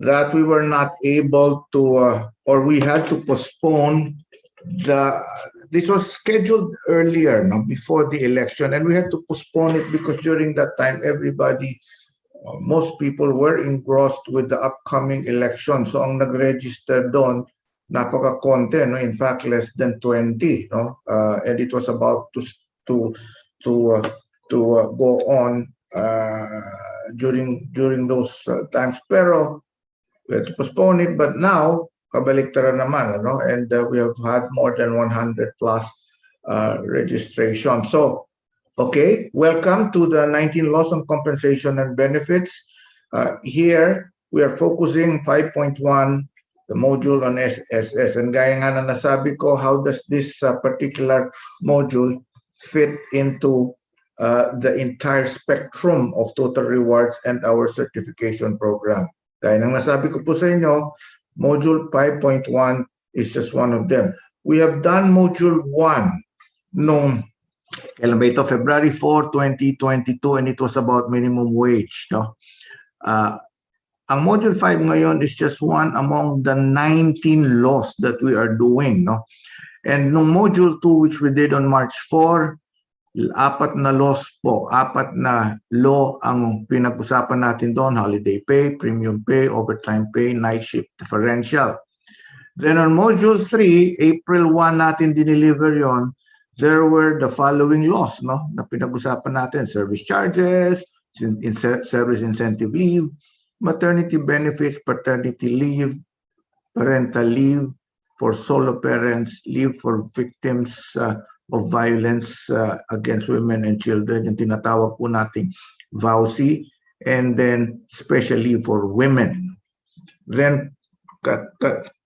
that we were not able to, or we had to postpone the. This was scheduled earlier, no, before the election, and we had to postpone it because during that time, everybody, most people were engrossed with the upcoming election. So ang nag-register doon, napaka-konti, no? In fact, less than 20, no? And it was about to to uh, go on during those times. Pero we had to postpone it, but now kabaliktara naman, ano? And we have had more than 100 plus registration. So, okay, welcome to the 19 Laws on Compensation and Benefits. Here, we are focusing 5.1, the module on SSS. And gaya nga na nasabi ko, how does this particular module fit into the entire spectrum of total rewards and our certification program? Gaya ng nasabi ko po sa inyo, Module 5.1 is just one of them. We have done Module 1 noong, kailan ba ito? February 4, 2022, and it was about minimum wage. No? Ang Module 5 ngayon is just one among the 19 laws that we are doing. No? And noong Module 2, which we did on March 4, apat na laws po, apat na law ang pinag-usapan natin doon: holiday pay, premium pay, overtime pay, night shift differential. Then on Module 3, April 1 natin dineliver yon, there were the following laws, no, na pinag-usapan natin: service charges, service incentive leave, maternity benefits, paternity leave, parental leave for solo parents, leave for victims of violence against women and children, yung tinatawag po nating VAUSI, and then especially for women. Then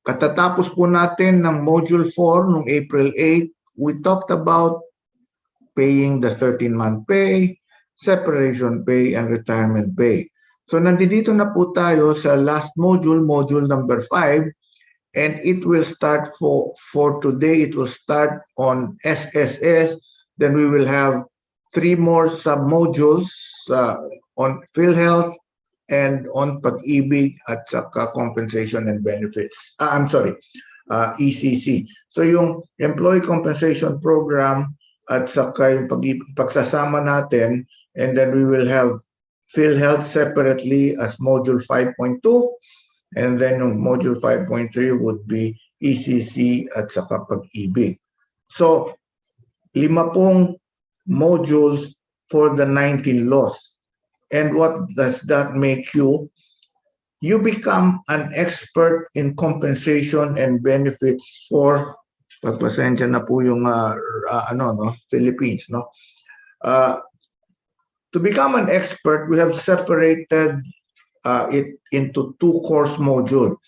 katatapos po natin ng Module 4 noong April 8, we talked about paying the 13-month pay, separation pay, and retirement pay. So nandito na po tayo sa last module, module number 5, and it will start for today. It will start on SSS. Then we will have 3 more sub-modules on PhilHealth and on Pag-ibig at saka compensation and benefits. I'm sorry, ECC. So yung Employee Compensation Program at saka yung pagsasama natin, and then we will have PhilHealth separately as Module 5.2. And then yung Module 5.3 would be ECC at saka Pag-ibig. So, 5 pong modules for the 19 laws. And what does that make you? You become an expert in compensation and benefits for, pagpasensya na po yung Philippines. No? To become an expert, we have separated it into 2 course modules.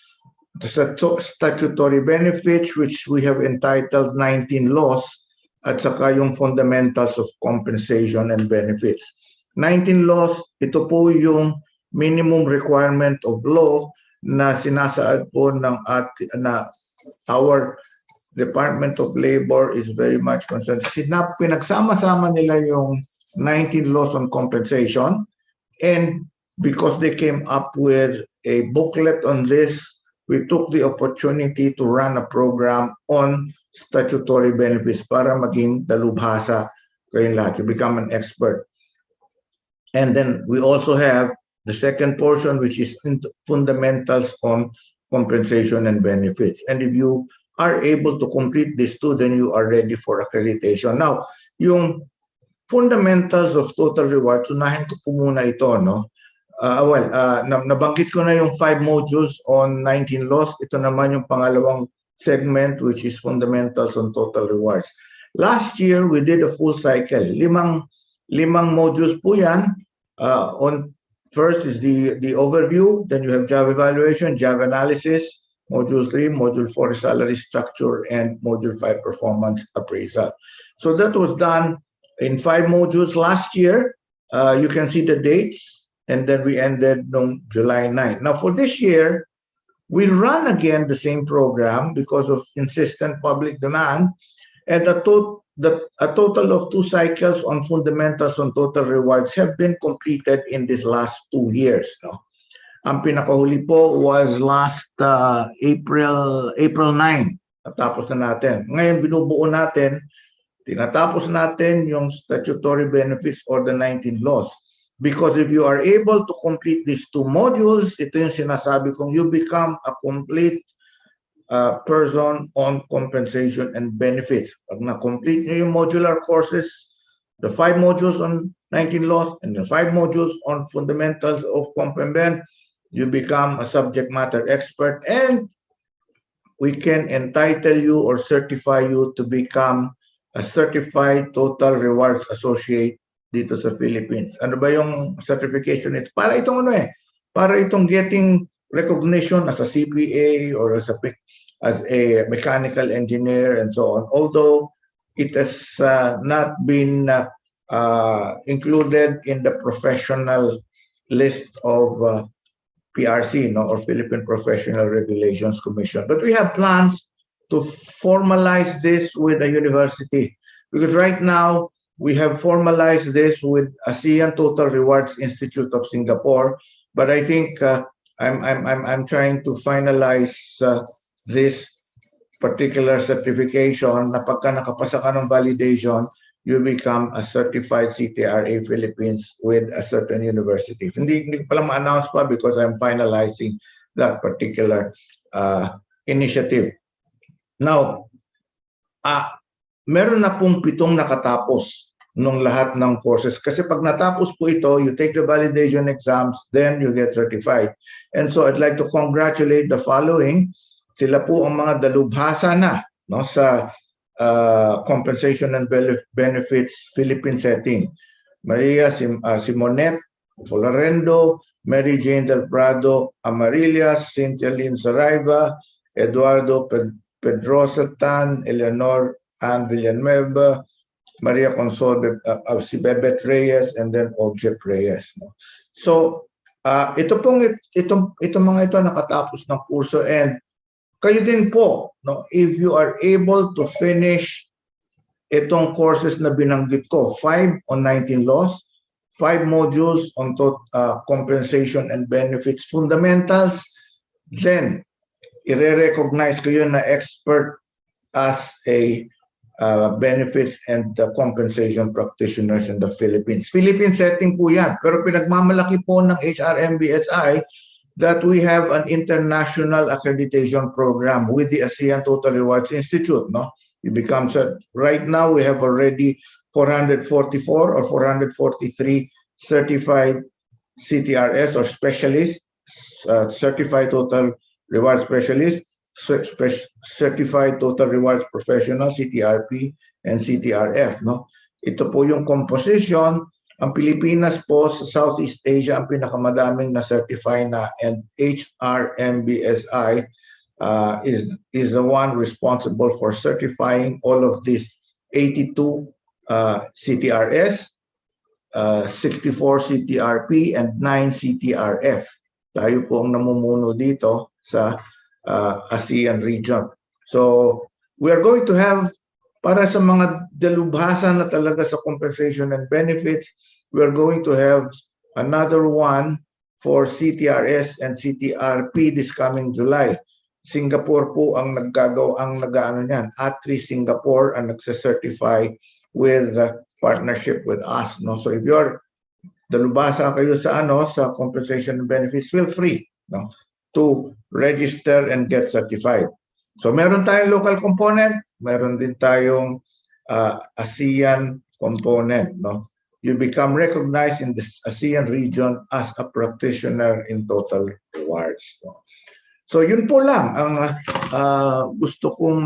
The statutory benefits, which we have entitled 19 laws, at saka yung fundamentals of compensation and benefits. 19 laws, ito po yung minimum requirement of law na sinasaad po ng our Department of Labor is very much concerned. Pinagsama-sama nila yung 19 laws on compensation, and because they came up with a booklet on this, we took the opportunity to run a program on statutory benefits para maging dalubhasa kayong lahat, to become an expert. And then we also have the second portion, which is fundamentals on compensation and benefits. And if you are able to complete these 2, then you are ready for accreditation. Now, yung fundamentals of total rewards, unahin ko po muna ito, no? Nabanggit ko na yung 5 modules on 19 laws. Ito naman yung pangalawang segment, which is fundamentals on total rewards. Last year, we did a full cycle. Limang modules po yan. On first is the overview. Then you have job evaluation, job analysis. Module 3, Module 4, salary structure, and Module 5, performance appraisal. So that was done in 5 modules last year. You can see the dates. And then we ended on July 9. Now for this year, we run again the same program because of insistent public demand, and a total of 2 cycles on fundamentals on total rewards have been completed in these last 2 years. No? Ang pinakahuli po was last April 9. Natapos na natin. Ngayon binubuo natin, tinatapos natin yung statutory benefits or the 19 laws. Because if you are able to complete these two modules, ito yung sinasabi kong you become a complete person on compensation and benefits. Pag na-complete nyo yung modular courses, the 5 modules on 19 laws and the 5 modules on fundamentals of comp and ben, you become a subject matter expert, and we can entitle you or certify you to become a certified total rewards associate dito sa Philippines. Ano ba yung certification nito? Para itong para itong getting recognition as a CPA or as a mechanical engineer and so on. Although it has not been included in the professional list of PRC, or Philippine Professional Regulations Commission. But we have plans to formalize this with a university, because right now we have formalized this with ASEAN Total Rewards Institute of Singapore. But I think I'm trying to finalize this particular certification na pagka nakapasa ka ng validation, you become a certified CTRA Philippines with a certain university. Hindi ko pala ma-announce pa because I'm finalizing that particular initiative. Now, meron na pong 7 nakatapos nung lahat ng courses. Kasi pag natapos po ito, you take the validation exams, then you get certified. And so I'd like to congratulate the following. Sila po ang mga dalubhasa na sa compensation and benefits Philippine setting. Maria Simonette Florendo, Mary Jane Del Prado Amarillas, Cynthia Lynn Saraiva, Eduardo Pedrosa Tan, Eleanor Ann Villanueva, Maria Consol, si Bebet Reyes, and then Object Reyes. So, itong mga ito nakatapos ng kurso, and kayo din po, if you are able to finish itong courses na binanggit ko, 5 on 19 laws, 5 modules on compensation and benefits fundamentals, then i-recognize kayo na expert as a benefits and compensation practitioners in the Philippines. Philippine setting po yan, pero pinagmamalaki po ng HRMBSI that we have an international accreditation program with the ASEAN Total Rewards Institute. It becomes right now we have already 444 or 443 certified CTRS or specialists, certified total reward specialists, certified total rewards professional, CTRP and CTRF. Ito po yung composition. Ang Pilipinas po sa Southeast Asia ang pinakamadaming na certify na, and HRMBSI is the one responsible for certifying all of these 82 CTRS, 64 CTRP, and 9 CTRF. Tayo po ang namumuno dito sa ASEAN region. So we are going to have, para sa mga dalubhasa na talaga sa compensation and benefits, we are going to have another one for CTRS and CTRP this coming July. Singapore po ang nag-ano niyan. ATRI Singapore ang nagsa-certify with partnership with us. So if you're dalubhasa kayo sa sa compensation and benefits, feel free to register and get certified. So meron tayong local component, meron din tayong ASEAN component. You become recognized in the ASEAN region as a practitioner in total rewards. So yun po lang ang gusto kong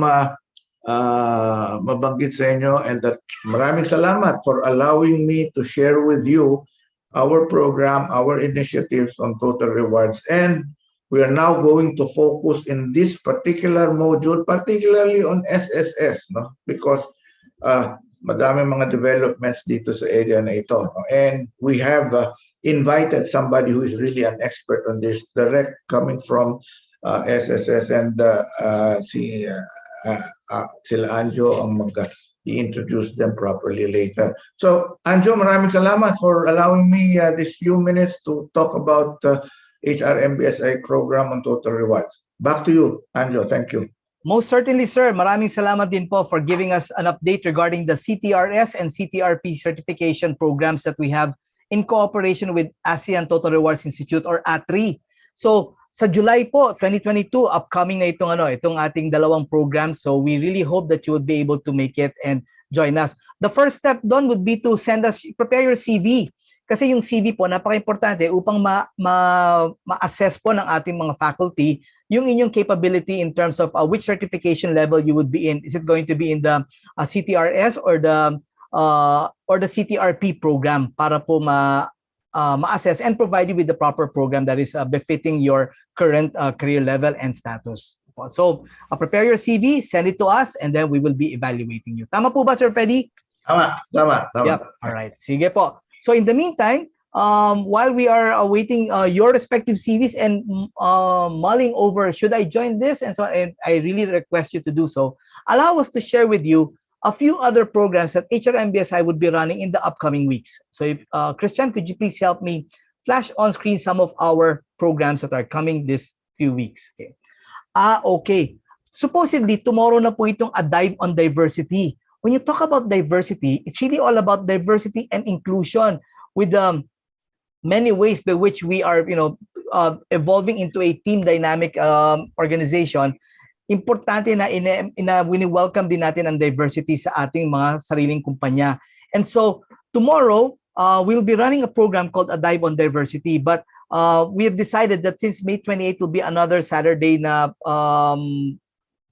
mabanggit sa inyo, and that maraming salamat for allowing me to share with you our program, our initiatives on total rewards. And we are now going to focus in this particular module, particularly on SSS, because madami mga developments dito sa area na ito. And we have invited somebody who is really an expert on this, direct coming from SSS, and sila Anjo ang i-introduce them properly later. So Anjo, maraming salamat for allowing me these few minutes to talk about HRMBSI program on Total Rewards. Back to you, Anjo. Thank you. Most certainly, sir. Maraming salamat din po for giving us an update regarding the CTRS and CTRP certification programs that we have in cooperation with ASEAN Total Rewards Institute or A3. So, sa July po, 2022, upcoming na itong ating dalawang programs. So, we really hope that you would be able to make it and join us. The first step doon would be to prepare your CV. Kasi yung CV po, napaka-importante upang ma-assess po ng ating mga faculty yung inyong capability in terms of which certification level you would be in. Is it going to be in the CTRS or the CTRP program para po ma-assess and provide you with the proper program that is befitting your current career level and status. So, prepare your CV, send it to us, and then we will be evaluating you. Tama po ba, Sir Freddy? Tama. Yep. All right. Sige po. So, in the meantime, while we are awaiting your respective CVs and mulling over, should I join this? And so, and I really request you to do so. Allow us to share with you a few other programs that HRMBSI would be running in the upcoming weeks. So, if, Christian, could you please help me flash on screen some of our programs that are coming this few weeks? Okay. Okay. Supposedly, tomorrow na po itong a dive on diversity. When you talk about diversity, it's really all about diversity and inclusion with many ways by which we are, evolving into a team dynamic organization. Importante na wini-welcome din natin ang diversity sa ating mga sariling kumpanya. And so, tomorrow, we'll be running a program called A Dive on Diversity. But we have decided that since May 28 will be another Saturday na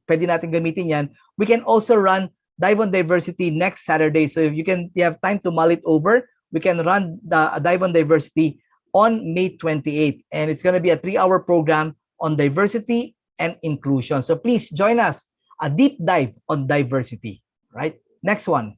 pwede natin gamitin yan, we can also run Dive on Diversity next Saturday. So if you have time to mull it over, we can run the Dive on Diversity on May 28. And it's going to be a 3-hour program on diversity and inclusion. So please join us, a deep dive on diversity, right? Next one.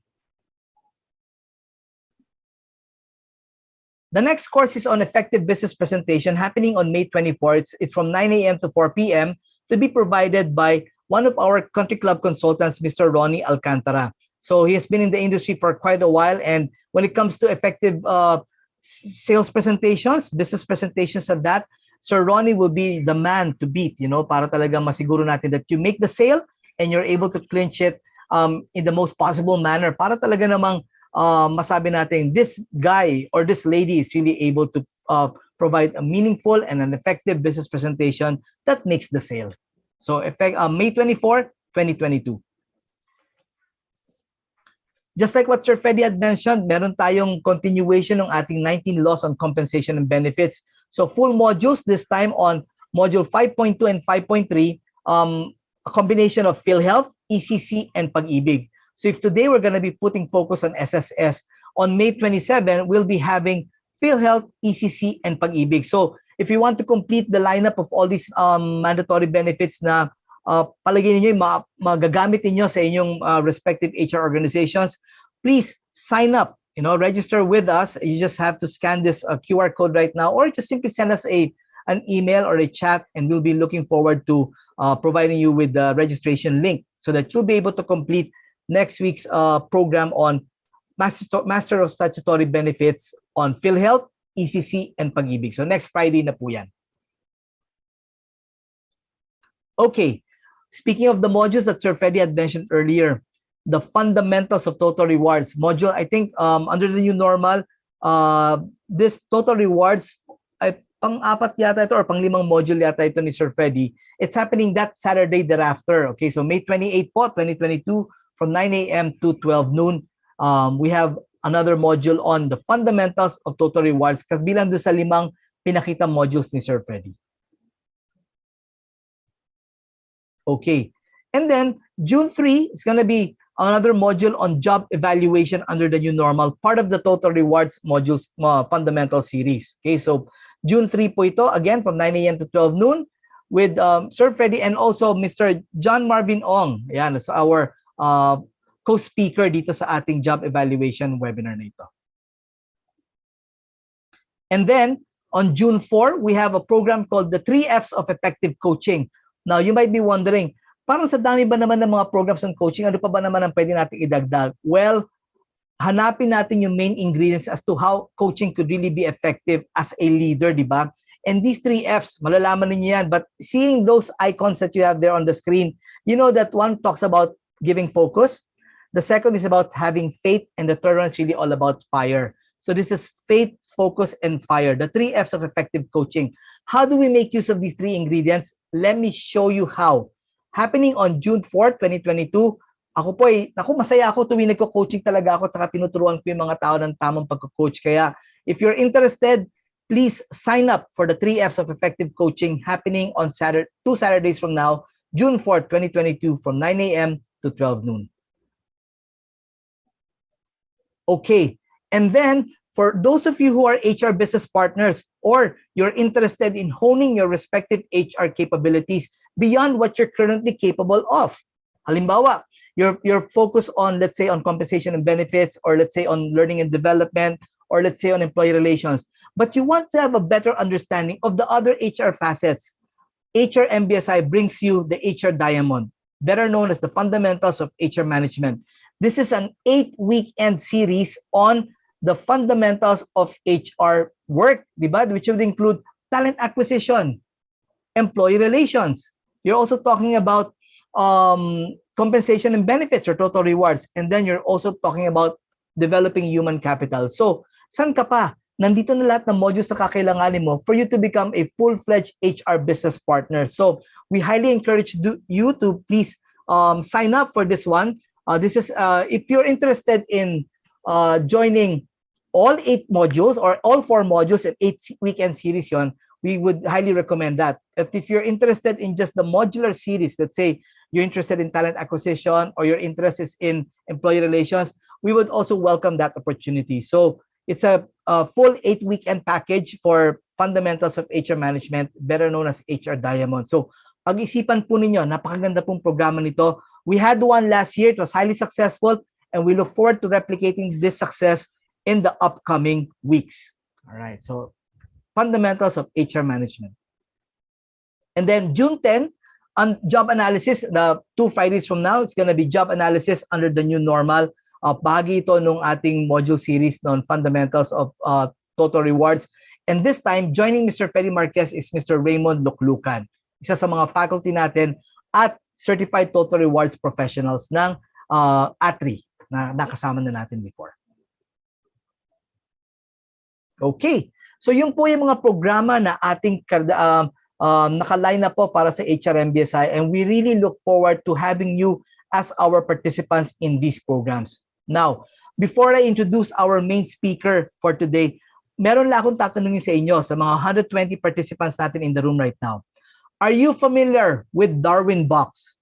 The next course is on effective business presentation happening on May 24th. It's from 9 a.m. to 4 p.m. to be provided by one of our country club consultants, Mr. Ronnie Alcantara. So he has been in the industry for quite a while. And when it comes to effective sales presentations, business presentations at that, Sir Ronnie will be the man to beat, para talaga masiguro natin that you make the sale and you're able to clinch it in the most possible manner para talaga namang masabi natin this guy or this lady is really able to provide a meaningful and an effective business presentation that makes the sale. So May 24, 2022. Just like what Sir Freddy had mentioned, meron tayong continuation ng ating 19 laws on compensation and benefits. So full modules this time on module 5.2 and 5.3, a combination of PhilHealth, ECC, and Pag-ibig. So if today we're going to be putting focus on SSS, on May 27, we'll be having PhilHealth, ECC, and Pag-ibig. So if you want to complete the lineup of all these mandatory benefits na palagay ninyo magagamit ninyo sa inyong respective HR organizations, please sign up, register with us. You just have to scan this QR code right now, or just simply send us an email or a chat, and we'll be looking forward to providing you with the registration link so that you'll be able to complete next week's program on Master of Statutory Benefits on PhilHealth, ECC, and Pag-ibig. So next Friday na po yan. Okay, speaking of the modules that Sir Freddy had mentioned earlier, the fundamentals of Total Rewards module, I think under the new normal, this Total Rewards, pang-apat yata ito or pang-limang module yata ito ni Sir Freddy. It's happening that Saturday thereafter. Okay, so May 28 po, 2022, from 9 a.m. to 12 noon. We have another module on the fundamentals of Total Rewards kabilang doon sa 5 pinakita modules ni Sir Freddy. Okay. And then June 3 is going to be another module on job evaluation under the new normal, part of the Total Rewards modules fundamental series. Okay, so June 3 po ito, again from 9 a.m. to 12 noon with Sir Freddy and also Mr. John Marvin Ong. Ayan, so our co-speaker dito sa ating job evaluation webinar na ito. And then on June 4, we have a program called the 3 F's of Effective Coaching. Now, you might be wondering, parang sa dami ba naman ng mga programs on coaching, ano pa ba naman ang pwede natin idagdag? Well, hanapin natin yung main ingredients as to how coaching could really be effective as a leader, di ba? And these 3 Fs, malalaman ninyo yan. But seeing those icons that you have there on the screen, you know that one talks about giving focus. The second is about having faith. And the third one is really all about fire. So this is faith, focus, and fire. The 3 Fs of effective coaching. How do we make use of these 3 ingredients? Let me show you how. Happening on June 4, 2022, ako po masaya ako tuwing nagko-coaching talaga ako at saka tinuturuan ko yung mga tao ng tamang pagko-coach. Kaya if you're interested, please sign up for the 3 Fs of effective coaching happening on 2 Saturdays from now, June 4, 2022 from 9 a.m. to 12 noon. Okay, and then for those of you who are HR business partners or you're interested in honing your respective HR capabilities beyond what you're currently capable of. Halimbawa, you're focused on, let's say, on compensation and benefits, or let's say on learning and development, or let's say on employee relations, but you want to have a better understanding of the other HR facets. HR MBSI brings you the HR Diamond, better known as the fundamentals of HR management. This is an 8-weekend series on the fundamentals of HR work, diba? Which would include talent acquisition, employee relations. You're also talking about compensation and benefits or total rewards. And then you're also talking about developing human capital. So, saan ka pa? Nandito na lahat ng modules na kakailanganin mo for you to become a full-fledged HR business partner. So, we highly encourage you to please sign up for this one. This is, if you're interested in joining all 8 modules or all 4 modules in 8-weekend series yon, we would highly recommend that. If you're interested in just the modular series, let's say you're interested in talent acquisition or your interest is in employee relations, we would also welcome that opportunity. So it's a full 8-weekend package for fundamentals of HR management, better known as HR Diamond. So pag-isipan po ninyo, napakaganda pong programa nito. We had one last year. It was highly successful, and we look forward to replicating this success in the upcoming weeks. All right, so fundamentals of HR management. And then June 10, on job analysis, the 2 Fridays from now, it's going to be job analysis under the new normal. Bahagi ito nung ating module series on fundamentals of total rewards. And this time, joining Mr. Ferry Marquez is Mr. Raymond Luklukan, isa sa mga faculty natin at Certified Total Rewards Professionals ng ATRI na nakasama na natin before. Okay, so yun po yung mga programa na ating nakaline na po para sa HR MBSI, and we really look forward to having you as our participants in these programs. Now, before I introduce our main speaker for today, meron lang akong tatanungin sa inyo, sa mga 120 participants natin in the room right now. Are you familiar with Darwin Box?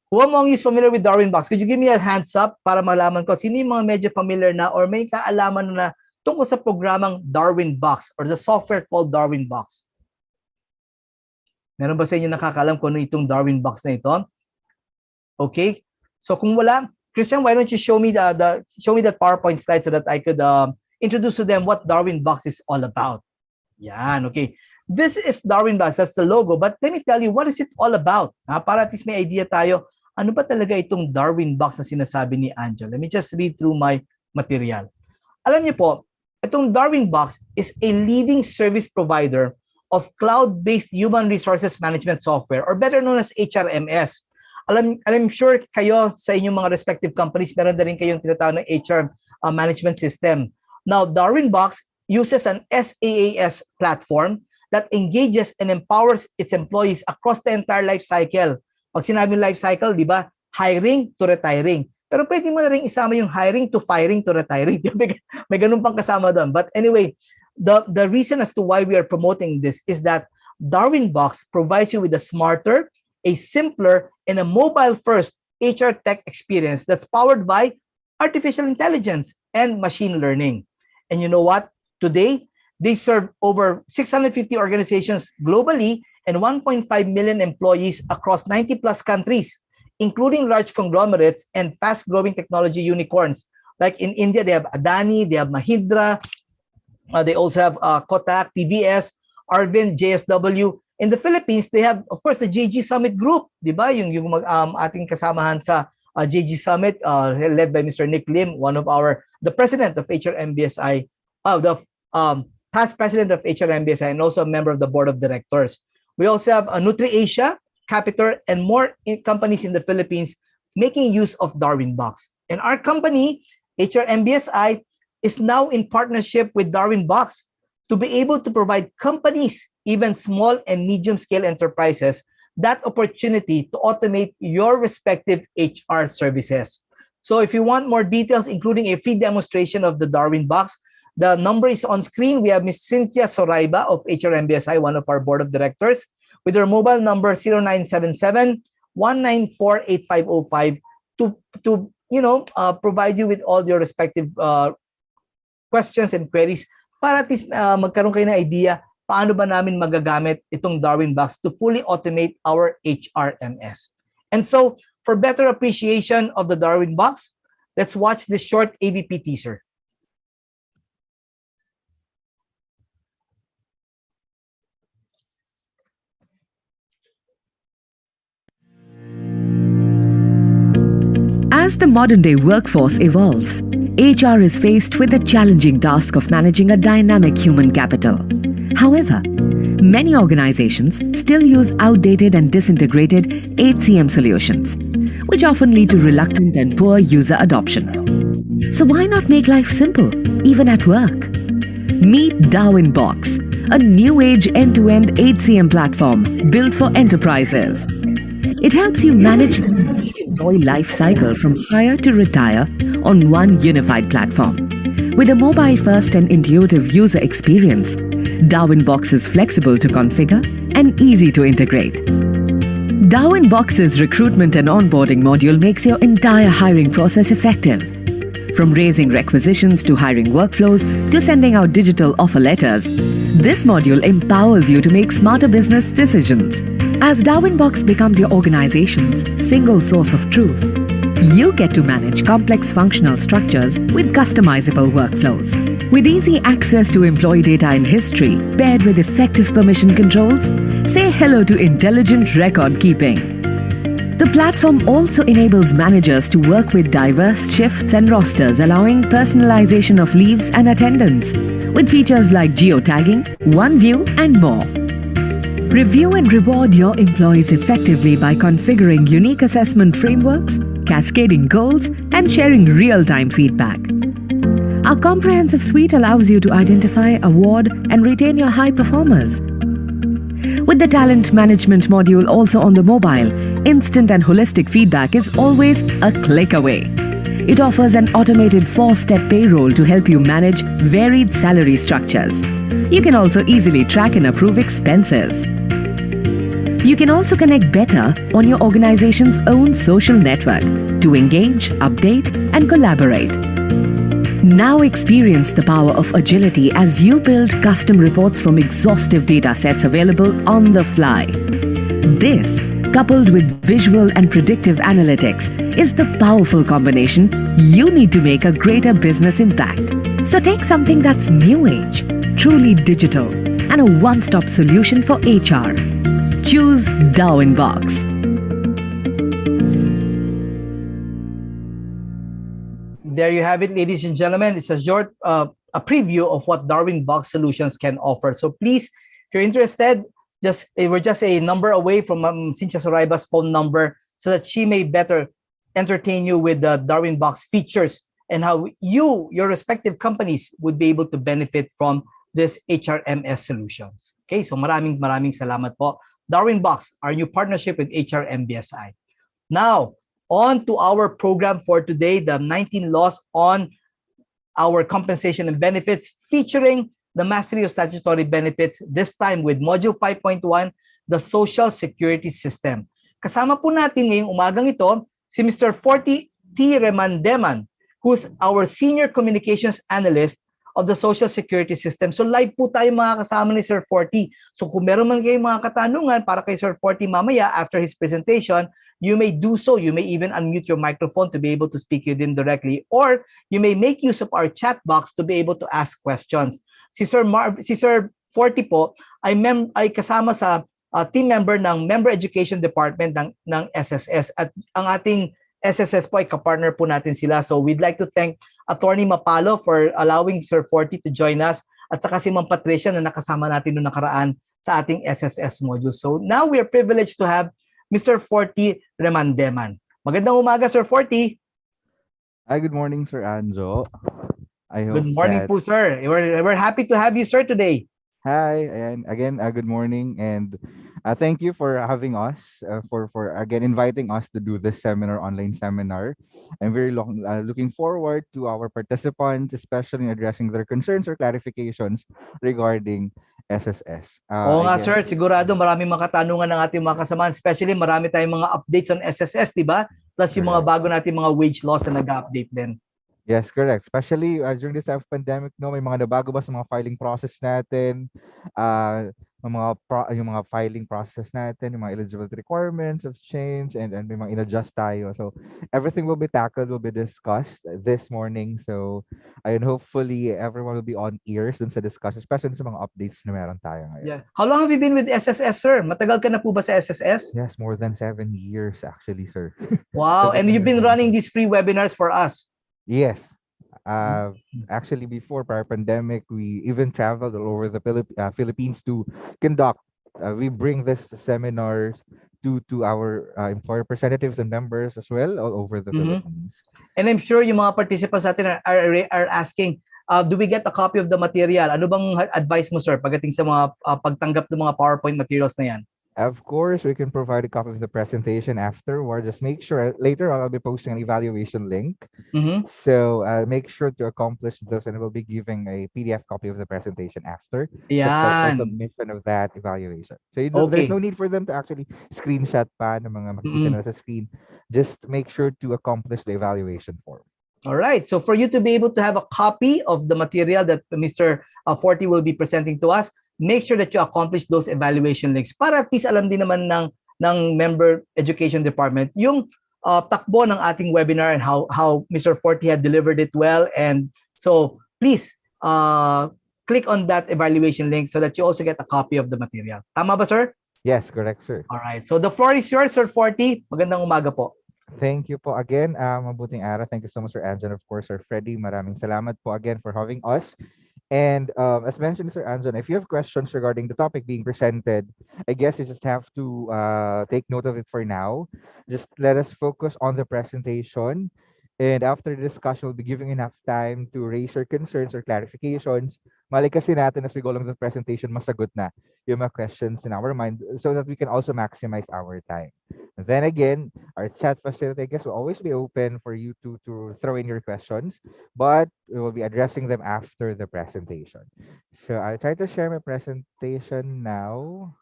Who among you is familiar with Darwin Box? Could you give me a hands up para malaman ko sino yung mga medyo familiar na or may kaalaman na tungkol sa programang Darwin Box or the software called Darwin Box? Meron ba sa inyo nakakaalam kung ano itong Darwin Box na ito? Okay. So kung wala, Christian, why don't you show me that PowerPoint slide so that I could introduce to them what Darwin Box is all about. Yan, okay. This is Darwin Box, that's the logo, but let me tell you, what is it all about? Para at least may idea tayo, ano ba talaga itong Darwin Box na sinasabi ni Angel? Let me just read through my material. Alam niyo po, itong Darwin Box is a leading service provider of cloud-based human resources management software, or better known as HRMS. I'm sure kayo sa inyong mga respective companies, meron na rin kayong tinatawag na HR management system. Now, Darwin Box uses an SaaS platform that engages and empowers its employees across the entire life cycle. Pag sinabing life cycle, di ba? Hiring to retiring. Pero pwede mo na rin isama yung hiring to firing to retiring. May ganun pang kasama doon. But anyway, the reason as to why we are promoting this is that Darwin Box provides you with a smarter, a simpler, and a mobile-first HR tech experience that's powered by artificial intelligence and machine learning. And you know what? Today, they serve over 650 organizations globally and 1.5 million employees across 90-plus countries, including large conglomerates and fast-growing technology unicorns. Like in India, they have Adani, they have Mahindra, they also have Kotak, TVS, Arvind, JSW. In the Philippines, they have, of course, the JG Summit Group, di ba? Yung ating kasamahan sa JG Summit, led by Mr. Nick Lim, the president of HR MBSI, the past president of HRMBSI, and also a member of the board of directors. We also have NutriAsia, Capital, and more companies in the Philippines making use of Darwin Box. And our company, HRMBSI, is now in partnership with Darwin Box to be able to provide companies, even small and medium-scale enterprises, that opportunity to automate your respective HR services. So if you want more details, including a free demonstration of the Darwin Box, the number is on screen. We have Ms. Cynthia Soraiba of HRMBSI, one of our board of directors, with her mobile number 0977-194-8505 to provide you with all your respective questions and queries para at least magkaroon kayo ng idea paano ba namin magagamit itong Darwin Box to fully automate our HRMS. And so, for better appreciation of the Darwin Box, let's watch this short AVP teaser. As the modern-day workforce evolves, HR is faced with the challenging task of managing a dynamic human capital. However, many organizations still use outdated and disintegrated HCM solutions, which often lead to reluctant and poor user adoption. So why not make life simple, even at work? Meet Darwin Box, a new-age end-to-end HCM platform built for enterprises. It helps you manage the complete employee life cycle from hire to retire on one unified platform. With a mobile-first and intuitive user experience, Darwin Box is flexible to configure and easy to integrate. Darwin Box's recruitment and onboarding module makes your entire hiring process effective. From raising requisitions to hiring workflows to sending out digital offer letters, this module empowers you to make smarter business decisions. As Darwin Box becomes your organization's single source of truth, you get to manage complex functional structures with customizable workflows. With easy access to employee data and history, paired with effective permission controls, say hello to intelligent record keeping. The platform also enables managers to work with diverse shifts and rosters, allowing personalization of leaves and attendance, with features like geotagging, OneView, and more. Review and reward your employees effectively by configuring unique assessment frameworks, cascading goals, and sharing real-time feedback. Our comprehensive suite allows you to identify, award, and retain your high performers. With the talent management module also on the mobile, instant and holistic feedback is always a click away. It offers an automated 4-step payroll to help you manage varied salary structures. You can also easily track and approve expenses. You can also connect better on your organization's own social network to engage, update, and collaborate. Now experience the power of agility as you build custom reports from exhaustive data sets available on the fly. This, coupled with visual and predictive analytics, is the powerful combination you need to make a greater business impact. So take something that's new age, truly digital, and a one-stop solution for HR. Choose Darwin Box. There you have it, ladies and gentlemen. It's a short a preview of what Darwin Box Solutions can offer. So please, if you're interested, we're just a number away from Cynthia Soraiba's phone number so that she may better entertain you with the Darwin Box features and how your respective companies would be able to benefit from this HRMS solutions. Okay, so maraming salamat po. Darwin Box, our new partnership with HRMBSI. Now, on to our program for today, the 19 laws on our compensation and benefits, featuring the Mastery of Statutory Benefits, this time with Module 5.1, the Social Security System. Kasama po natin ngayong umagang ito si Mr. Forty T. Remandeman, who's our Senior Communications Analyst of the Social Security System. So live po tayo mga kasama ni Sir Forty. So kung meron man kayong mga katanungan para kay Sir Forty mamaya after his presentation, you may do so. You may even unmute your microphone to be able to speak with him directly, or you may make use of our chat box to be able to ask questions. Si Sir Forty po ay kasama sa team member ng Member Education Department ng SSS, at ang ating SSS po ay kapartner po natin sila. So we'd like to thank Attorney Mapalo for allowing Sir Forty to join us at saka si Ma'am Patricia na nakasama natin noong nakaraan sa ating SSS module. So now we are privileged to have Mr. Forty Remandeman. Magandang umaga, Sir Forty. Hi, good morning, Sir Anjo. I hope Good morning that... po, sir. We're happy to have you, sir, today. Hi, and again, good morning, and thank you for having us, for again inviting us to do this seminar, online seminar. I'm very looking forward to our participants, especially in addressing their concerns or clarifications regarding SSS. Oo nga, Again, sir. Sigurado maraming makatanungan ng ating mga kasamahan. Especially marami tayong mga updates on SSS, di ba? Plus yung mga Correct. bago nating mga wage laws na nag-update din. Yes, correct. Especially during this time of pandemic, no, may mga nabago ba sa mga filing process natin, yung mga filing process natin, yung mga eligibility requirements have changed, and may mga in-adjust tayo. So everything will be tackled, will be discussed this morning. So ayun, hopefully everyone will be on ears dun sa discussion, especially sa mga updates na meron tayo ngayon. Yeah. How long have you been with SSS, sir? Matagal ka na po ba sa SSS? Yes, more than 7 years actually, sir. Wow. And you've been running these free webinars for us. Yes. Actually, before prior pandemic, we even traveled all over the Philippines to conduct. We bring this seminars to our employer representatives and members as well all over the Philippines. And I'm sure yung mga participants natin are asking, do we get a copy of the material? Ano bang advice mo, sir, pagdating sa mga pagtanggap ng mga PowerPoint materials na yan? Of course, we can provide a copy of the presentation afterwards. Just make sure later on I'll be posting an evaluation link. So make sure to accomplish those, and we'll be giving a PDF copy of the presentation after the submission of that evaluation. So there's no need for them to actually screenshot pa ng mga makikita na sa screen. Just make sure to accomplish the evaluation form. All right. So for you to be able to have a copy of the material that Mr. Forty will be presenting to us, make sure that you accomplish those evaluation links para at least alam din naman ng member education department yung takbo ng ating webinar and how Mr. Forty had delivered it well. And so please click on that evaluation link so that you also get a copy of the material. Tama ba, sir? Yes, correct, sir. All right. So the floor is yours, Sir Forty. Magandang umaga po. Thank you po again. Mabuting araw. Thank you so much, Sir Anjan. Of course, Sir Freddy, maraming salamat po again for having us. And as mentioned, Sir Anjan, if you have questions regarding the topic being presented, I guess you just have to take note of it for now. Just let us focus on the presentation. And after the discussion, we'll be giving enough time to raise your concerns or clarifications. Mali kasi natin as we go along the presentation, masagot na yung mga questions in our mind so that we can also maximize our time. And then again, our chat facility, I guess, will always be open for you to throw in your questions, but we will be addressing them after the presentation. So I'll try to share my presentation now.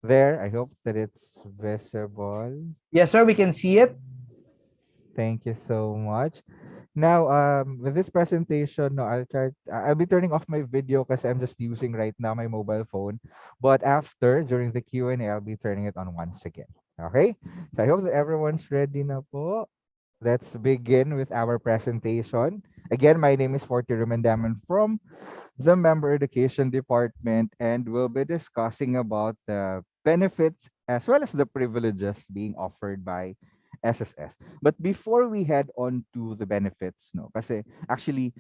There, I hope that it's visible. Yes, sir, we can see it. Thank you so much. Now, with this presentation, no, I'll be turning off my video because I'm just using right now my mobile phone. But after, during the Q&A, I'll be turning it on once again. Okay? So I hope that everyone's ready na po. Let's begin with our presentation. Again, my name is Forty Rumendaman from the Member Education Department, and we'll be discussing about the benefits as well as the privileges being offered by SSS. But before we head on to the benefits, no, kasi actually,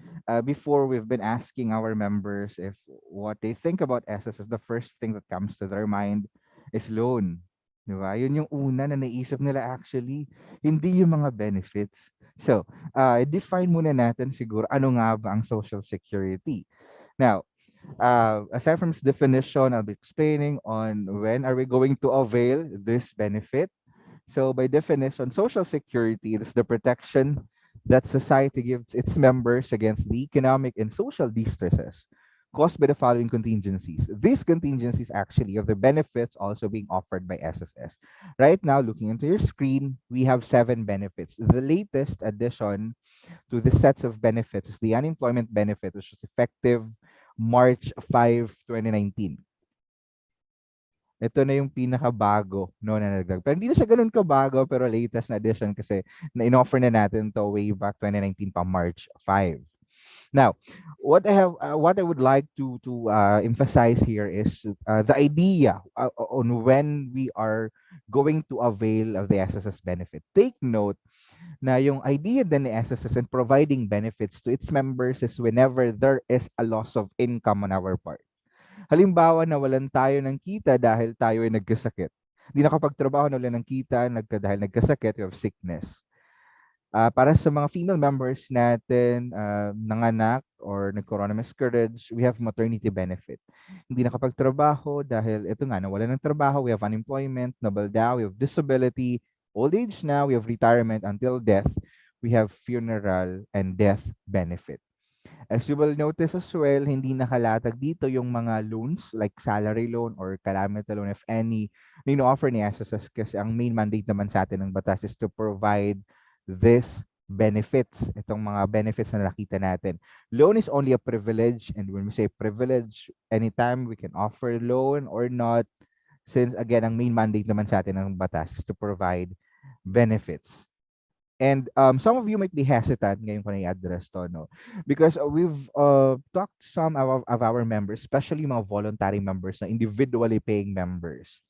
before we've been asking our members if what they think about SSS, the first thing that comes to their mind is loan. Diba? Yun yung una na naisip nila actually, hindi yung mga benefits. So, define muna natin siguro ano nga ba ang Social Security. Now, aside from its definition, I'll be explaining on when are we going to avail this benefit. So by definition, Social Security is the protection that society gives its members against the economic and social distresses caused by the following contingencies. These contingencies actually are the benefits also being offered by SSS. Right now, looking into your screen, we have 7 benefits. The latest addition to the sets of benefits is the unemployment benefit, which was effective March 5, 2019. Ito na yung pinakabago no na nagdag. Pero hindi na siya ganoon kabago, pero latest na addition kasi na inoffer na natin to way back 2019 pa March 5. Now, what I would like to emphasize here is the idea on when we are going to avail of the SSS benefit. Take note Na yung idea din ni SSS in providing benefits to its members is whenever there is a loss of income on our part. Halimbawa, nawalan tayo ng kita dahil tayo ay nagkasakit. Hindi nakapagtrabaho, nawalan ng kita dahil nagkasakit, we have sickness. Para sa mga female members natin, nanganak or nagkaroon ng miscarriage, we have maternity benefit. Hindi nakapagtrabaho dahil ito nga, nawalan ng trabaho, we have unemployment, nabalda, we have disability, old age na, we have retirement until death, we have funeral and death benefit. As you will notice as well, hindi nakalatag dito yung mga loans like salary loan or calamity loan, if any, na offer ni SSS kasi ang main mandate naman sa atin ng batas is to provide this benefits, itong mga benefits na nakita natin. Loan is only a privilege, and when we say privilege, anytime we can offer loan or not, since again, ang main mandate naman sa atin ng batas is to provide benefits. And some of you might be hesitant ngayon ko na i-address to, no? Because we've talked to some of our members, especially mga voluntary members na individually paying members,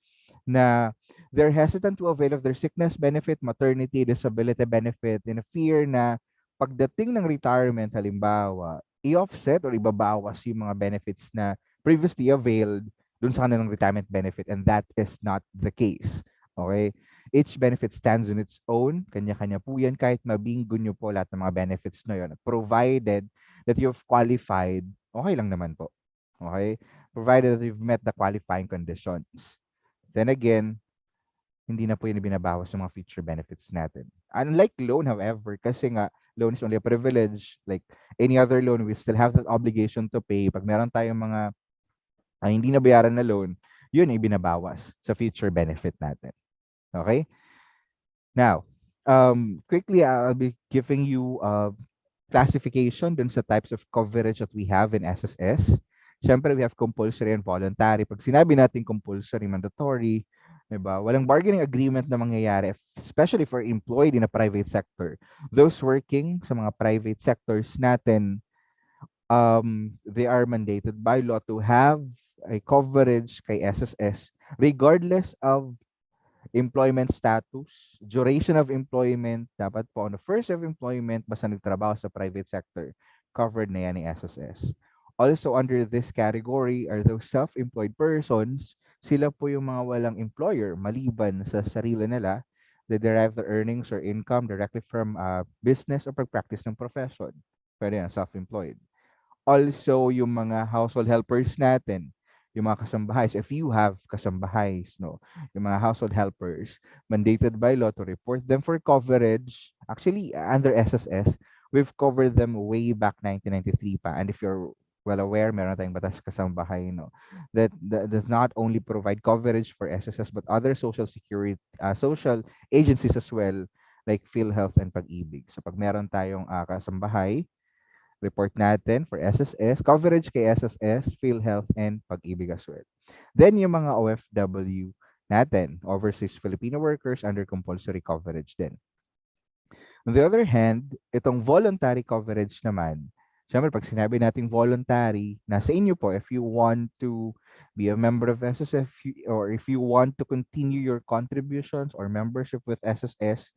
na they're hesitant to avail of their sickness benefit, maternity, disability benefit in a fear na pagdating ng retirement, halimbawa, i-offset or ibabawas yung mga benefits na previously availed dun sa kanilang retirement benefit, and that is not the case. Okay? Each benefit stands on its own. Kanya-kanya po yan. Kahit mabinggo nyo po lahat ng mga benefits na yun. Provided that you've qualified, okay lang naman po. Okay? Provided that you've met the qualifying conditions. Then again, hindi na po yun binabawas sa mga future benefits natin. Unlike loan, however, kasi nga, loan is only a privilege. Like any other loan, we still have that obligation to pay. Pag meron tayong mga hindi nabayaran na loan, yun ay binabawas sa future benefit natin. Okay? Now, quickly, I'll be giving you a classification dun sa types of coverage that we have in SSS. Siyempre, we have compulsory and voluntary. Pag sinabi natin compulsory, mandatory, diba? Walang bargaining agreement na mangyayari, especially for employed in a private sector. Those working sa mga private sectors natin, they are mandated by law to have a coverage kay SSS regardless of employment status, duration of employment, dapat po on the first of employment, basta nagtrabaho sa private sector, covered na yan ni SSS. Also under this category are those self-employed persons, sila po yung mga walang employer, maliban sa sarili nila, they derive their earnings or income directly from business o pag-practice ng profession. Pwede yan, self-employed. Also, yung mga household helpers natin, yung mga kasambahays, if you have kasambahays, no, yung mga household helpers, mandated by law to report them for coverage. Actually, under SSS, we've covered them way back 1993 pa. And if you're well aware, meron tayong batas kasambahay, no, that does not only provide coverage for SSS, but other social security, social agencies as well, like PhilHealth and Pag-ibig. So pag meron tayong kasambahay, report natin for SSS, coverage kay SSS, PhilHealth, and Pag-ibig as well. Then yung mga OFW natin, overseas Filipino workers under compulsory coverage din. On the other hand, itong voluntary coverage naman, syempre pag sinabi nating voluntary, nasa inyo po if you want to be a member of SSS or if you want to continue your contributions or membership with SSS,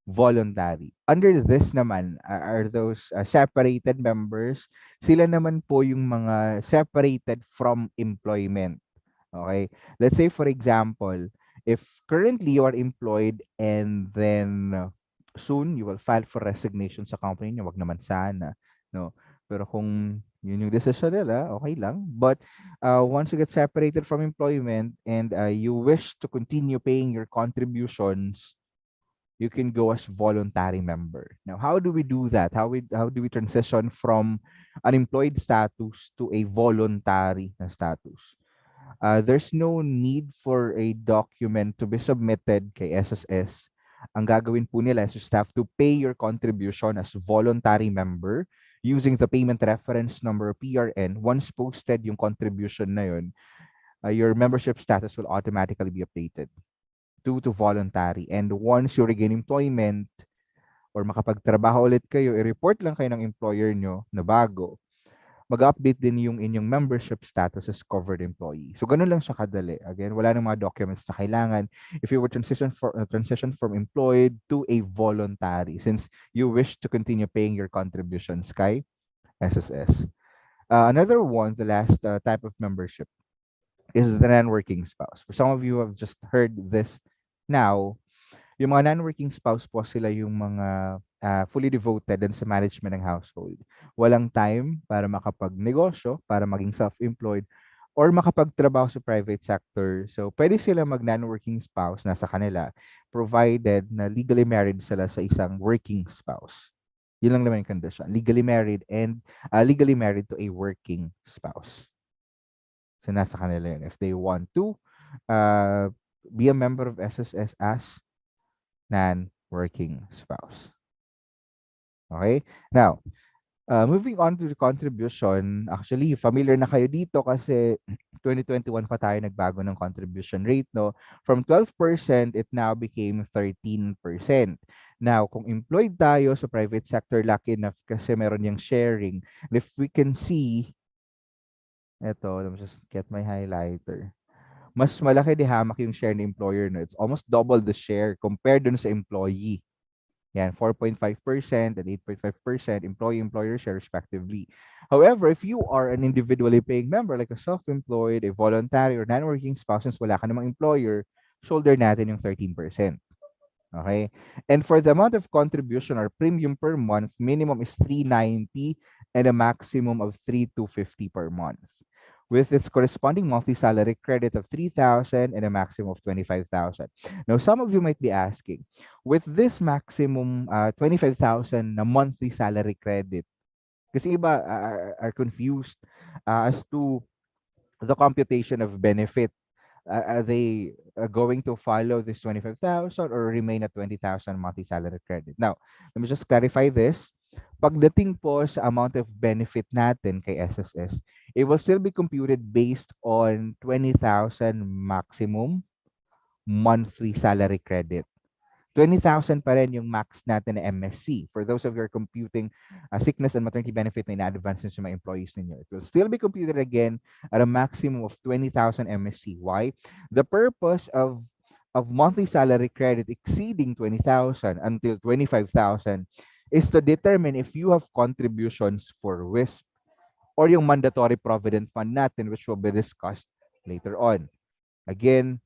voluntary. Under this naman are those separated members. Sila naman po yung mga separated from employment. Okay? Let's say for example, if currently you are employed and then soon you will file for resignation sa company niyo, wag naman sana, no? Pero kung yun yung decision nila, okay lang. But once you get separated from employment and you wish to continue paying your contributions, you can go as voluntary member. Now, how do we do that? How do we transition from an employed status to a voluntary na status? There's no need for a document to be submitted kay SSS. Ang gagawin po nila is just have to pay your contribution as voluntary member using the payment reference number PRN. Once posted yung contribution na yun, your membership status will automatically be updated to voluntary. And once you regain employment or makapagtrabaho ulit kayo, i-report lang kayo ng employer nyo na bago. mag-update din yung inyong membership status as covered employee. So, ganun lang siya kadali. Again, wala nang mga documents na kailangan if you would transition from employed to a voluntary since you wish to continue paying your contributions kay SSS. Another one, the last type of membership is the non-working spouse. For some of you who have just heard this now, yung mga non-working spouse po sila yung mga fully devoted din sa management ng household. Walang time para makapagnegosyo, para maging self-employed, or makapagtrabaho sa private sector. So, pwede sila mag-non-working spouse na sa kanila, provided na legally married sila sa isang working spouse. Yun lang naman yung condition. Legally married and legally married to a working spouse. So, nasa kanila yun. If they want to be a member of SSS as non-working spouse. Okay? Now, moving on to the contribution, actually, familiar na kayo dito kasi 2021 pa tayo nagbago ng contribution rate, no? From 12%, it now became 13%. Now, kung employed tayo sa private sector, lucky enough kasi meron yung sharing. And if we can see, eto, let me just get my highlighter. Mas malaki di hamak yung share ng employer, no? It's almost double the share compared dun sa employee. Yan, 4.5% and 8.5% employee-employer share respectively. However, if you are an individually paying member, like a self-employed, a voluntary, or non-working spouse, since wala ka namang employer, shoulder natin yung 13%. Okay? And for the amount of contribution or premium per month, minimum is 390 and a maximum of 3,250 per month, with its corresponding monthly salary credit of 3,000 and a maximum of 25,000. Now, some of you might be asking, with this maximum 25,000 na monthly salary credit, kasi iba are confused as to the computation of benefit. Are they going to follow this 25,000 or remain at 20,000 monthly salary credit? Now, let me just clarify this. Pagdating po sa amount of benefit natin kay SSS, it will still be computed based on 20,000 maximum monthly salary credit. 20,000 pa rin yung max natin na MSC. For those of you who are computing sickness and maternity benefit na ina-advance sa mga employees ninyo, it will still be computed again at a maximum of 20,000 MSC. Why? The purpose of monthly salary credit exceeding 20,000 until 25,000 is to determine if you have contributions for WISP or yung mandatory provident fund natin, which will be discussed later on. Again,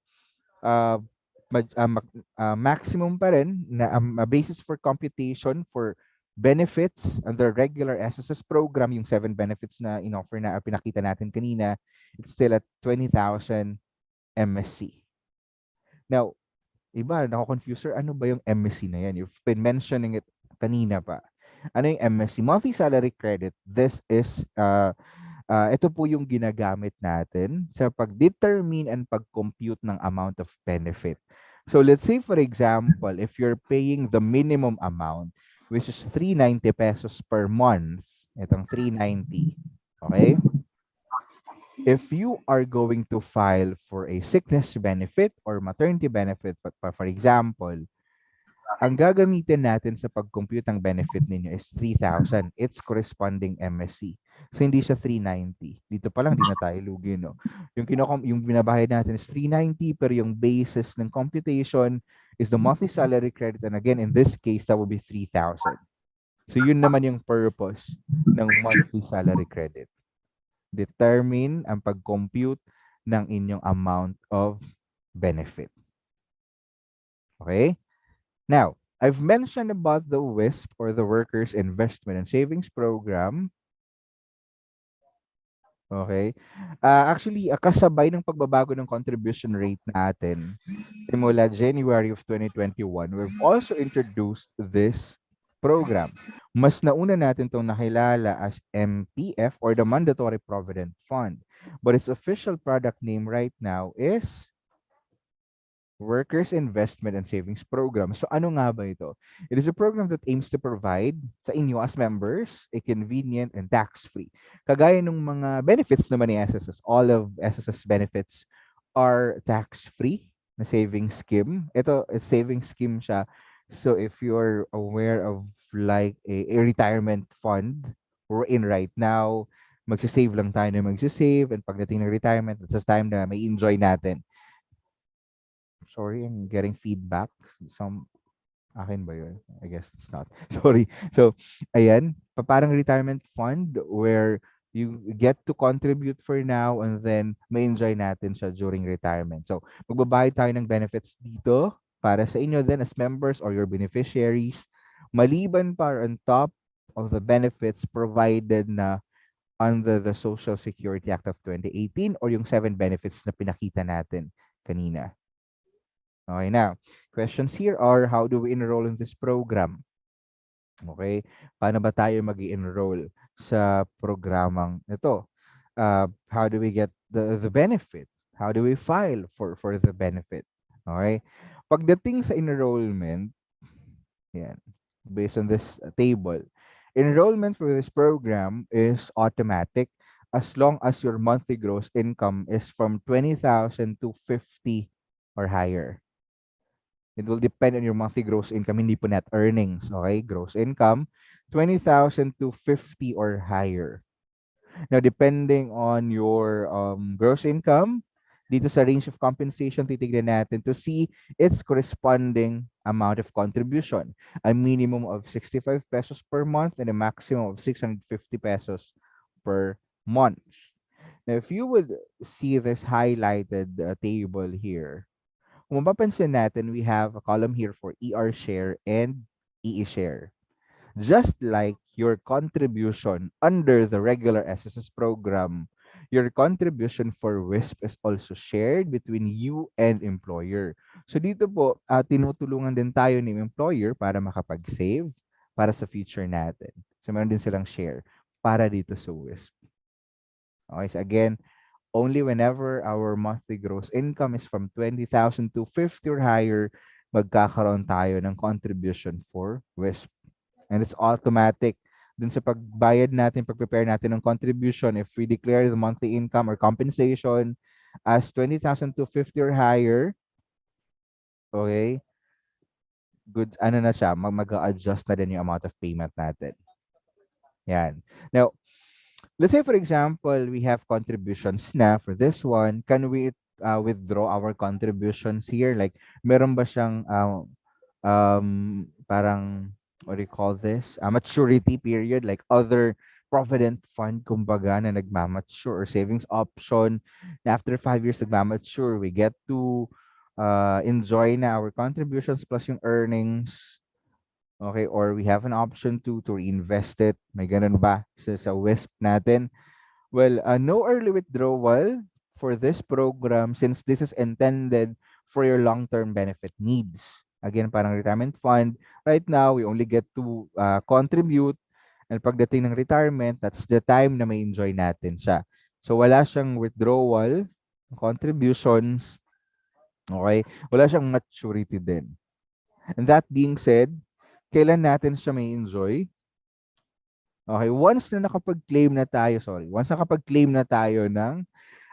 maximum pa rin na basis for computation for benefits under regular SSS program, yung 7 benefits na in-offer na pinakita natin kanina, it's still at 20,000 MSC. Now, iba, nako-confuse, sir, ano ba yung MSC na yan? You've been mentioning it kanina pa. Ano yung MSC? Monthly salary credit. This is ito po yung ginagamit natin sa pag-determine and pag-compute ng amount of benefit. So let's say, for example, if you're paying the minimum amount, which is 390 pesos per month, itong 390, okay? If you are going to file for a sickness benefit or maternity benefit, for example, ang gagamitin natin sa pag-compute ng benefit ninyo is 3,000. It's corresponding MSC. So, hindi siya 390. Dito pa lang, di na tayo lugi, no? Yung binabayad natin is 390, pero yung basis ng computation is the monthly salary credit. And again, in this case, that would be 3,000. So, yun naman yung purpose ng monthly salary credit. Determine ang pag-compute ng inyong amount of benefit. Okay? Now, I've mentioned about the WISP or the Workers Investment and Savings Program. Okay. Actually, kasabay ng pagbabago ng contribution rate natin simula January of 2021, we've also introduced this program. Mas nauna natin itong nakilala as MPF or the Mandatory Provident Fund. But its official product name right now is Workers Investment and Savings Program. So ano nga ba ito? It is a program that aims to provide sa inyo as members a convenient and tax-free. Kagaya ng mga benefits naman ni SSS, all of SSS benefits are tax-free na savings scheme. Ito, a savings scheme siya. So if you're aware of like a retirement fund we're in right now, magsisave lang tayo na magsisave, and pagdating ng retirement, it's time na may enjoy natin. Sorry, I'm getting feedback. Some akin ba yun? I guess it's not. Sorry. So, ayan, parang retirement fund where you get to contribute for now and then may enjoy natin siya during retirement. So, magbabayad tayo ng benefits dito para sa inyo then as members or your beneficiaries. Maliban pa on top of the benefits provided na under the Social Security Act of 2018 or yung 7 benefits na pinakita natin kanina. Okay, now, questions here are, how do we enroll in this program? Okay, paano ba tayo mag-enroll sa programang ito? How do we get the benefit? How do we file for the benefit? Okay, pagdating sa enrollment, yan, based on this table, enrollment for this program is automatic as long as your monthly gross income is from 20,000 to 50 or higher. It will depend on your monthly gross income, hindi po net earnings. Okay? Gross income, 20,000 to 50 or higher. Now, depending on your gross income, dito sa range of compensation, titignan natin to see its corresponding amount of contribution. A minimum of 65 pesos per month and a maximum of 650 pesos per month. Now, if you would see this highlighted table here, kung mapapansin natin, we have a column here for ER share and EE share. Just like your contribution under the regular SSS program, your contribution for WISP is also shared between you and employer. So dito po, tinutulungan din tayo ng employer para makapag-save para sa future natin. So meron din silang share para dito sa WISP. Okay, so again, only whenever our monthly gross income is from 20,000 to 50 or higher, magkakaroon tayo ng contribution for WISP. And it's automatic. Dun sa pagbayad natin, pag-prepare natin ng contribution, if we declare the monthly income or compensation as 20,000 to 50 or higher, okay, good, ano na siya, mag-a-adjust na din yung amount of payment natin. Yan. Now, let's say, for example, we have contributions na for this one. Can we withdraw our contributions here? Like, meron ba siyang parang, what do you call this? A maturity period, like other provident fund, kumbaga, na nagmamature or savings option. Na after 5 years, nagmamature, we get to enjoy na our contributions plus yung earnings. Okay, or we have an option to reinvest it. May ganun ba sa WISP natin? Well, no early withdrawal for this program since this is intended for your long-term benefit needs. Again, parang retirement fund. Right now, we only get to contribute. And pagdating ng retirement, that's the time na may enjoy natin siya. So, wala siyang withdrawal, contributions. Okay? Wala siyang maturity din. And that being said, kailan natin siya may enjoy? Okay, once nakapag-claim na tayo ng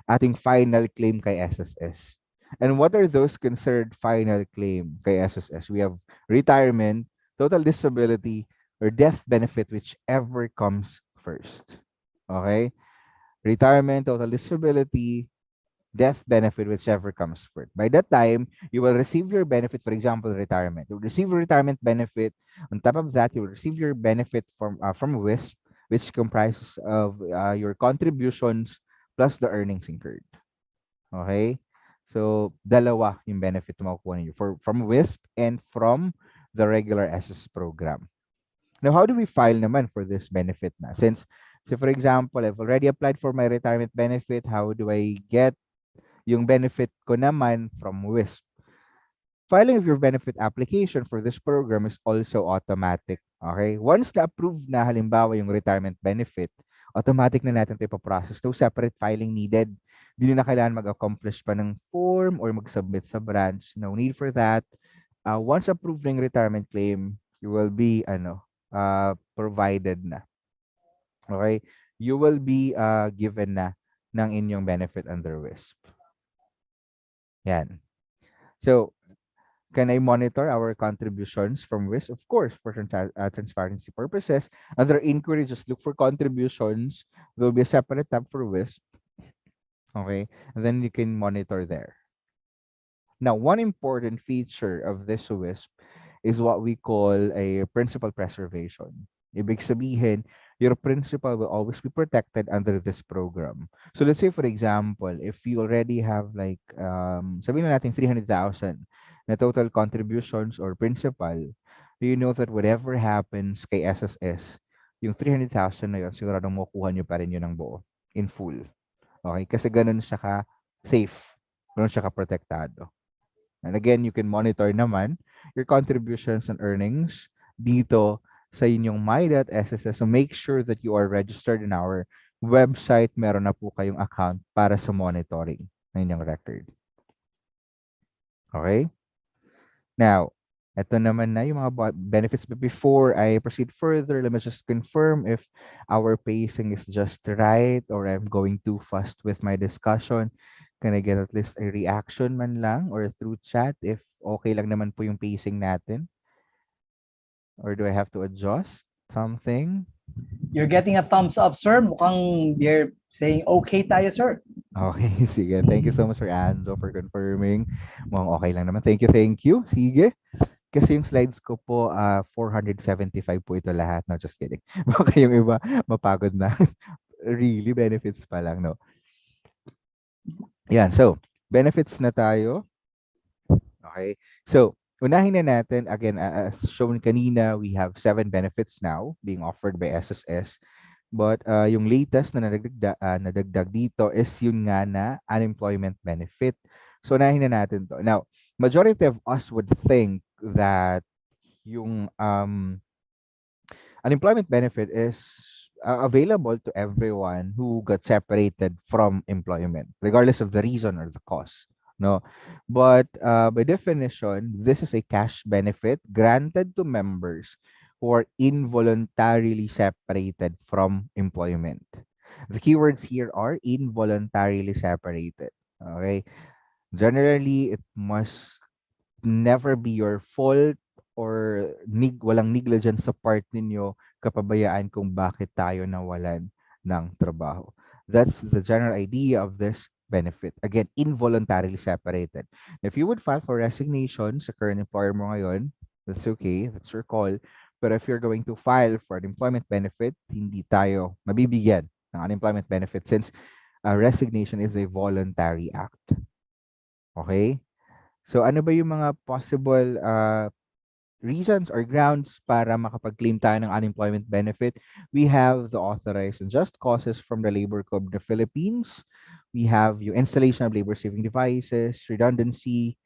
ating final claim kay SSS. And what are those considered final claim kay SSS? We have retirement, total disability, or death benefit, whichever comes first. Okay? Retirement, total disability, death benefit, whichever comes first. By that time, you will receive your benefit, for example, retirement. You will receive your retirement benefit. On top of that, you will receive your benefit from WISP, which comprises of your contributions plus the earnings incurred. Okay? So, dalawa yung benefit na makukuha ninyo from WISP and from the regular SS program. Now, how do we file naman for this benefit na? Since, so for example, I've already applied for my retirement benefit, how do I get yung benefit ko naman from WISP? Filing of your benefit application for this program is also automatic. Okay? Once na-approve na halimbawa yung retirement benefit, automatic na natin ito ipaprocess. No separate filing needed. Hindi na kailangan mag-accomplish pa ng form or mag-submit sa branch. No need for that. Once approved ng retirement claim, you will be provided na. Okay? You will be given na ng inyong benefit under WISP. Yan. So, Can I monitor our contributions from WISP? Of course, for transparency purposes. Under inquiry, just look for contributions. There will be a separate tab for WISP. Okay, and then you can monitor there. Now, one important feature of this WISP is what we call a principal preservation. Ibig sabihin, your principal will always be protected under this program. So let's say, for example, if you already have like, sabihin na natin 300,000 na total contributions or principal, you know that whatever happens kay SSS, yung 300,000 na yun, siguradong makukuha nyo pa rin yun ng buo, in full. Okay? Kasi ganun siya ka-safe. Ganun siya ka-protektado. And again, you can monitor naman your contributions and earnings dito sa inyong my.sss. So make sure that you are registered in our website. Meron na po kayong account para sa monitoring ng inyong record. Okay? Now, ito naman na yung mga benefits. But before I proceed further, let me just confirm if our pacing is just right or I'm going too fast with my discussion. Can I get at least a reaction man lang or through chat if okay lang naman po yung pacing natin? Or do I have to adjust something? You're getting a thumbs up, sir. Mukhang they're saying okay tayo, sir. Okay, sige. Thank you so much, Sir Anzo, for confirming. Mukhang okay lang naman. Thank you. Sige. Kasi yung slides ko po, 475 po ito lahat. No, just kidding. Baka yung iba, mapagod na. Really, benefits pa lang, no? Yan, so, benefits na tayo. Okay, so, unahin na natin, again, as shown kanina, we have 7 benefits now being offered by SSS. But yung latest na nadagdag dito is yun nga na unemployment benefit. So, unahin na natin to. Now, majority of us would think that yung unemployment benefit is available to everyone who got separated from employment, regardless of the reason or the cause. No, but by definition, this is a cash benefit granted to members who are involuntarily separated from employment. The keywords here are involuntarily separated. Okay, generally, it must never be your fault or walang negligence sa part ninyo kapabayaan kung bakit tayo nawalan ng trabaho. That's the general idea of this benefit. Again, involuntarily separated. If you would file for resignation sa current employer mo ngayon, that's okay, that's your call. But if you're going to file for an employment benefit, hindi tayo mabibigyan ng unemployment benefit since resignation is a voluntary act. Okay? So ano ba yung mga possible reasons or grounds para makapag-claim tayo ng unemployment benefit? We have the authorized and just causes from the Labor Code of the Philippines. We have yung installation of labor-saving devices, redundancy,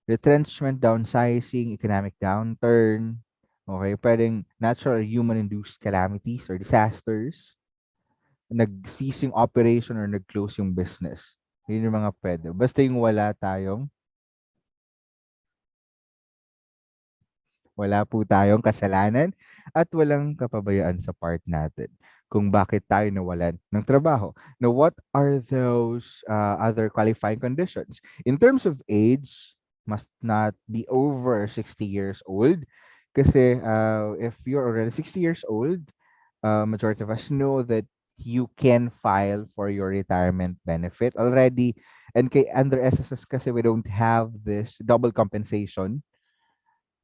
retrenchment, downsizing, economic downturn, okay, pwedeng natural or human-induced calamities or disasters, nag-cease yung operation or nag-close yung business. Yun yung mga pwede. Basta yung wala po tayong kasalanan at walang kapabayaan sa part natin kung bakit tayo nawalan ng trabaho. Now, what are those other qualifying conditions? In terms of age, must not be over 60 years old. Kasi if you're already 60 years old, majority of us know that you can file for your retirement benefit already. And under SSS kasi we don't have this double compensation.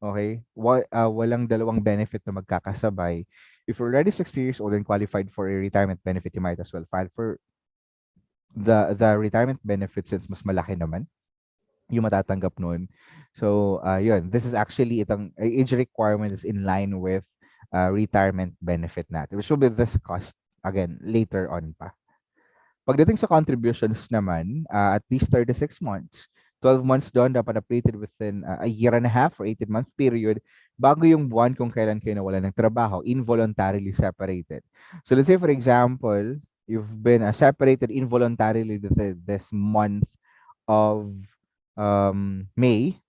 Okay? Walang dalawang benefit na magkakasabay. If you're already 60 years old and qualified for a retirement benefit, you might as well file for the retirement benefit since mas malaki naman yung matatanggap nun. So, yun. This is actually, itong age requirement is in line with retirement benefit natin, which will be discussed again later on pa. Pagdating sa contributions naman, at least 36 months, 12 months doon dapat updated within a year and a half or 18-month period bago yung buwan kung kailan kayo nawalan ng trabaho, involuntarily separated. So let's say, for example, you've been separated involuntarily this month of May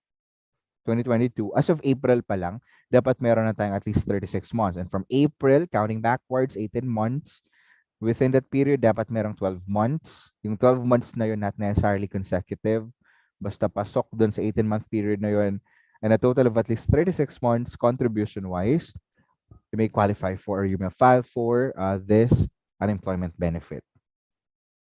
2022. As of April pa lang, dapat meron na tayong at least 36 months. And from April, counting backwards, 18 months, within that period, dapat merong 12 months. Yung 12 months na yun, not necessarily consecutive. Basta pasok dun sa 18-month period na yun, and a total of at least 36 months contribution-wise, you may qualify for, or you may file for this unemployment benefit.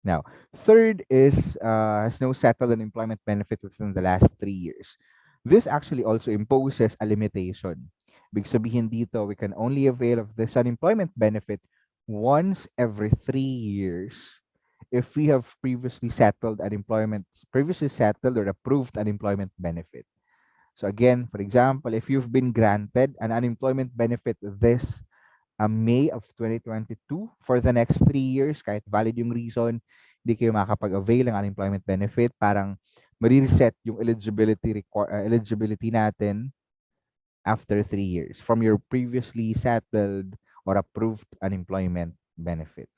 Now, third is has no settled unemployment benefit within the last 3 years. This actually also imposes a limitation. Big sabihin dito, we can only avail of this unemployment benefit once every 3 years if we have previously settled or approved unemployment benefit. So again, for example, if you've been granted an unemployment benefit this May of 2022 for the next 3 years, kahit valid yung reason, hindi kayo makakapag-avail ng unemployment benefit, parang ma-reset yung eligibility natin after 3 years from your previously settled or approved unemployment benefit.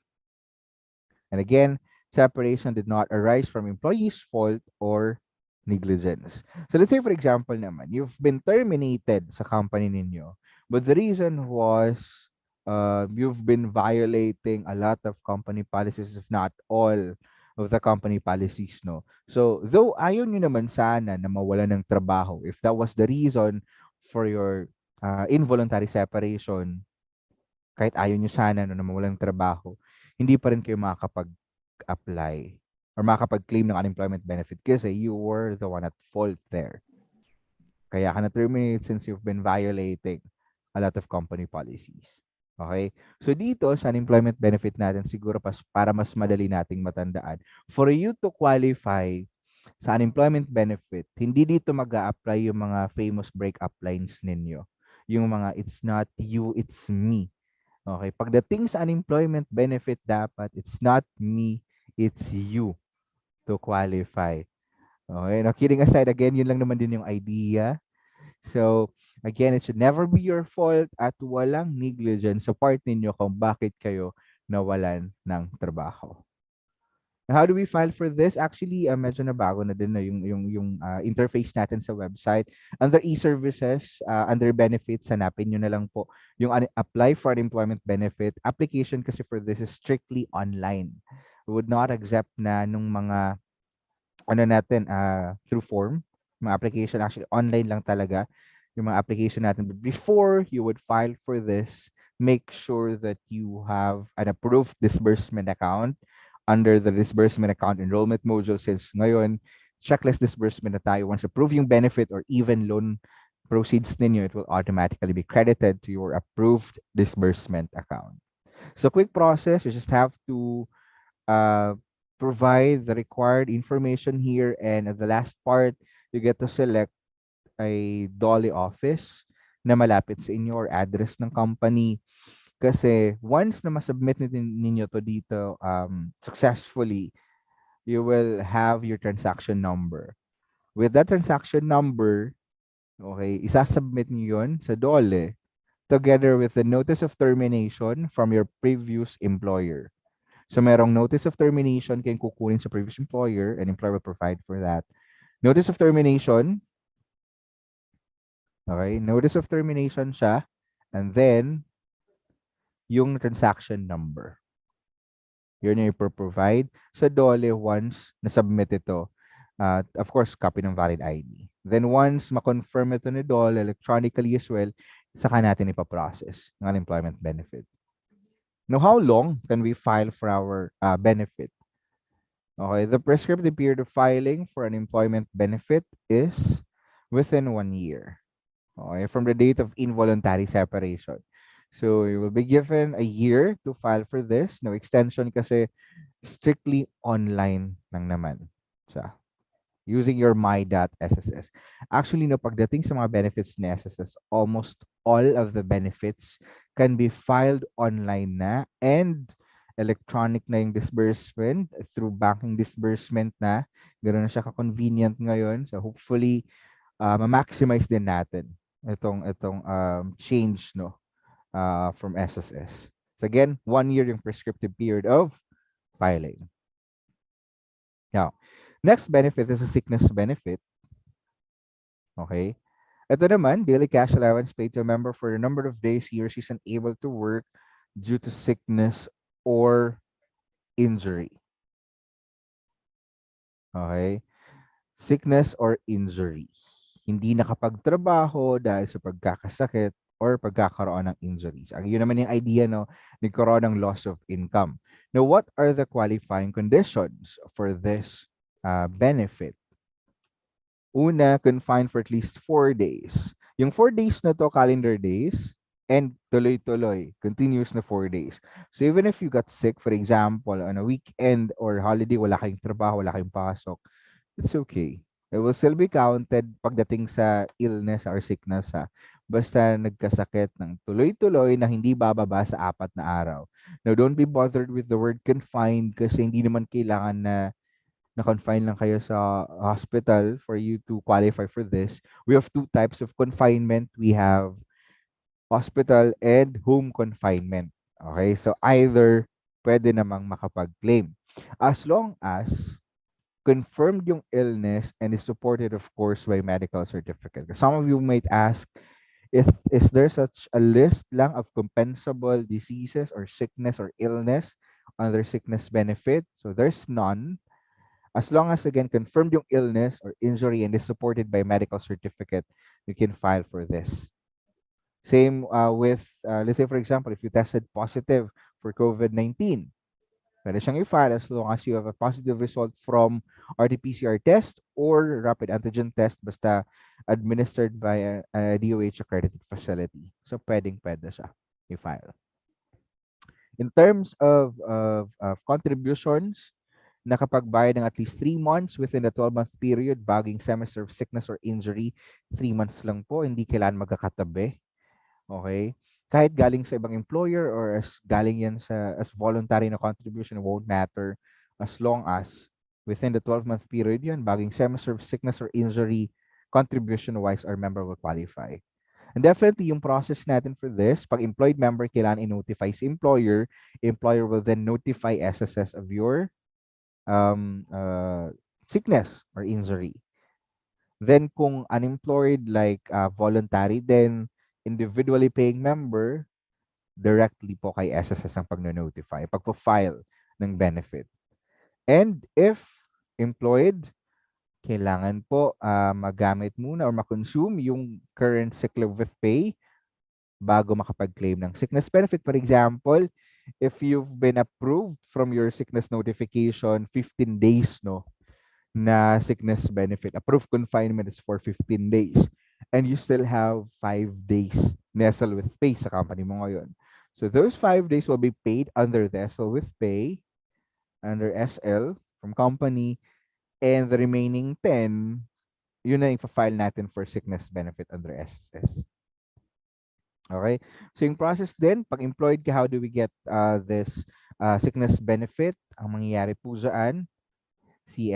And again, separation did not arise from employee's fault or negligence. So let's say, for example naman, you've been terminated sa company ninyo, but the reason was you've been violating a lot of company policies, if not all of the company policies, no? So, though ayaw nyo naman sana na mawala ng trabaho, if that was the reason for your involuntary separation, kahit ayaw nyo sana no, na mawalan ng trabaho, hindi pa rin kayo makakapag-apply or makakapag-claim ng unemployment benefit kasi you were the one at fault there. Kaya ka na-terminate since you've been violating a lot of company policies. Okay? So dito sa unemployment benefit natin, siguro para mas madali nating matandaan, for you to qualify sa unemployment benefit, hindi dito mag-a-apply yung mga famous breakup lines ninyo. Yung mga, it's not you, it's me. Okay, pagdating sa unemployment benefit dapat it's not me, it's you to qualify. Okay, now kidding aside, again, yun lang naman din yung idea. So, again, it should never be your fault at walang negligence sa part ninyo kung bakit kayo nawalan ng trabaho. How do we file for this? Actually, medyo nabago na din na yung interface natin sa website. Under e-services, under benefits, hanapin nyo na lang po yung apply for unemployment benefit. Application kasi for this is strictly online. We would not accept na nung mga natin through form. Mga application actually online lang talaga yung mga application natin. But before you would file for this, make sure that you have an approved disbursement account under the disbursement account enrollment module, since ngayon, checklist disbursement na tayo. Once approve yung benefit or even loan proceeds ninyo, it will automatically be credited to your approved disbursement account. So quick process, you just have to provide the required information here, and at the last part, you get to select a DOLE office na malapit sa inyo or address ng company. Kasi once na masubmit ninyo to dito successfully, you will have your transaction number. With that transaction number, okay, isasubmit niyo yun sa DOLE together with the notice of termination from your previous employer. So merong notice of termination kayong kukunin sa previous employer, and employer will provide for that. Notice of termination, okay, notice of termination siya, and then yung transaction number. Yun yung ipro-provide sa DOLE once na-submit ito. Of course, copy ng valid ID. Then once ma-confirm ito ni DOLE electronically as well, saka natin ipaprocess ng unemployment benefit. Now, how long can we file for our benefit? Okay, the prescriptive period of filing for unemployment benefit is within 1 year. Okay, from the date of involuntary separation. So you will be given a year to file for this. No extension kasi strictly online lang naman. So, using your my.sss. Actually, no, pagdating sa mga benefits ni SSS, almost all of the benefits can be filed online na, and electronic na yung disbursement through banking disbursement na. Ganoon na siya ka-convenient ngayon. So hopefully, ma-maximize din natin itong change, no, from SSS. So again, 1 year yung prescriptive period of filing. Now, next benefit is a sickness benefit. Okay. Ito naman, daily cash allowance paid to a member for the number of days he or she is unable to work due to sickness or injury. Okay. Sickness or injury. hindi nakapagtrabaho dahil sa pagkakasakit or pagkakaroon ng injuries. Ang yun naman yung idea, no, nagkaroon ng loss of income. Now, what are the qualifying conditions for this benefit? Una, confined for at least 4 days. Yung 4 days na to, calendar days, and tuloy-tuloy, continuous na 4 days. So even if you got sick, for example, on a weekend or holiday, wala kayong trabaho, wala kayong pasok, it's okay. It will still be counted pagdating sa illness or sickness, ha. Basta nagkasakit ng tuloy-tuloy na hindi bababa sa 4 na araw. Now, don't be bothered with the word confined kasi hindi naman kailangan na-confine lang kayo sa hospital for you to qualify for this. We have two types of confinement. We have hospital and home confinement. Okay? So, either pwede namang makapag-claim. As long as confirmed yung illness and is supported, of course, by medical certificate. Some of you might ask, is there such a list lang of compensable diseases or sickness or illness under sickness benefit? So, there's none. As long as, again, confirmed yung illness or injury and is supported by medical certificate, you can file for this. Same with, let's say, for example, if you tested positive for COVID-19, pwede siyang i-file as long as you have a positive result from RT-PCR test or rapid antigen test basta administered by a DOH accredited facility. So, pwede siya i-file. In terms of contributions, nakapagbayad ng at least 3 months within the 12-month period baging semester of sickness or injury. 3 months lang po, hindi kailangan magkakatabi. Okay? Kahit galing sa ibang employer or as galing yan as voluntary na contribution, won't matter as long as within the 12-month period yun, baging semester of sickness or injury, contribution-wise, our member will qualify. And definitely, yung process natin for this, pag employed member, kailangan i-notify si employer. Employer will then notify SSS of your sickness or injury. Then kung unemployed, like voluntary, then individually paying member, directly po kay SSS ang pag-notify, pagpo-file ng benefit. And if employed, kailangan po magamit muna or makonsume yung current sick leave with pay bago makapag-claim ng sickness benefit. For example, if you've been approved from your sickness notification 15 days, no, na sickness benefit, approved confinement is for 15 days, and you still have 5 days nestle with pay sa company mo ngayon. So those 5 days will be paid under the SL with pay, under SL from company, and the remaining 10, yun na ipa-file natin for sickness benefit under SSS. Okay? So yung process din, pag employed ka, how do we get this sickness benefit? Ang mangyayari po dyan, si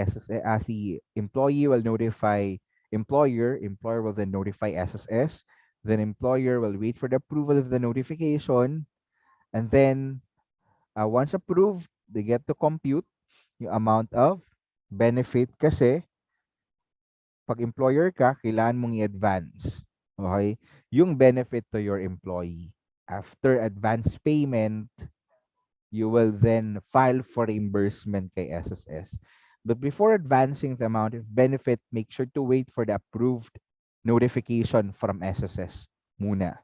employee will notify employer will then notify SSS, then employer will wait for the approval of the notification, and then once approved, they get to compute yung amount of benefit kasi pag employer ka, kailangan mong i-advance. Okay? Yung benefit to your employee. After advance payment, you will then file for reimbursement kay SSS. But before advancing the amount of benefit, make sure to wait for the approved notification from SSS muna.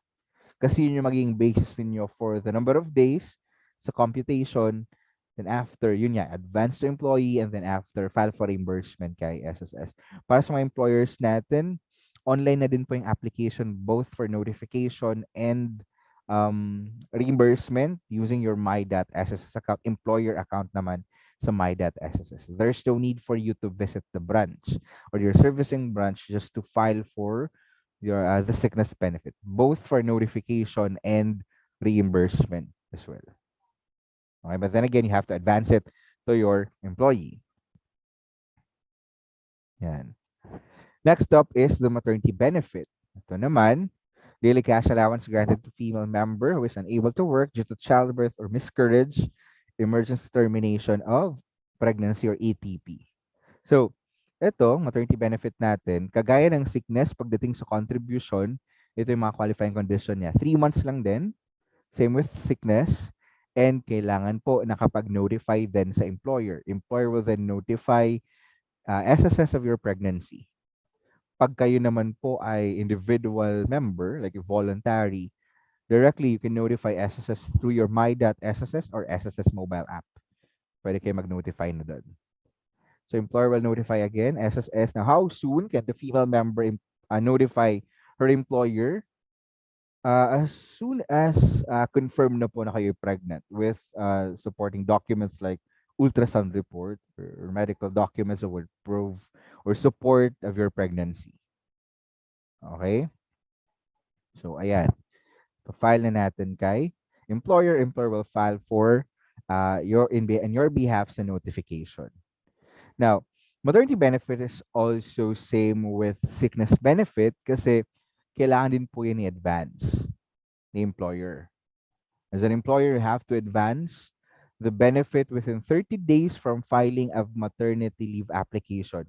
Kasi yun yung magiging basis ninyo for the number of days sa computation. Then after, yun yan, advance to employee, and then after, file for reimbursement kay SSS. Para sa mga employers natin, online na din po yung application both for notification and reimbursement using your my.sss account, employer account naman sa my.sss. There's no need for you to visit the branch or your servicing branch just to file for your the sickness benefit, both for notification and reimbursement as well. Okay, but then again, you have to advance it to your employee. Yan. Next up is the maternity benefit. Ito naman, daily cash allowance granted to female member who is unable to work due to childbirth or miscarriage, emergency termination of pregnancy or ATP. So, ito, maternity benefit natin, kagaya ng sickness pagdating sa contribution, ito yung mga qualifying condition niya. 3 months lang din, same with sickness, and kailangan po nakapag-notify din sa employer. Employer will then notify SSS of your pregnancy. Pag kayo naman po ay individual member, like voluntary, directly you can notify SSS through your my.sss or SSS mobile app. Pwede kayo mag-notify na doon. So employer will notify again, SSS. Now, how soon can the female member notify her employer? As soon as confirm na po na kayo pregnant with supporting documents like ultrasound report or medical documents that would prove or support of your pregnancy. Okay? So, ayan. Pa-file na natin kay employer. Employer will file for in your behalf sa notification. Now, maternity benefit is also same with sickness benefit kasi kailangan din po yan i-advance ni employer. As an employer, you have to advance the benefit within 30 days from filing of maternity leave application.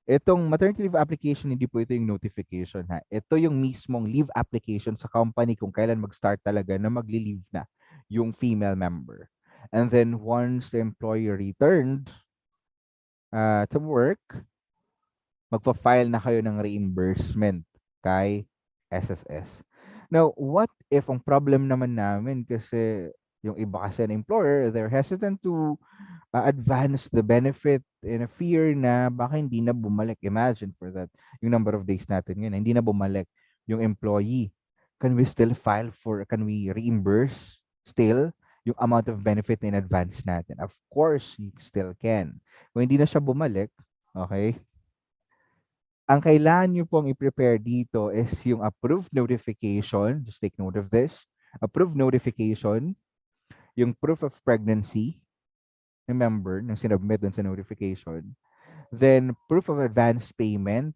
Itong maternity leave application, hindi po ito yung notification ha. Ito yung mismong leave application sa company kung kailan mag-start talaga na magli-leave na yung female member. And then once the employee returned to work, magpa-file na kayo ng reimbursement kay SSS. Now, what if ang problem naman namin kasi yung iba kasi na employer, they're hesitant to advance the benefit in a fear na baka hindi na bumalik. Imagine for that, yung number of days natin yun, hindi na bumalik yung employee. Can we reimburse still yung amount of benefit in advance natin? Of course, you still can. Kung hindi na siya bumalik, okay, ang kailangan nyo pong i-prepare dito is yung approved notification. Just take note of this. Approved notification, yung proof of pregnancy, remember, nang sinubmit dun sa notification. Then, proof of advance payment,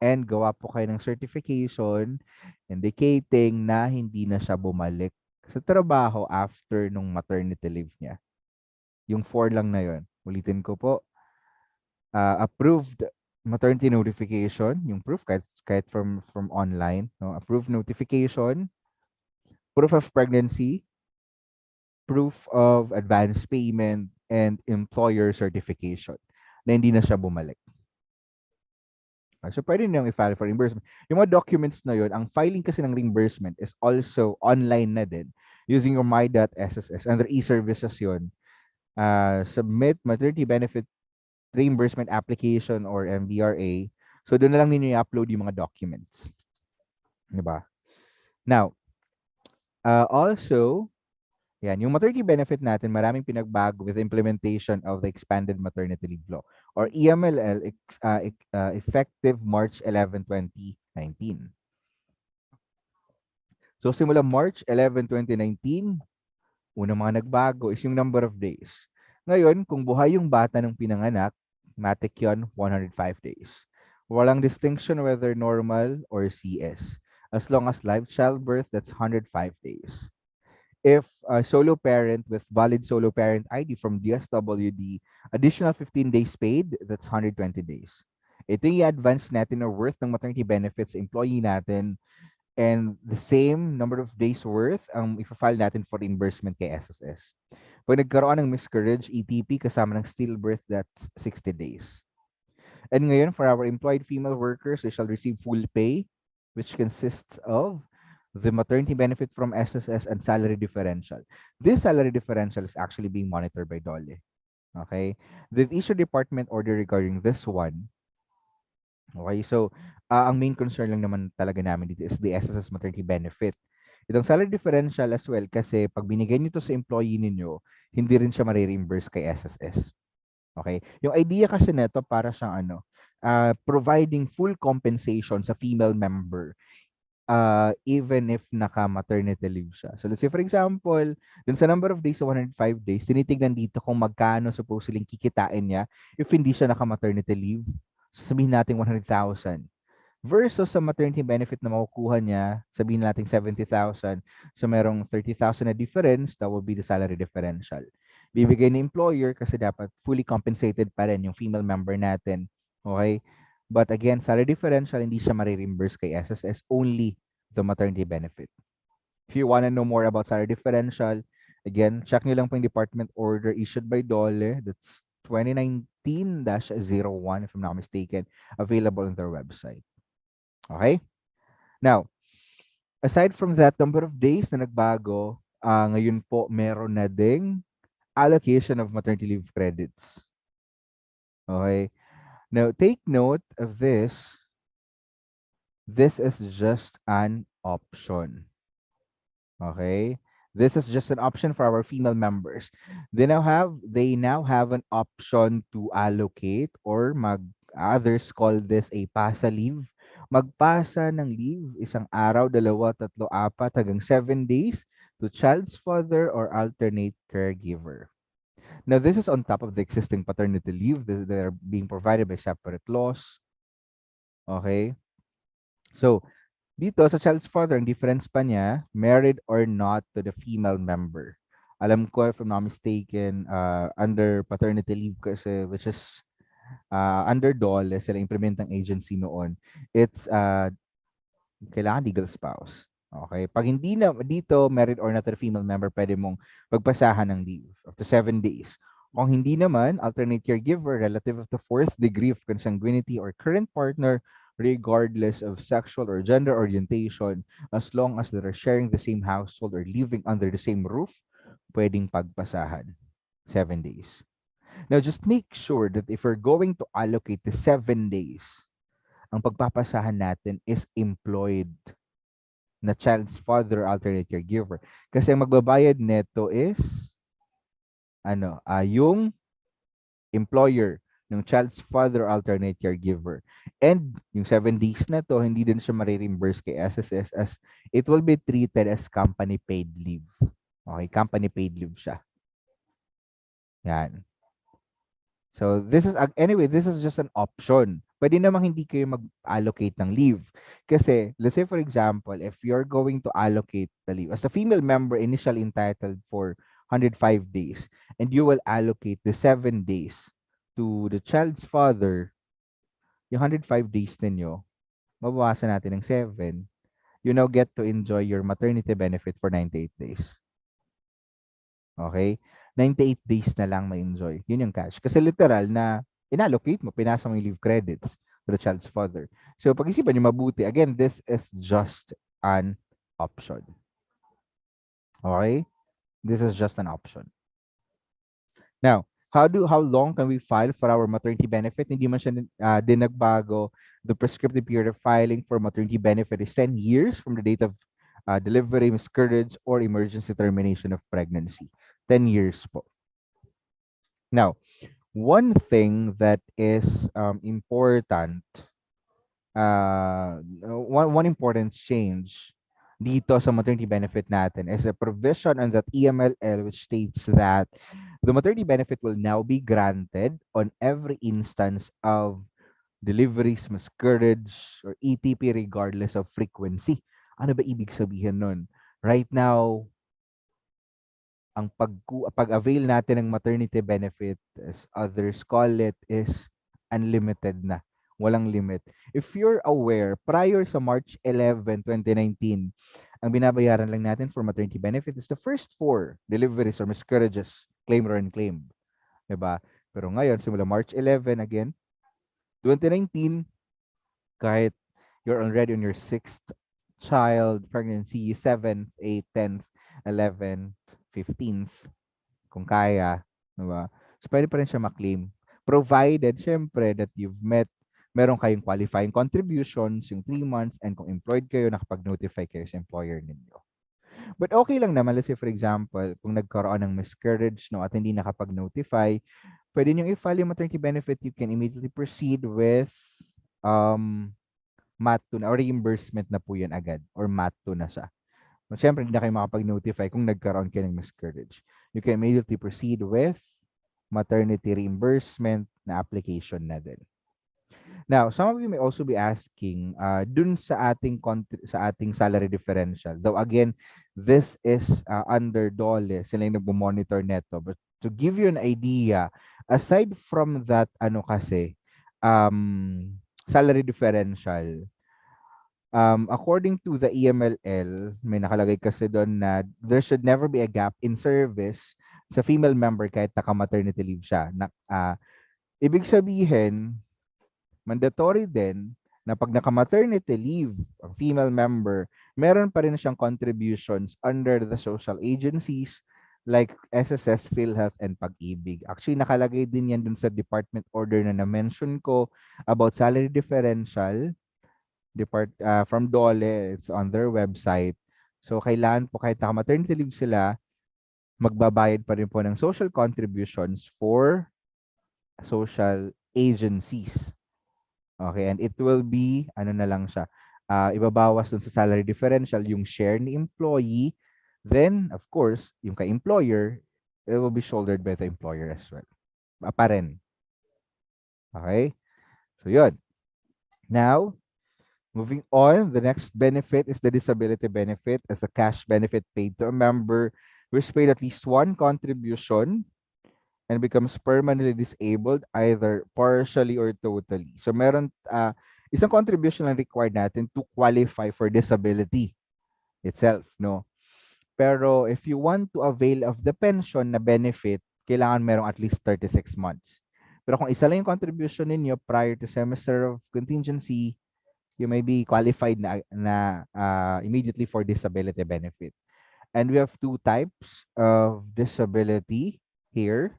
and gawa po kayo ng certification indicating na hindi na siya bumalik sa trabaho after nung maternity leave niya. Yung 4 lang na yon. Ulitin ko po. Approved maternity notification, yung proof kahit from online, no? Approved notification, proof of pregnancy, proof of advance payment, and employer certification na hindi na siya bumalik. So, pwede nyo i-file for reimbursement. Yung mga documents na yun, ang filing kasi ng reimbursement is also online na din using your my.sss. Under e-services yun. Submit maternity benefit reimbursement application or MBRA. So, doon na lang ninyo i-upload yung mga documents. Diba? Now, also, yan, yung maternity benefit natin, maraming pinagbago with implementation of the Expanded Maternity Leave Law or EMLL effective March 11, 2019. So, simula March 11, 2019, unang mga nagbago is yung number of days. Ngayon, kung buhay yung bata ng pinanganak, matik yun, 105 days. Walang distinction whether normal or CS. As long as live childbirth, that's 105 days. If a solo parent with valid solo parent ID from DSWD, additional 15 days paid, that's 120 days. Ito yung i-advance natin na worth ng maternity benefits sa employee natin and the same number of days worth ang ipa-file natin for reimbursement kay SSS. Pag nagkaroon ng miscarriage, ETP kasama ng stillbirth, that's 60 days. And ngayon, for our employed female workers, they shall receive full pay, which consists of the maternity benefit from SSS and salary differential. This salary differential is actually being monitored by DOLE. Okay? They've issued department order regarding this one. Okay, so ang main concern lang naman talaga namin dito is the SSS maternity benefit. Itong salary differential as well kasi pag binigay nyo to sa employee ninyo, hindi rin siya marireimburse kay SSS. Okay? Yung idea kasi nito para siyang providing full compensation sa female member even if naka-maternity leave siya. So let's say for example, dun sa number of days sa 105 days, tinitignan dito kung magkano supposedly kikitain niya if hindi siya naka-maternity leave. Sabihin natin 100,000. Versus sa maternity benefit na makukuha niya, sabihin natin 70,000. So merong 30,000 na difference, that will be the salary differential. Bibigay ng employer kasi dapat fully compensated pa rin yung female member natin. Okay? But again, salary differential, hindi siya marireimburse kay SSS, only the maternity benefit. If you want to know more about salary differential, again, check nyo lang po yung department order issued by DOLE. That's 2019-01, if I'm not mistaken, available on their website. Okay? Now, aside from that number of days na nagbago, ngayon po meron na ding allocation of maternity leave credits. Okay? Now, take note of this. This is just an option. Okay? This is just an option for our female members. They now have an option to allocate or others call this a pasa leave. Magpasa ng leave, isang araw, dalawa, tatlo, apat, hanggang 7 days to child's father or alternate caregiver. Now, this is on top of the existing paternity leave that are being provided by separate laws. Okay? So, dito sa child's father, ang difference pa niya, married or not to the female member. Alam ko, if I'm not mistaken, under paternity leave kasi, which is under DOLE, sila implement ng agency noon, it's kailangan legal spouse. Okay? Pag hindi na dito, married or not to the female member, pwede mong pagpasahan ng leave up to 7 days. Kung hindi naman, alternate caregiver, relative of the fourth degree of consanguinity or current partner, regardless of sexual or gender orientation, as long as they're sharing the same household or living under the same roof, pwedeng pagpasahan. 7 days. Now, just make sure that if we're going to allocate the 7 days, ang pagpapasahan natin is employed na child's father alternate caregiver. Kasi ang magbabayad neto is yung employer ng child's father alternate caregiver. And yung 7 days na to, hindi din siya ma-reimburse kay SSS as it will be treated as company paid leave. Okay, company paid leave siya. Yan. So this is just an option. Pwede namang hindi kayo mag-allocate ng leave. Kasi, let's say for example, if you're going to allocate the leave, as a female member initially entitled for 105 days, and you will allocate the 7 days to the child's father, yung 105 days ninyo, mabawasan natin ng 7, you now get to enjoy your maternity benefit for 98 days. Okay? 98 days na lang ma-enjoy. Yun yung cash. Kasi literal na inallocate mo, pinasa mo yung leave credits to the child's father. So, pag-isipan nyo mabuti, again, this is just an option. Okay? This is just an option. Now, how long can we file for our maternity benefit? Hindi man siya din nagbago. The prescriptive period of filing for maternity benefit is 10 years from the date of delivery, miscarriage, or emergency termination of pregnancy. 10 years po. Now, one thing that is important, one important change dito sa maternity benefit natin is a provision on that EMLL which states that the maternity benefit will now be granted on every instance of deliveries, miscarriage, or ETP regardless of frequency. Ano ba ibig sabihin nun? Right now, ang pag-avail natin ng maternity benefit, as others call it, is unlimited na. Walang limit. If you're aware, prior sa March 11, 2019, ang binabayaran lang natin for maternity benefit is the first 4 deliveries or miscarriages, claim or unclaimed. Diba? Pero ngayon, simula March 11, again, 2019, kahit you're already on your 6th child, pregnancy, 7th, 8th, 10th, 11th, 15th, kung kaya, diba? So, pwede pa rin siya maklaim. Provided, syempre, that meron kayong qualifying contributions, yung 3 months, and kung employed kayo, nakapag-notify kayo sa employer ninyo. But okay lang naman, let's say, for example, kung nagkaroon ng miscarriage, no, at hindi nakapag-notify, pwede nyo i-file yung maternity benefit, you can immediately proceed with MAT2 na, or reimbursement na po yan agad, or MAT2 na siya. Siyempre, hindi na kayo makapag-notify kung nagkaroon kayo ng miscarriage. You can immediately proceed with maternity reimbursement na application na din. Now, some of you may also be asking, dun sa ating salary differential. Though again, this is under DOLE, sila yung nagmo-monitor neto. But to give you an idea, aside from that, salary differential, according to the EMLL, may nakalagay kasi doon na there should never be a gap in service sa female member kahit naka-maternity leave siya. Ibig sabihin, mandatory din na pag naka-maternity leave ang female member, meron pa rin siyang contributions under the social agencies like SSS, PhilHealth, and Pag-ibig. Actually, nakalagay din yan dun sa department order na na-mention ko about salary differential from DOLE. It's on their website. So, kailangan po kahit naka-maternity leave sila, magbabayad pa rin po ng social contributions for social agencies. Okay, and it will be, ano na lang siya, ibabawas dun sa salary differential yung share ni employee. Then, of course, yung ka-employer, it will be shouldered by the employer as well. Pa rin. Okay? So, yun. Now, moving on, the next benefit is the disability benefit as a cash benefit paid to a member who has paid at least one contribution and becomes permanently disabled either partially or totally. So meron isang contribution lang required natin to qualify for disability itself, no? Pero if you want to avail of the pension na benefit, kailangan merong at least 36 months. Pero kung isa lang yung contribution ninyo prior to semester of contingency, you may be qualified na immediately for disability benefit. And we have two types of disability here.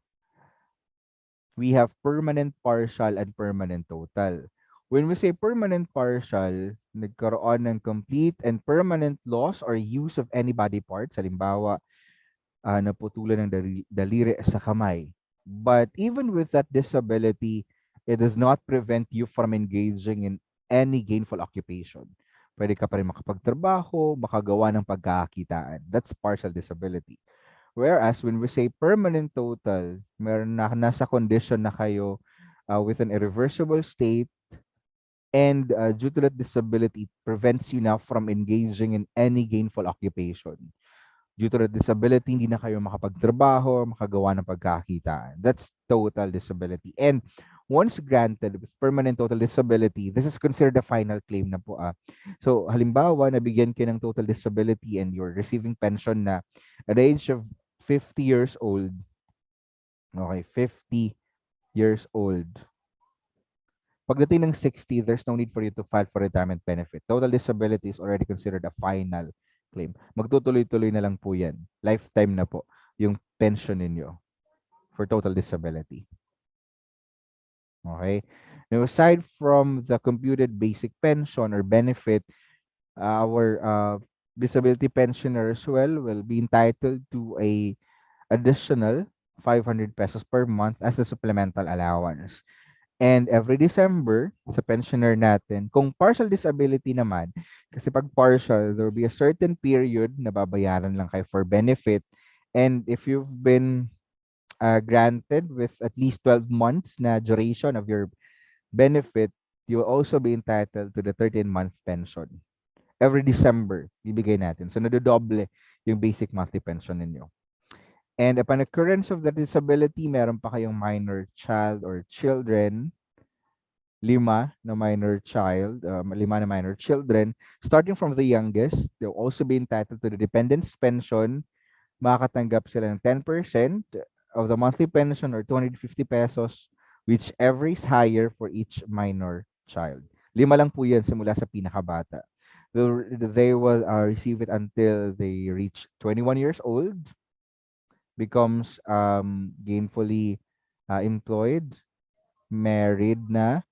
We have permanent partial and permanent total. When we say permanent partial, nagkaroon ng complete and permanent loss or use of any body parts. Halimbawa, naputulan ng daliri sa kamay. But even with that disability, it does not prevent you from engaging in any gainful occupation. Pwede ka pa rin makapagtrabaho, makagawa ng pagkakakitaan. That's partial disability. Whereas when we say permanent total, meron na nasa condition na kayo with an irreversible state and due to that disability, it prevents you now from engaging in any gainful occupation. Due to that disability, hindi na kayo makapagtrabaho, makagawa ng pagkakitaan. That's total disability. And once granted with permanent total disability, this is considered a final claim na po. So, halimbawa, nabigyan kayo ng total disability and you're receiving pension na at the age of 50 years old. Okay, 50 years old. Pagdating ng 60, there's no need for you to file for retirement benefit. Total disability is already considered a final claim. Magtutuloy-tuloy na lang po yan. Lifetime na po yung pension ninyo for total disability. Okay? Now, aside from the computed basic pension or benefit, our disability pensioner as well will be entitled to a additional 500 pesos per month as a supplemental allowance. And every December, sa pensioner natin, kung partial disability naman, kasi pag partial, there will be a certain period na babayaran lang kayo for benefit. And if you've been granted with at least 12 months na duration of your benefit, you will also be entitled to the 13-month pension. Every December, bibigay natin. So, nadodoble yung basic monthly pension ninyo. And upon occurrence of the disability, meron pa kayong minor child or children, lima na minor children. Starting from the youngest, they'll also be entitled to the dependent's pension. Makakatanggap sila ng 10% of the monthly pension or 250 pesos, whichever is higher for each minor child. 5 lang po yan simula sa pinakabata. They will receive it until they reach 21 years old, becomes gainfully employed, married na,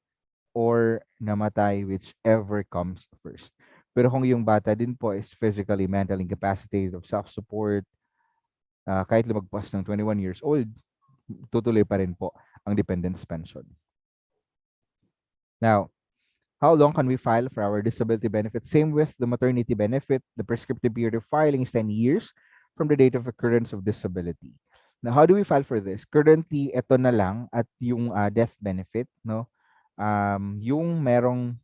or namatay, whichever comes first. Pero kung yung bata din po is physically, mentally incapacitated of self-support, kahit lumagpas ng 21 years old, tutuloy pa rin po ang dependent's pension. Now, how long can we file for our disability benefit? Same with the maternity benefit. The prescriptive period of filing is 10 years from the date of occurrence of disability. Now, how do we file for this? Currently, ito na lang at yung death benefit, no? Yung merong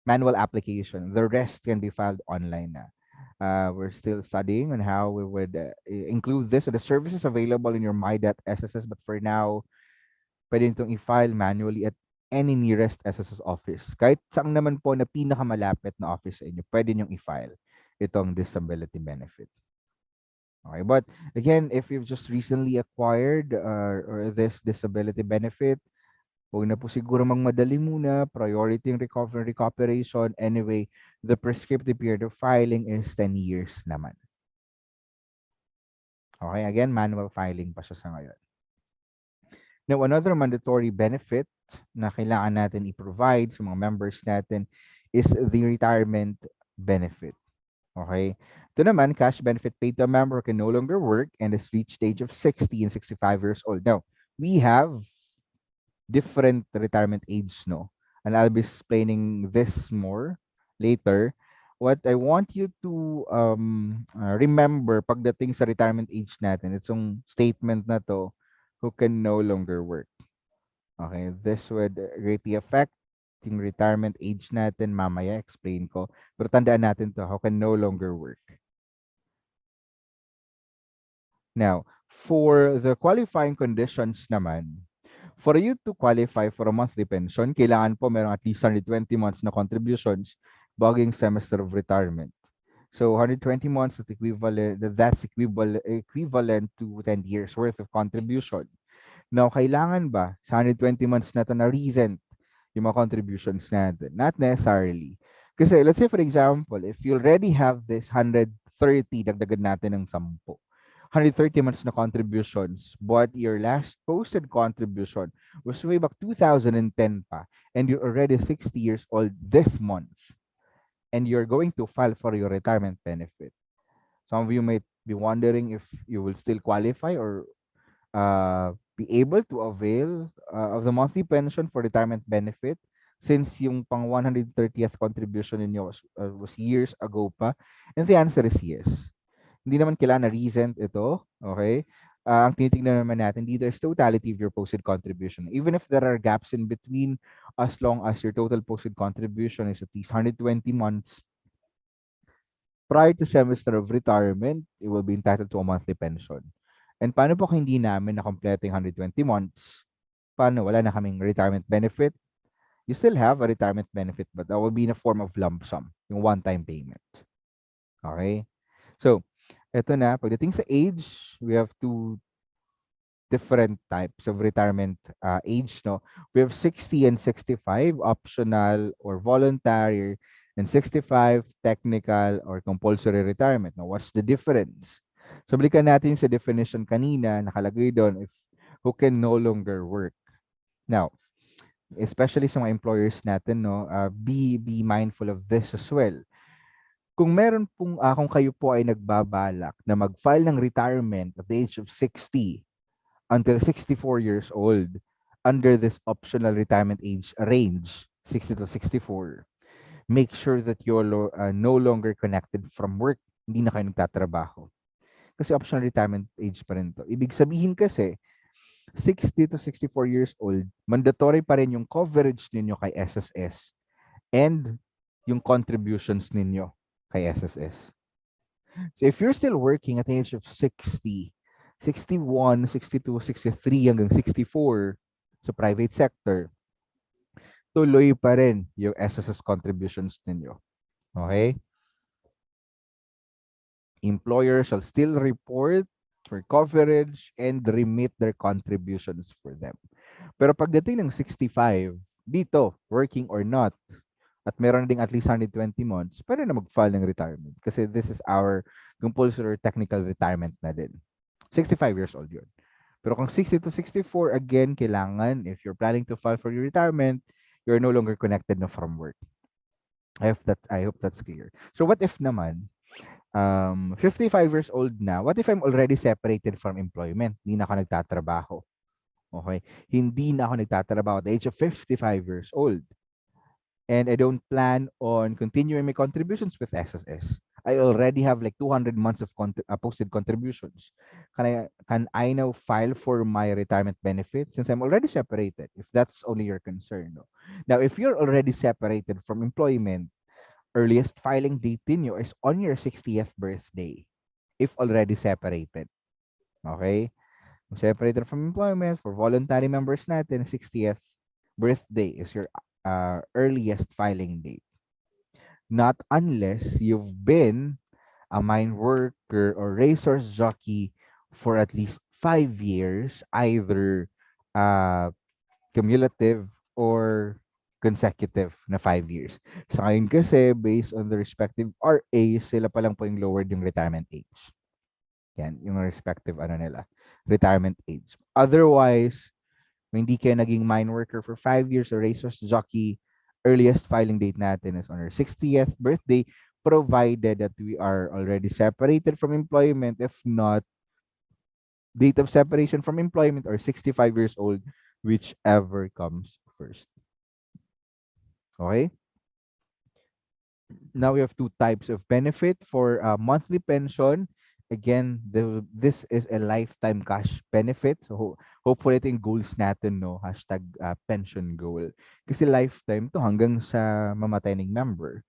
manual application. The rest can be filed online na. We're still studying on how we would include this. So the services available in your my.sss, but for now, pwede itong i-file manually at any nearest SSS office. Kahit saan naman po na pinakamalapit na office sa inyo, pwede niyong i-file itong disability benefit. Okay, but again, if you've just recently acquired or this disability benefit, huwag na po siguro magmadali muna. Priority yung recovery recuperation. Anyway, the prescriptive period of filing is 10 years naman. Okay, again, manual filing pa siya sa ngayon. Now, another mandatory benefit na kailangan natin i-provide sa mga members natin is the retirement benefit. Okay? Ito naman, cash benefit paid to a member who can no longer work and has reached the age of 60 and 65 years old. Now, we have different retirement age, no? And I'll be explaining this more later. What I want you to remember pagdating sa retirement age natin, itong statement na to, who can no longer work. Okay, this would greatly affect yung retirement age natin. Mamaya explain ko. Pero tandaan natin to, how can no longer work. Now, for the qualifying conditions naman, for you to qualify for a monthly pension, kailangan po meron at least 120 months na contributions bagong semester of retirement. So 120 months that's equivalent to 10 years worth of contribution. Now, kailangan ba sa 120 months na to na recent yung mga contributions natin? Not necessarily. Kasi let's say for example, if you already have this 130, dagdagan natin ng 10. 130 months na contributions, but your last posted contribution was way back 2010 pa, and you're already 60 years old this month, and you're going to file for your retirement benefit. Some of you might be wondering if you will still qualify or be able to avail of the monthly pension for retirement benefit since yung pang 130th contribution ninyo was years ago pa? And the answer is yes. Hindi naman kailangan na recent ito, okay? Ang tinitingnan naman natin dito is totality of your posted contribution. Even if there are gaps in between, as long as your total posted contribution is at least 120 months prior to semester of retirement, you will be entitled to a monthly pension. And paano po kung hindi namin na-complete yung 120 months? Paano? Wala na kaming retirement benefit? You still have a retirement benefit, but that will be in a form of lump sum, yung one-time payment. Okay? So, eto na. Pagdating sa age, we have two different types of retirement age, no? We have 60 and 65, optional or voluntary, and 65, technical or compulsory retirement. Now, what's the difference? So, balikan natin sa definition kanina, nakalagay doon, if who can no longer work. Now, especially sa mga employers natin, no, be mindful of this as well. Kung meron pong, kung kayo po ay nagbabalak na mag-file ng retirement at the age of 60 until 64 years old under this optional retirement age range, 60 to 64, make sure that you're no longer connected from work. Hindi na kayo nagtatrabaho. Kasi optional retirement age pa rin to. Ibig sabihin kasi, 60 to 64 years old, mandatory pa rin yung coverage ninyo kay SSS and yung contributions ninyo kay SSS. So if you're still working at the age of 60, 61, 62, 63 hanggang 64 sa private sector, tuloy pa rin yung SSS contributions ninyo. Okay? Employers shall still report for coverage and remit their contributions for them. Pero pagdating ng 65, dito, working or not, at meron ding at least 120 months, pwede na mag-file ng retirement. Kasi this is our compulsory or technical retirement na din. 65 years old yun. Pero kung 60 to 64, again, kailangan, if you're planning to file for your retirement, you're no longer connected na from work. I hope that's clear. So what if naman, 55 years old na, what if I'm already separated from employment? Hindi na ako nagtatrabaho. Okay? Hindi na ako nagtatrabaho at the age of 55 years old. And I don't plan on continuing my contributions with SSS. I already have like 200 months of posted contributions. Can I now file for my retirement benefit since I'm already separated, if that's only your concern? No? Now, if you're already separated from employment, earliest filing date ninyo is on your 60th birthday, if already separated. Okay? Separated from employment, for voluntary members natin, 60th birthday is your earliest filing date. Not unless you've been a mine worker or resource jockey for at least 5 years, either uh, cumulative or consecutive na 5 years. Sa ngayon kasi, based on the respective RAs, sila pa lang po yung lowered yung retirement age. Yan, yung respective nila, retirement age. Otherwise, kung hindi kayo naging mine worker for 5 years or resource jockey, earliest filing date natin is on our 60th birthday, provided that we are already separated from employment. If not, date of separation from employment or 65 years old, whichever comes first. Okay? Now we have two types of benefit for monthly pension. Again, this is a lifetime cash benefit. So hopefully ito yung goals natin, no? Hashtag pension goal. Kasi lifetime to hanggang sa mamatay ng member.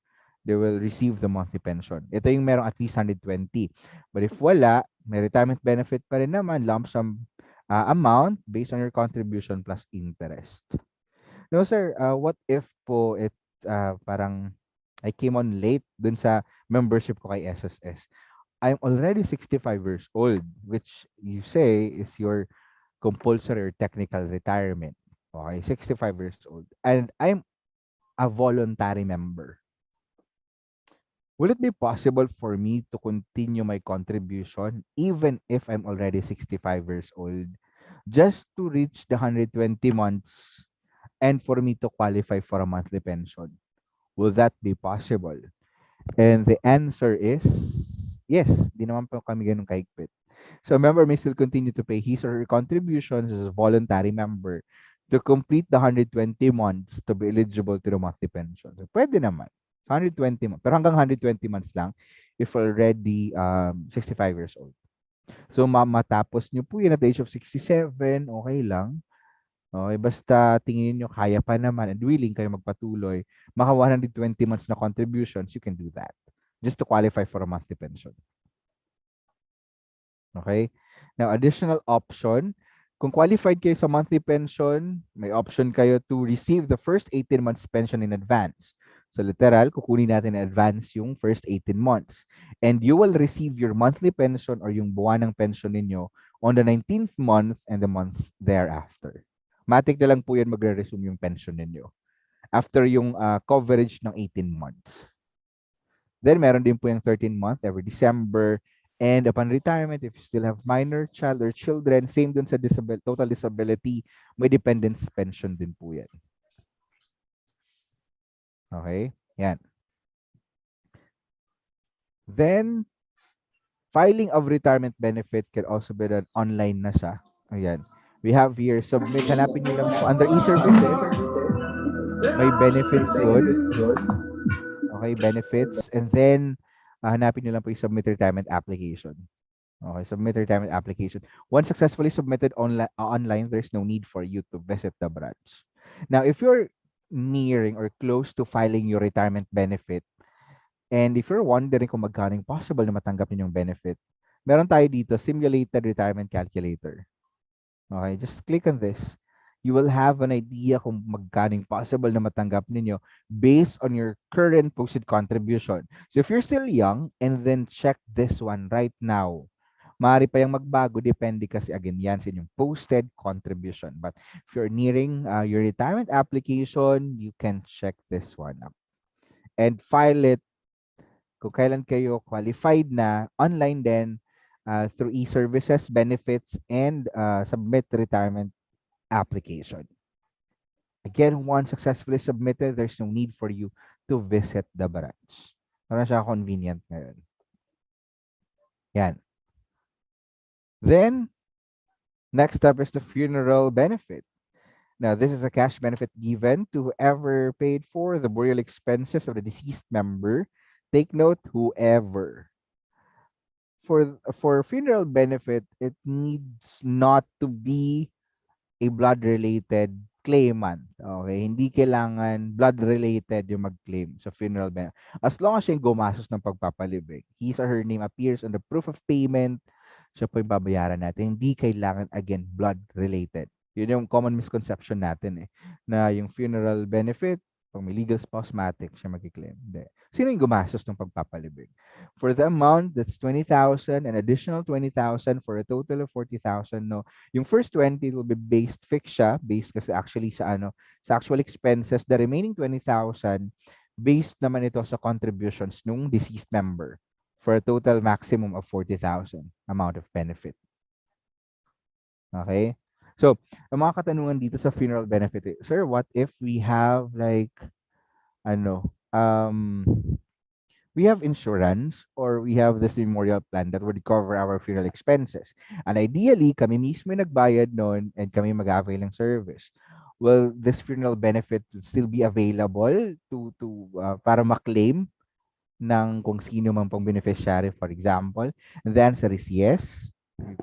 They will receive the monthly pension. Ito yung merong at least 120. But if wala, may retirement benefit pa rin naman, lump sum amount based on your contribution plus interest. No, sir, what if po it's parang I came on late dun sa membership ko kay SSS. I'm already 65 years old, which you say is your compulsory or technical retirement. Okay, 65 years old. And I'm a voluntary member. Will it be possible for me to continue my contribution even if I'm already 65 years old just to reach the 120 months and for me to qualify for a monthly pension? Will that be possible? And the answer is yes. Di naman po kami ganun kahigpit. So a member may still continue to pay his or her contributions as a voluntary member to complete the 120 months to be eligible to the monthly pension. So pwede naman. 120 months. Pero hanggang 120 months lang if already 65 years old. So matapos nyo po yun at the age of 67, okay lang. Okay, basta tingin niyo kaya pa naman and willing kayo magpatuloy, maka 120 months na contributions, you can do that. Just to qualify for a monthly pension. Okay? Now, additional option, kung qualified kayo sa monthly pension, may option kayo to receive the first 18 months pension in advance. So literal, kukunin natin in advance yung first 18 months. And you will receive your monthly pension or yung buwan ng pension ninyo on the 19th month and the months thereafter. Matik na lang po yan magre-resume yung pension ninyo after yung coverage ng 18 months. Then, meron din po yung 13 month every December. And upon retirement, if you still have minor child or children, same dun sa total disability, may dependence pension din po yan. Okay? Yan. Then, filing of retirement benefit can also be done online na siya. Ayan. We have here, submit, hanapin nyo lang po, under e-services, may benefits yun. Okay, benefits. And then, hanapin nyo lang po yung submit retirement application. Okay, submit retirement application. Once successfully submitted online, there's no need for you to visit the branch. Now, if you're nearing or close to filing your retirement benefit, and if you're wondering kung magkano yung possible na matanggap yung benefit, meron tayo dito, simulated retirement calculator. Okay, just click on this. You will have an idea kung magkano yung possible na matanggap ninyo based on your current posted contribution. So if you're still young and then check this one right now, maaari pa yung magbago, depende kasi again yan sa inyong posted contribution. But if you're nearing your retirement application, you can check this one up. And file it kung kailan kayo qualified na online din through e-services, benefits, and submit retirement application. Again, once successfully submitted, there's no need for you to visit the branch. Parang siya convenient ngayon. Yan. Then, next up is the funeral benefit. Now, this is a cash benefit given to whoever paid for the burial expenses of the deceased member. Take note, whoever. For funeral benefit, it needs not to be a blood-related claimant. Okay? Hindi kailangan blood-related yung mag-claim sa funeral benefit. As long as yung gumastos ng pagpapalibing, his or her name appears on the proof of payment, siya po yung babayaran natin. Hindi kailangan, again, blood-related. Yun yung common misconception natin na yung funeral benefit, Pag may legal spouse matic, siya magkiklaim. Hindi. Sino yung gumastos ng pagpapalibing? For the amount, that's 20,000, an additional 20,000 for a total of 40,000, no? Yung first 20 will be based, fixed siya, based kasi actually sa ano, sa actual expenses. The remaining 20,000, based naman ito sa contributions nung deceased member for a total maximum of 40,000 amount of benefit. Okay? So, ang mga katanungan dito sa funeral benefit, sir, what if we have like, ano, we have insurance or we have this memorial plan that would cover our funeral expenses. And ideally, kami mismo yung nagbayad noon and kami mag-avail ng service. Well, this funeral benefit would still be available para ma-claim ng kung sino man pong beneficiary, for example. And the answer is yes.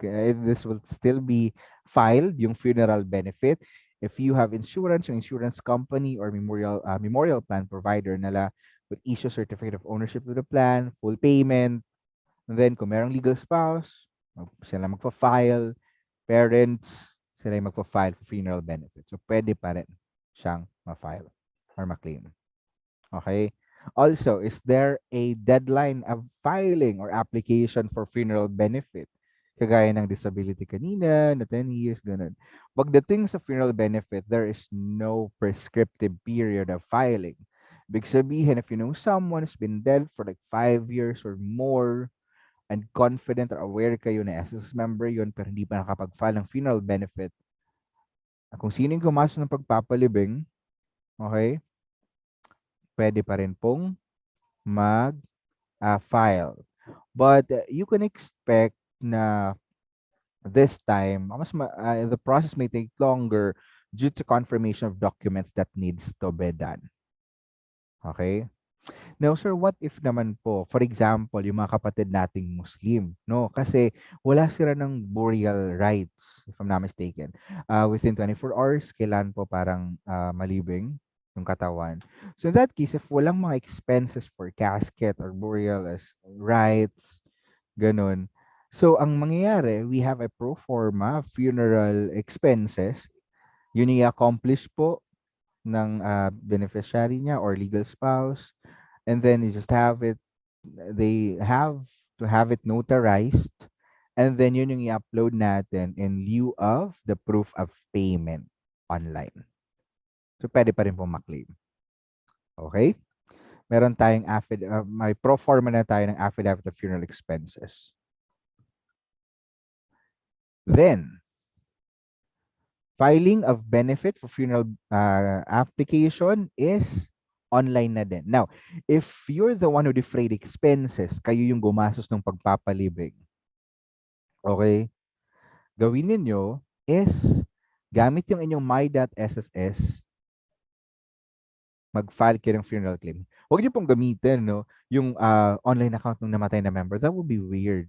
This will still be filed, yung funeral benefit. If you have insurance, yung insurance company or memorial plan provider nila would issue certificate of ownership to the plan, full payment. And then kung merong legal spouse, sila magpa-file, parents, sila yung magpa-file for funeral benefit. So pwede pa rin siyang ma-file or ma-claim. Okay? Also, is there a deadline of filing or application for funeral benefit? Kagaya ng disability kanina, na 10 years, ganun. Pagdating sa funeral benefit, there is no prescriptive period of filing. Big sabihin, if you know someone's been dead for like 5 years or more, and confident or aware kayo na SSS member yun, pero hindi pa nakapag-file ng funeral benefit, kung sino yung gumastos ng pagpapalibing, okay, pwede pa rin pong mag-file. But you can expect na this time, the process may take longer due to confirmation of documents that needs to be done. Okay? Now, sir, what if naman po, for example, yung mga kapatid nating Muslim, no? Kasi wala sila ng burial rights, if I'm not mistaken. Within 24 hours, kailan po parang malibing yung katawan. So in that case, if walang mga expenses for casket or burial rights, ganun. So ang mangyayari, we have a pro forma funeral expenses. Yun i-accomplish po ng beneficiary niya or legal spouse. And then you just have it, they have to have it notarized. And then yun yung i-upload natin in lieu of the proof of payment online. So pwede pa rin po maklaim. Okay? Meron tayong may pro forma na tayo ng affidavit of funeral expenses. Then, filing of benefit for funeral application is online na din. Now, if you're the one who defrayed expenses, kayo yung gumastos ng pagpapalibing, okay, gawin ninyo is gamit yung inyong my.sss, mag-file kayo ng funeral claim. Huwag niyo pong gamitin, no, yung online account ng namatay na member. That would be weird.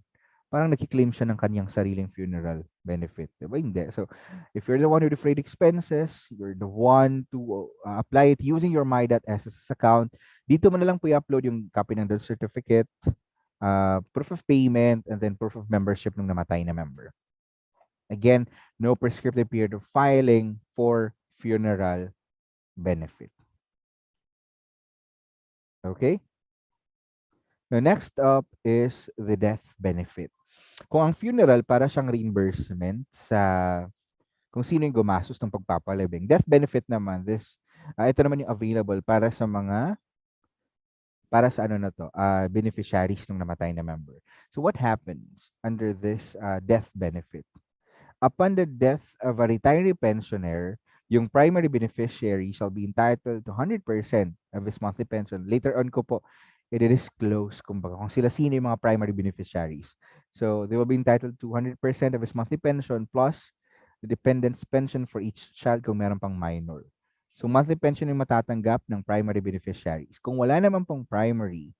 Parang nakiklaim siya ng kanyang sariling funeral benefit. Diba? Hindi. So, if you're the one who defrayed expenses, you're the one to apply it using your my.sss account, dito mo na lang po i-upload yung copy ng death certificate, proof of payment, and then proof of membership ng namatay na member. Again, no prescriptive period of filing for funeral benefit. Okay? Now, next up is the death benefit. Kung ang funeral para siyang reimbursement sa kung sino yung gumastos ng pagpapalibing. Death benefit naman, ito naman yung available para sa ano na to, beneficiaries ng namatay na member. So what happens under this death benefit? Upon the death of a retiree pensioner, yung primary beneficiary shall be entitled to 100% of his monthly pension. Later on ko po, i-disclose kung sila sino yung mga primary beneficiaries. So, they will be entitled to 100% of his monthly pension plus the dependent's pension for each child kung meron pang minor. So, monthly pension yung matatanggap ng primary beneficiaries. Kung wala naman pong primary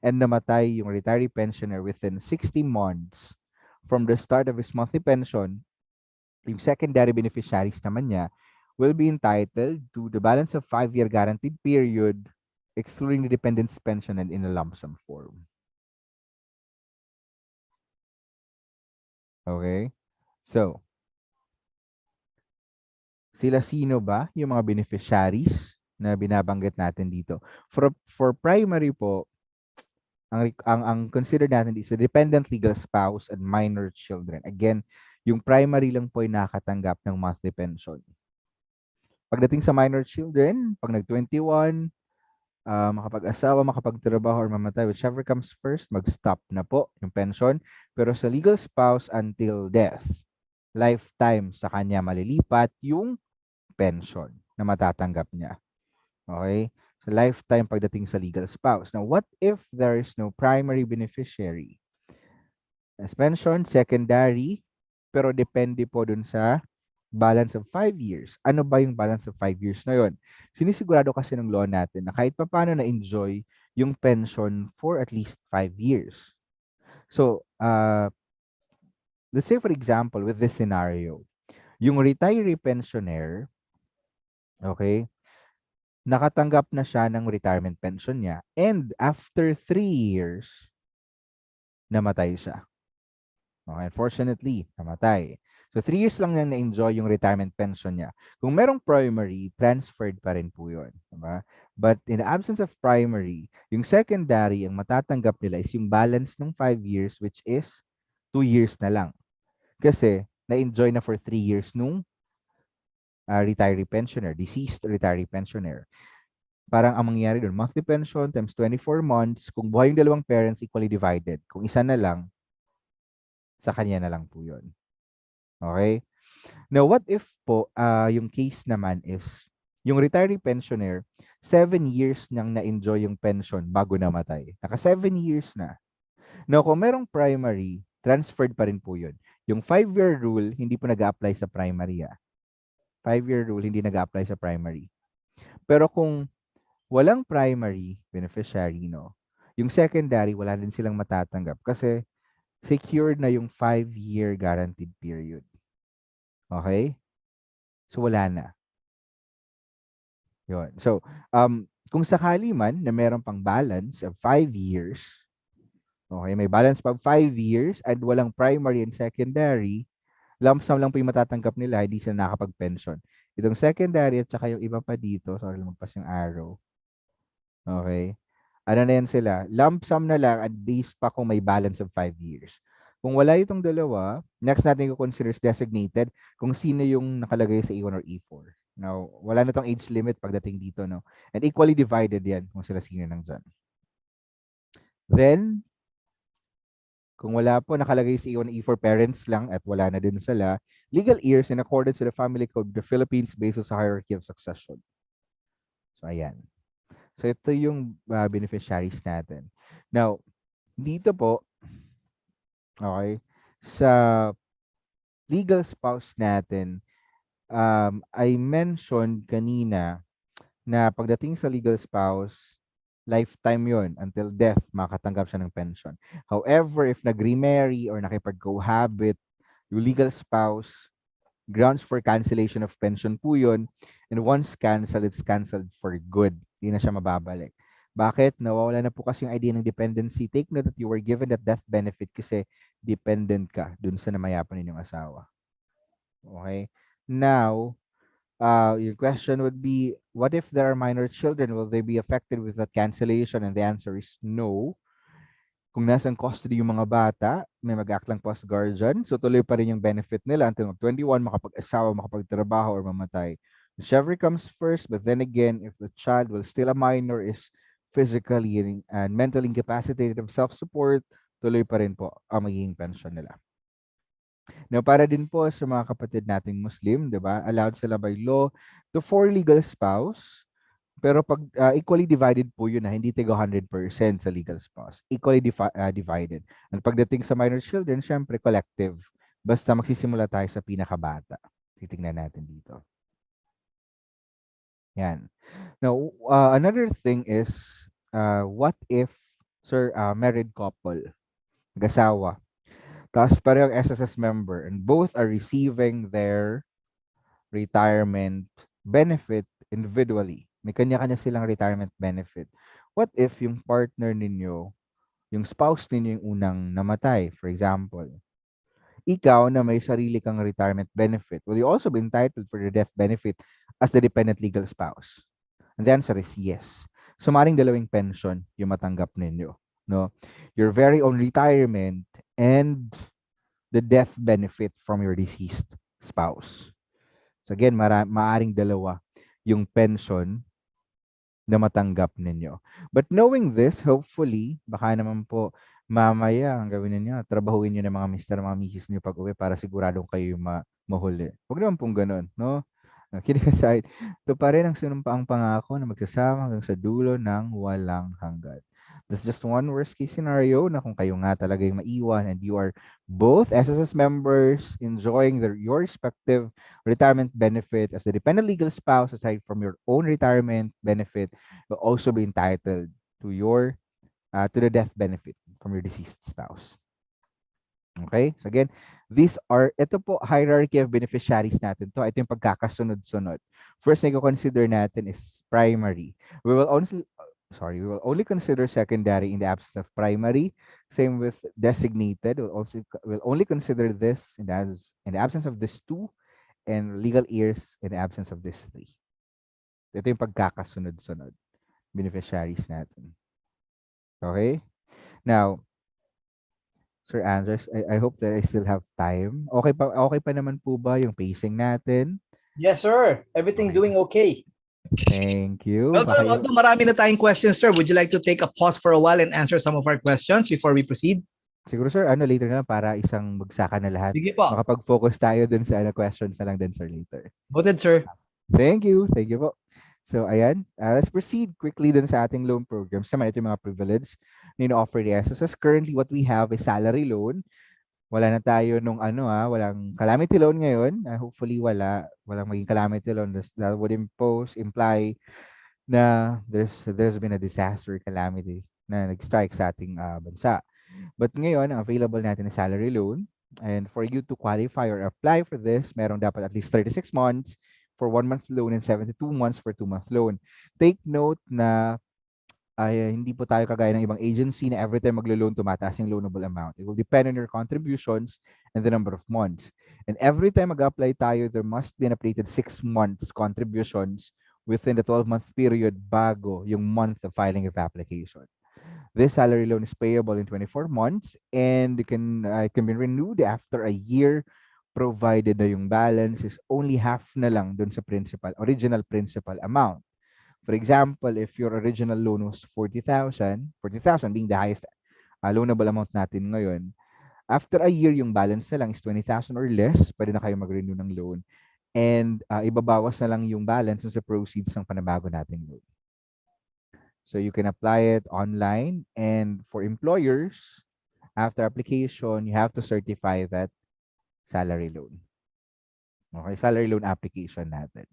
and namatay yung retiree pensioner within 60 months from the start of his monthly pension, yung secondary beneficiaries naman niya will be entitled to the balance of 5-year guaranteed period excluding the dependent's pension and in a lump sum form. Okay? So, sila sino ba yung mga beneficiaries na binabanggit natin dito. For primary po, ang consider natin is a dependent legal spouse and minor children. Again, yung primary lang po ay nakatanggap ng monthly pension. Pagdating sa minor children, pag nag-21, makapag-asawa, makapagtrabaho, or mamatay, whichever comes first, mag-stop na po yung pension. Pero sa legal spouse, until death, lifetime sa kanya malilipat yung pension na matatanggap niya. Okay? So, lifetime pagdating sa legal spouse. Now, what if there is no primary beneficiary? As mentioned, secondary, pero depende po dun sa balance of 5 years. Ano ba yung balance of 5 years na yun? Sinisigurado kasi ng law natin na kahit paano na-enjoy yung pension for at least 5 years. So, let's say for example, with this scenario, yung retiree pensioner, okay, nakatanggap na siya ng retirement pension niya, and after 3 years, namatay siya. Okay, unfortunately, namatay. So, 3 years lang niya na-enjoy yung retirement pension niya. Kung merong primary, transferred pa rin po yun. Diba? But in the absence of primary, yung secondary, ang matatanggap nila is yung balance ng 5 years, which is 2 years na lang. Kasi, na-enjoy na for 3 years nung retiree pensioner, deceased retiree pensioner. Parang ang mangyayari doon, monthly pension times 24 months, kung buhay yung dalawang parents, equally divided. Kung isa na lang, sa kanya na lang po yun. Okay? Now, what if po, yung case naman is, yung retiree pensioner, 7 years niyang na-enjoy yung pension bago namatay. Naka 7 years na. Now, kung merong primary, transferred pa rin po yun. Yung 5-year rule, hindi po nag-a-apply sa primary. 5-year rule, hindi nag-a-apply sa primary. Pero kung walang primary beneficiary, no, yung secondary, wala din silang matatanggap kasi secured na yung 5-year guaranteed period. Okay? So, wala na. Yun. So, kung sakali man na meron pang balance of 5 years, okay, may balance pa 5 years at walang primary and secondary, lump sum lang po yung matatanggap nila, hindi sila nakapag-pension. Itong secondary at saka yung iba pa dito, sorry, lumagpas yung arrow. Okay? Ano na yan sila? Lump sum na lang at base pa kung may balance of 5 years. Kung wala itong dalawa, next natin i-consider is designated kung sino yung nakalagay sa E1 or E4. Now, wala na tong age limit pagdating dito, no? And equally divided yan kung sila sino nang dyan. Then, kung wala po nakalagay sa E1 E4 parents lang at wala na din sila, legal heirs in accordance with the Family Code of the Philippines based on hierarchy of succession. So, ayan. So, ito yung beneficiaries natin. Now, dito po, okay, sa legal spouse natin, I mentioned kanina na pagdating sa legal spouse, lifetime yon until death, makatanggap siya ng pension. However, if nag-remarry or nakipag-cohabit, yung legal spouse, grounds for cancellation of pension po yun. And once cancelled, it's cancelled for good. Hindi na siya mababalik. Bakit? Nawawala na po kasi yung idea ng dependency. Take note that you were given that death benefit kasi dependent ka dun sa namayapan ninyong asawa. Okay? Now, your question would be, what if there are minor children? Will they be affected with that cancellation? And the answer is no. Kung nasan custody yung mga bata, may mag-act lang po as guardian. So, tuloy pa rin yung benefit nila until 21, makapag-asawa, makapagtrabaho, or mamatay. Whichever comes first, but then again, if the child will still a minor, is physically and mentally incapacitated of self-support, tuloy pa rin po ang magiging pension nila. Now, para din po sa mga kapatid nating Muslim, di ba? Allowed sila by law to 4 legal spouse. Pero pag equally divided po yun, hindi tiga 100% sa legal spouse. Equally divided. And pagdating sa minor children, syempre collective. Basta magsisimula tayo sa pinakabata. Titingnan natin dito. Yan. Now, another thing is, what if, sir, married couple, nag-asawa, tapos parehong SSS member, and both are receiving their retirement benefit individually. May kanya-kanya silang retirement benefit. What if yung partner ninyo, yung spouse ninyo yung unang namatay, for example, ikaw na may sarili kang retirement benefit, will you also be entitled for the death benefit as the dependent legal spouse? And the answer is yes. So, maring dalawang pension yung matanggap ninyo. No? Your very own retirement and the death benefit from your deceased spouse. So again, maaring dalawa yung pension na matanggap ninyo. But knowing this, hopefully, baka naman po mamaya ang gawin ninyo, trabahuin niyo ng mga mister, mga misis niyo pag-uwi para siguradong kayo yung mahuli. Huwag naman pong ganun, no? Kidding aside, ito pa rin ang sinumpaang pangako na magsasama hanggang sa dulo ng walang hanggan. That's just one worst case scenario na kung kayo nga talaga yung maiwan and you are both SSS members enjoying your respective retirement benefit as a dependent legal spouse aside from your own retirement benefit will also be entitled to your to the death benefit from your deceased spouse. Okay? So again, ito po, hierarchy of beneficiaries natin to. Ito yung pagkakasunod-sunod. First na i-consider natin is primary. We will only consider secondary in the absence of primary. Same with designated. We'll only consider this in the absence of these two, and legal heirs in the absence of these three. Ito yung pagkakasunod-sunod beneficiaries natin. Okay? Now, Sir Andres, I hope that I still have time. Okay pa naman po ba yung pacing natin? Yes, sir. Everything doing okay. Thank you. Although marami na tayong questions, sir, would you like to take a pause for a while and answer some of our questions before we proceed? Siguro, sir, later na lang para isang magsaka na lahat. Sige po. Makapag-focus tayo dun sa questions na lang din, sir, later. Noted, sir. Thank you. Thank you po. So, ayan. Let's proceed quickly dun sa ating loan program. Sama ito yung mga privilege na ino-offer ni SSS. Currently, what we have is salary loan. Wala na tayo nung walang calamity loan ngayon. Hopefully, walang maging calamity loan. That would imply na there's been a disaster calamity na nag-strike sa ating bansa. But ngayon, ang available natin is salary loan. And for you to qualify or apply for this, merong dapat at least 36 months for 1-month loan and 72 months for 2-month loan. Take note na hindi po tayo kagaya ng ibang agency na every time maglo-loan, tumataas yung loanable amount. It will depend on your contributions and the number of months. And every time mag-apply tayo, there must be an updated 6 months contributions within the 12-month period bago yung month of filing of application. This salary loan is payable in 24 months and it can be renewed after a year provided na yung balance is only half na lang dun sa original principal amount. For example, if your original loan was 40,000 being the highest loanable amount natin ngayon, after a year, yung balance na lang is 20,000 or less, pwede na kayo mag-renew ng loan. And ibabawas na lang yung balance sa proceeds ng panabago nating loan. So you can apply it online, and for employers, after application, you have to certify that salary loan. Okay, salary loan application natin.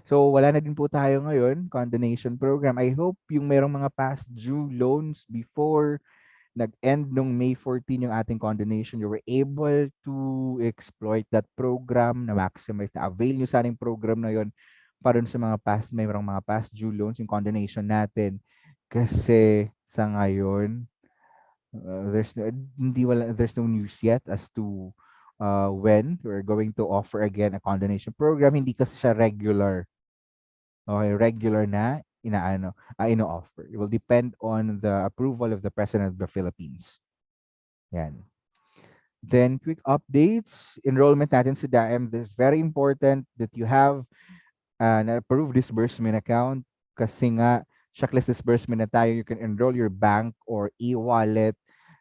So wala na din po tayo ngayon, condonation program. I hope yung merong mga past due loans before nag-end nung May 14 yung ating condonation, you were able to exploit that program, na maximize, na avail nyo sa ating program na yun para sa mga merong mga past due loans, yung condonation natin. Kasi sa ngayon, there's no news yet as to when we're going to offer again a condonation program. Hindi kasi siya regular. Okay, regular na ino-offer. It will depend on the approval of the President of the Philippines. Yan. Then, quick updates. Enrollment natin sa DAM. This is very important that you have an approved disbursement account kasi nga, checklist disbursement na tayo. You can enroll your bank or e-wallet.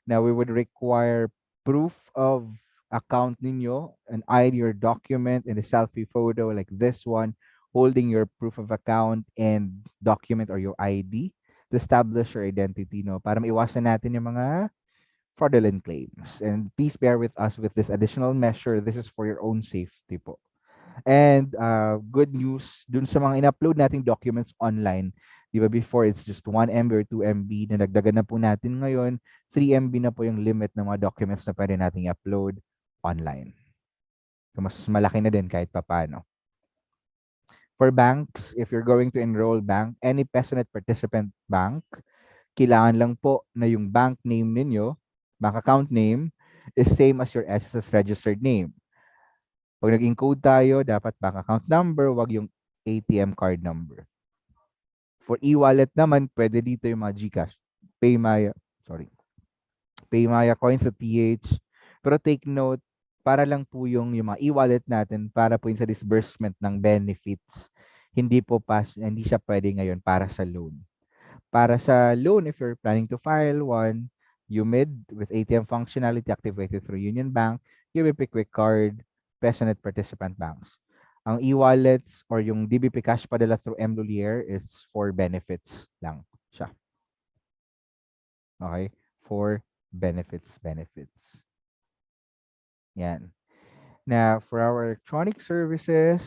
Now, we would require proof of account ninyo, an ID or document, and a selfie photo like this one, holding your proof of account and document or your ID to establish your identity, no? Para maiwasan natin yung mga fraudulent claims. And please bear with us with this additional measure. This is for your own safety po. And good news, dun sa mga in-upload nating documents online, di ba before it's just 1 MB or 2 MB, na nagdagan na po natin ngayon, 3 MB na po yung limit ng mga documents na pwede nating upload online. So mas malaki na din kahit papano. For banks, if you're going to enroll any PesoNet participant bank, kailangan lang po na yung bank name ninyo, bank account name, is same as your SSS registered name. Pag nag-encode tayo, dapat bank account number, wag yung ATM card number. For e-wallet naman, pwede dito yung mga GCash, Paymaya, sorry, Paymaya Coins at PH. Pero take note, para lang po yung mga e-wallet natin para po yun sa disbursement ng benefits. Hindi siya pwede ngayon para sa loan. Para sa loan, if you're planning to file one, UMID with ATM functionality activated through Union Bank, UBP Quick Card, PesaNet participant banks. Ang e-wallets or yung DBP Cash padala through Mlulier is for benefits lang siya. Okay? For benefits. Yan. Now, for our electronic services,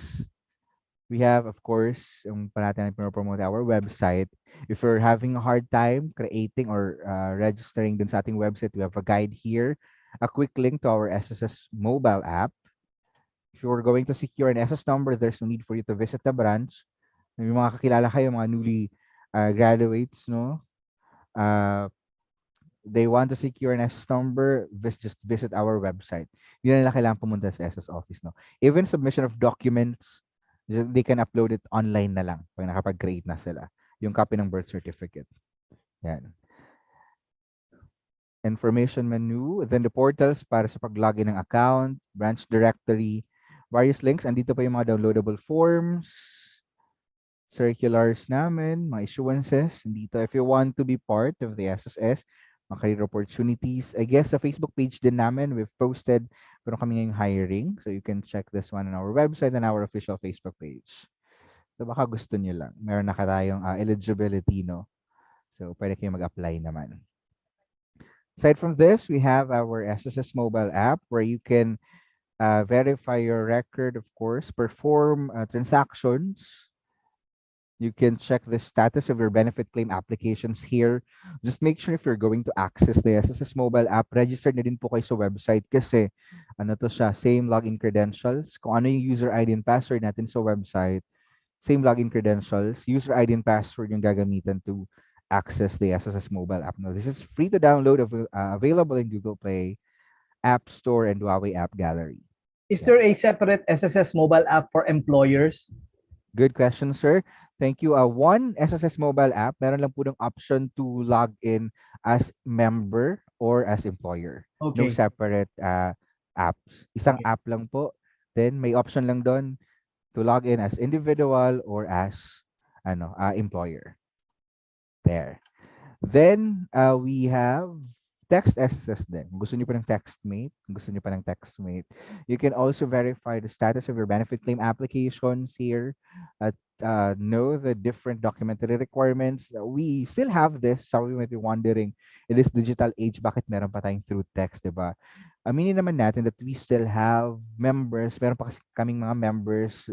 we have, of course, yung natin promote our website. If you're having a hard time creating or registering dun sa ating website, we have a guide here, a quick link to our SSS mobile app. If you're going to secure an SS number, there's no need for you to visit the branch. Yung mga kakilala kayo, mga newly graduates, no? They want to secure an SS number, just visit our website. Hindi na nila kailangan pumunta sa SS office, no? Even submission of documents, they can upload it online na lang pag nakapag-create na sila. Yung copy ng birth certificate. Yan. Information menu, then the portals para sa pag-login ng account, branch directory, various links. Andito pa yung mga downloadable forms, circulars namin, mga issuances. Dito, if you want to be part of the SSS, mga career opportunities. I guess sa Facebook page din namin, we've posted, pero kami ngayong hiring. So you can check this one on our website and our official Facebook page. So baka gusto nyo lang. Meron na tayong eligibility, no? So pwede kayo mag-apply naman. Aside from this, we have our SSS mobile app where you can verify your record, of course, perform transactions. You can check the status of your benefit claim applications here. Just make sure if you're going to access the SSS mobile app, registered na din po kayo sa website kasi ano to siya, same login credentials. Kung ano yung user ID and password natin sa website, same login credentials, user ID and password yung gagamitan to access the SSS mobile app. Now, this is free to download, available in Google Play, App Store, and Huawei App Gallery. Is there a separate SSS mobile app for employers? Good question, sir. Thank you. One SSS mobile app, meron lang po ng option to log in as member or as employer. Okay. No separate apps. Isang Okay. app lang po. Then may option lang doon to log in as individual or as employer. There. Then we have text SSS din. Kung gusto niyo pa ng TextMate, you can also verify the status of your benefit claim applications here at know the different documentary requirements. We still have this. Some of you might be wondering, in this digital age, bakit meron pa tayong through text, diba? Aminin naman natin that we still have members, meron pa kasi kaming mga members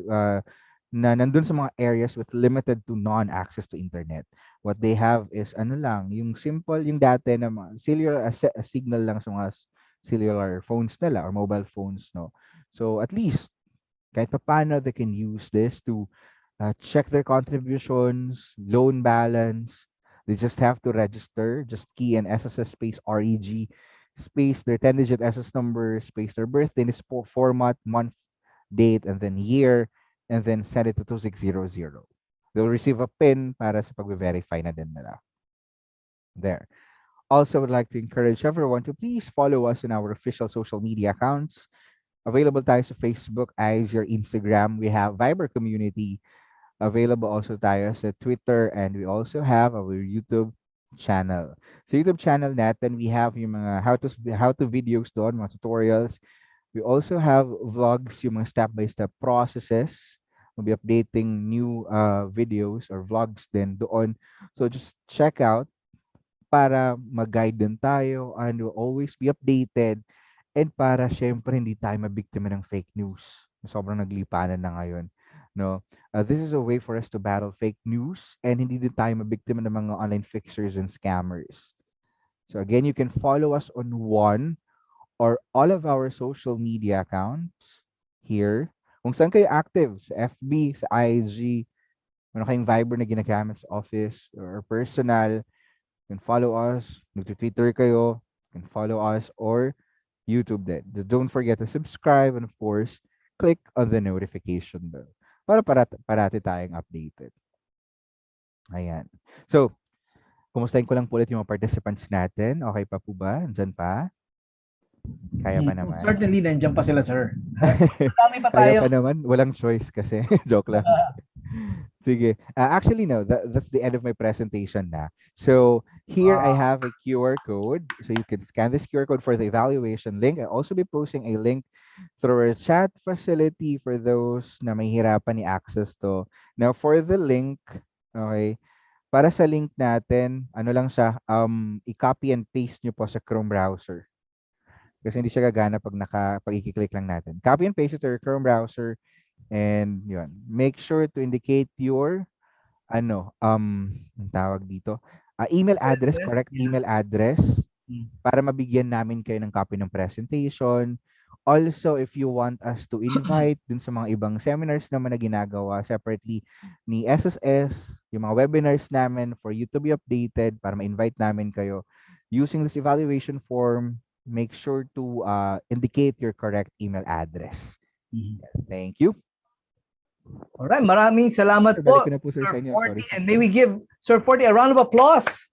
na nandun sa mga areas with limited to non-access to internet. What they have is yung simple, yung dati na mga cellular signal lang sa mga cellular phones nila or mobile phones, no? So at least kahit paano they can use this to check their contributions, loan balance. They just have to register, just key in SSS space REG space their 10-digit SS number, space their birthday, this format, month, date, and then year, and then send it to 2600. They'll receive a PIN para sa pag-verify na din nila. There. Also, would like to encourage everyone to please follow us in our official social media accounts. Available tayo sa Facebook, your Instagram. We have Viber community. Available also tayo sa Twitter, and we also have our YouTube channel. Sa YouTube channel natin, we have yung mga how to videos doon, mga tutorials. We also have vlogs, yung mga step-by-step processes. We'll be updating new videos or vlogs din doon. So just check out para mag-guide din tayo and we'll always be updated and para syempre hindi tayo mabiktima ng fake news. Sobrang naglipanan na ngayon. No? This is a way for us to battle fake news and hindi din tayo mabiktima ng mga online fixers and scammers. So again, you can follow us on one or all of our social media accounts here. Kung saan kayo active, sa FB, sa IG, ano kayong Viber na ginagamit sa office or personal, you can follow us. Nag-Twitter kayo, you can follow us or YouTube din. Don't forget to subscribe and of course, click on the notification bell para parati tayong updated. Ayan. So, kumustahin ko lang po ulit yung mga participants natin. Okay pa po ba? Andyan pa? Kaya pa naman? Certainly, nandiyan pa sila, sir. Marami pa Kaya tayo. pa naman? Walang choice kasi. Joke lang. Sige. Actually, no. That's the end of my presentation na. So, here I have a QR code. So, you can scan this QR code for the evaluation link. I'll also be posting a link through our chat facility for those na mahihirapan i-access to. Now, for the link, okay, para sa link natin, ano lang siya, i-copy and paste nyo po sa Chrome browser. Kasi hindi siya gagana pag i-click lang natin. Copy and paste it to your Chrome browser and yun. Make sure to indicate your ang tawag dito, email address, correct Yeah. email address para mabigyan namin kayo ng copy ng presentation. Also, if you want us to invite dun sa mga ibang seminars naman na ginagawa separately ni SSS, yung mga webinars namin for you to be updated para ma-invite namin kayo using this evaluation form, make sure to indicate your correct email address. Thank you. Alright, maraming salamat Sir, po, balik ko na po, sir, Sir sa inyo. Forty. Sorry. And may we give Sir Forty a round of applause.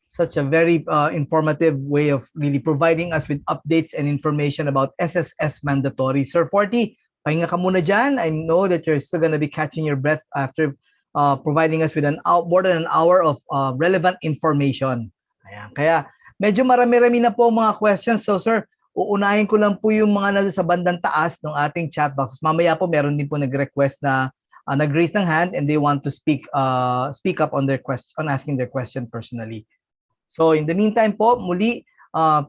Such a very informative way of really providing us with updates and information about SSS mandatory. Sir Forty, pahinga ka muna dyan. I know that you're still gonna be catching your breath after providing us with more than an hour of relevant information. Ayan. Kaya medyo marami-rami na po mga questions. So sir, uunahin ko lang po yung mga nasa sa bandang taas ng ating chat box. Mamaya po meron din po nag-request na nag-raise ng hand and they want to speak up on their question, on asking their question personally. So in the meantime po, muli,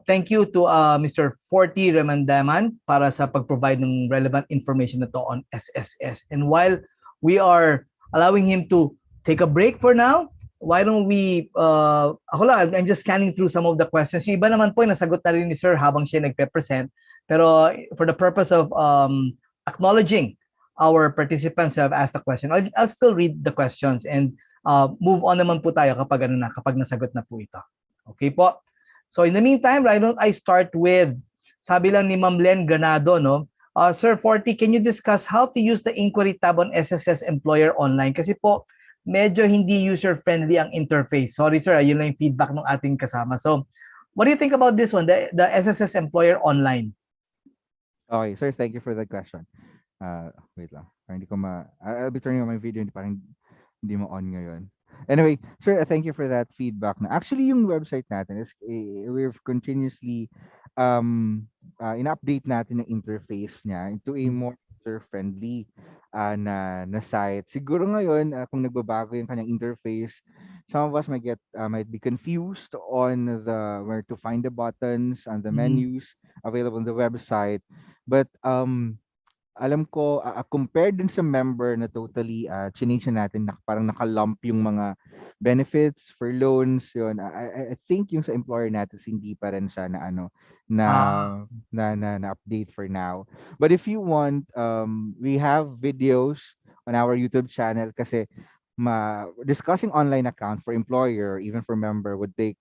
thank you to Mr. Forty Remandaman para sa pag-provide ng relevant information na to on SSS. And while we are allowing him to take a break for now, why don't we, ako lang, I'm just scanning through some of the questions. Yung iba naman po, nasagot na rin ni Sir habang siya nagpe-present. Pero for the purpose of acknowledging our participants who have asked the question, I'll still read the questions and move on naman po tayo kapag nasagot na po ito. Okay po. So in the meantime, why don't I start with, sabi lang ni Ma'am Len Granado, no? Sir Forty, can you discuss how to use the inquiry tab on SSS Employer Online? Kasi po, medyo hindi user-friendly ang interface. Sorry sir, yun lang yung feedback ng ating kasama. So, what do you think about this one, the SSS Employer Online? Okay, sir, thank you for that question. Wait lang. Parang hindi ko I'll be turning on my video, parang hindi mo on ngayon. Anyway, sir, thank you for that feedback. Actually, yung website natin is we've continuously in-update natin yung interface niya into a more user-friendly na site. Siguro ngayon, kung nagbabago yung kanyang interface, some of us might be confused on where to find the buttons and the menus available on the website. But alam ko, compared dun sa member na totally change natin, parang nakalump yung mga benefits for loans, yun. I think yung sa employer natin, hindi pa rin siya na update for now. But if you want, we have videos on our YouTube channel kasi discussing online account for employer or even for member would take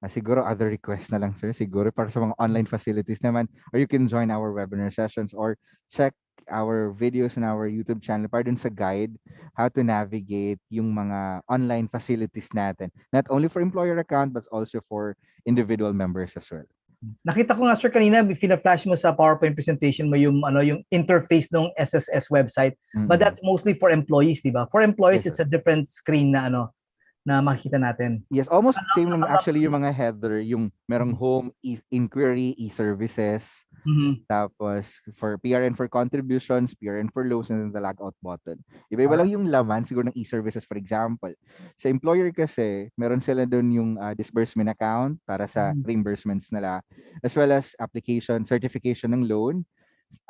siguro other request na lang, sir. Siguro para sa mga online facilities naman, or you can join our webinar sessions or check our videos on our YouTube channel para dun sa guide how to navigate yung mga online facilities natin. Not only for employer account, but also for individual members as well. Nakita ko nga sir kanina, fina-flash mo sa PowerPoint presentation mo yung interface ng SSS website, but that's mostly for employees, di ba? For employees, yes, it's a different screen na na makikita natin. Yes, almost same naman actually yung mga header, yung merong home, inquiry, e-services, tapos for PRN for contributions, PRN for loans, and then the logout button. Iba-iba lang yung laman siguro ng e-services. For example, sa employer kasi, meron sila doon yung disbursement account para sa reimbursements nila, as well as application, certification ng loan,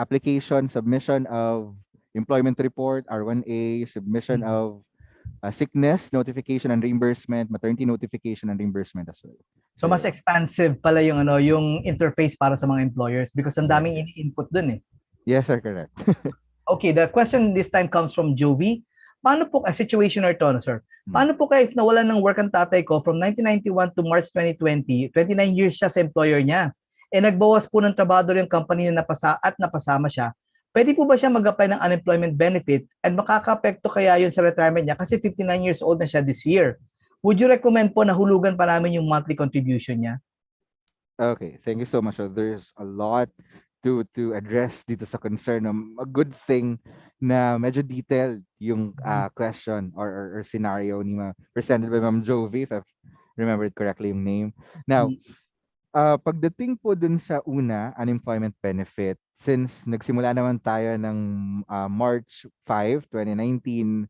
application, submission of employment report, R1A, submission of sickness notification and reimbursement, maternity notification and reimbursement as well. So mas expansive pala yung yung interface para sa mga employers because ang daming ini-input dun eh. Yes, sir, correct. Okay, the question this time comes from Jovi. Paano po situation or to, sir? Paano po kayo if nawalan ng work ang tatay ko from 1991 to March 2020, 29 years siya sa employer niya. Nagbawas po ng trabador yung company na napasama siya. pwede po ba siya mag-apply ng unemployment benefit and makaka-apekto kaya yun sa retirement niya kasi 59 years old na siya this year? Would you recommend po na hulugan pa namin yung monthly contribution niya? Okay, thank you so much. So there's a lot to address dito sa concern. A good thing na medyo detailed yung question or scenario ni presented by Ma'am Jovi, if I've remembered correctly yung name. Now, pagdating po dun sa una, unemployment benefit, since nagsimula naman tayo ng March 5, 2019,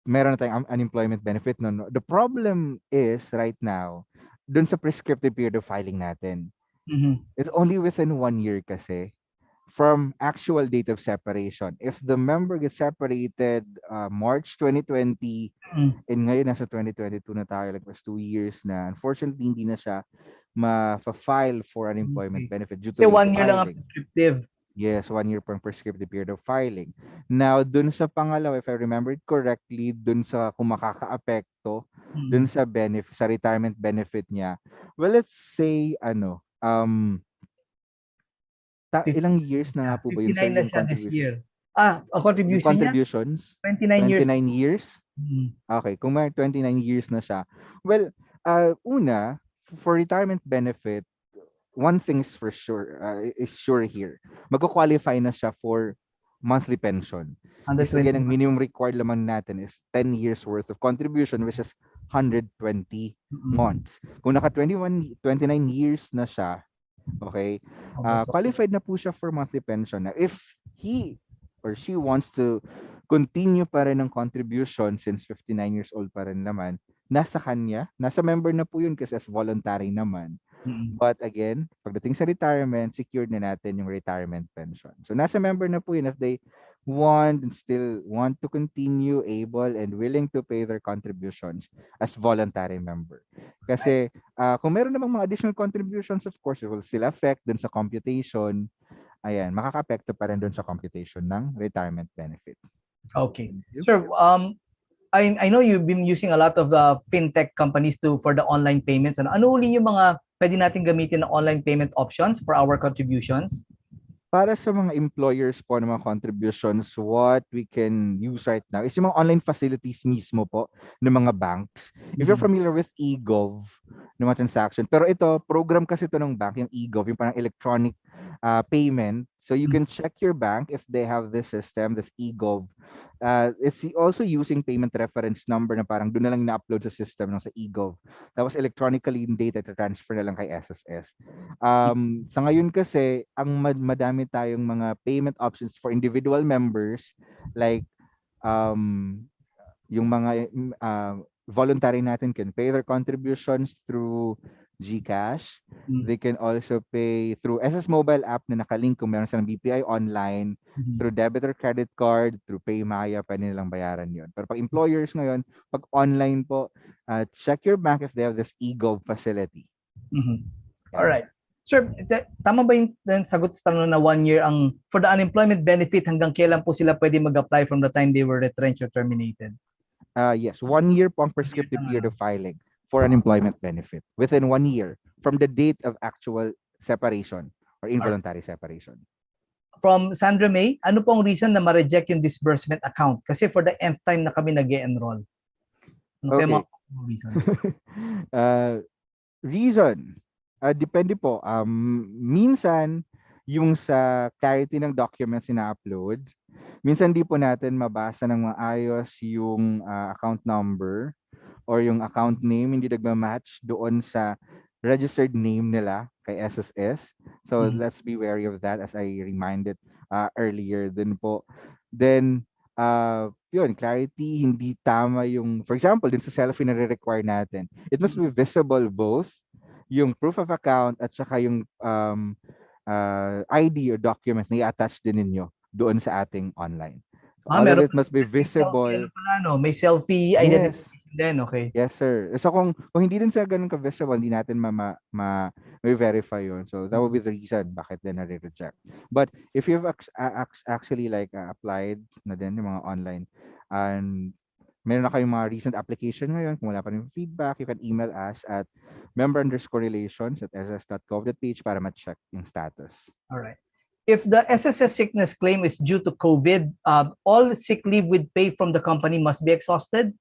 meron na tayong unemployment benefit. No? The problem is right now, dun sa prescriptive period of filing natin, it's only within 1 year kasi from actual date of separation. If the member gets separated March 2020, and ngayon nasa 2022 na tayo, like was 2 years na, unfortunately, hindi na siya ma-file for unemployment benefit due to Kasi 1 late year lang ang filing. prescriptive. Yes, 1 year pang prescriptive period of filing. Now, dun sa pangalawa, if I remember it correctly, dun sa kung makaka-apekto, dun sa benefit, sa retirement benefit niya, well, let's say, ilang years na nga po ba yun, 59 sir, na yung siya this contribution? year. Ang Yung contribution niya, contributions, 29 years. 29 years? Okay, kung may 29 years na siya. Well, una, for retirement benefit, one thing is for sure, is sure here. Magko-qualify na siya for monthly pension. Because again, ang minimum required lamang natin is 10 years worth of contribution, which is 120 months. Kung naka 29 years na siya, okay, qualified na po siya for monthly pension. Now, if he or she wants to continue pa rin ng contribution since 59 years old pa rin naman, nasa kanya, nasa member na po yun kasi as voluntary naman. But again, pagdating sa retirement, secured na natin yung retirement pension. So nasa member na po yun if they want and still want to continue able and willing to pay their contributions as voluntary member. Kasi kung meron namang mga additional contributions, of course, it will still affect dun sa computation. Ayan, makaka-apekto pa rin dun sa computation ng retirement benefit. Okay. Sir, I know you've been using a lot of the fintech companies for the online payments. Ano uli yung mga pwede natin gamitin na online payment options for our contributions? Para sa mga employers po ng mga contributions, what we can use right now is yung mga online facilities mismo po ng mga banks. If you're familiar with eGov, ng mga transaction, pero ito, program kasi ito ng bank, yung eGov, yung parang electronic payment. So you can check your bank if they have this system, this eGov. It's also using payment reference number na parang doon na lang ina-upload sa system ng sa eGov. Tapos electronically yung data transfer na lang kay SSS. Sa ngayon kasi, ang madami tayong mga payment options for individual members like yung mga voluntary natin can pay their contributions through GCash. They can also pay through SS mobile app na nakalink kung meron silang BPI online, through debit or credit card, through PayMaya, pwede nilang bayaran yun. Pero pag employers ngayon, pag online po, check your bank if they have this eGov facility. Alright. Sir, tama ba yung sagot sa tanong na 1 year ang for the unemployment benefit hanggang kailan po sila pwede mag-apply from the time they were retrenched or terminated? Yes, 1 year po ang prescriptive period of filing for unemployment benefit within 1 year from the date of actual separation or involuntary separation. From Sandra May, ano po ang reason na ma-reject yung disbursement account? Kasi for the nth time na kami nag-enroll. Ano Okay. mga reasons? Reason, depende po. Minsan, yung sa clarity ng documents na upload, minsan di po natin mabasa ng maayos yung account number or yung account name, hindi nagma-match doon sa registered name nila kay SSS. So let's be wary of that as I reminded earlier din po. Then, yun, clarity, hindi tama yung, for example, din sa selfie na re-require natin. It must be visible both yung proof of account at saka yung ID or document na i-attach din ninyo doon sa ating online. So all of it must be visible. May selfie identification din, okay. Yes, sir. So kung hindi din sa ganun ka-visible, hindi natin ma-verify yun. So that would be the reason bakit din na-reject. But if you've actually like applied na din yung mga online and meron na kayong mga recent application ngayon, kung wala pa rin feedback, you can email us at member_relations@ss.gov.ph para ma-check yung status. Alright. if the SSS sickness claim is due to COVID, all sick leave with pay from the company must be exhausted?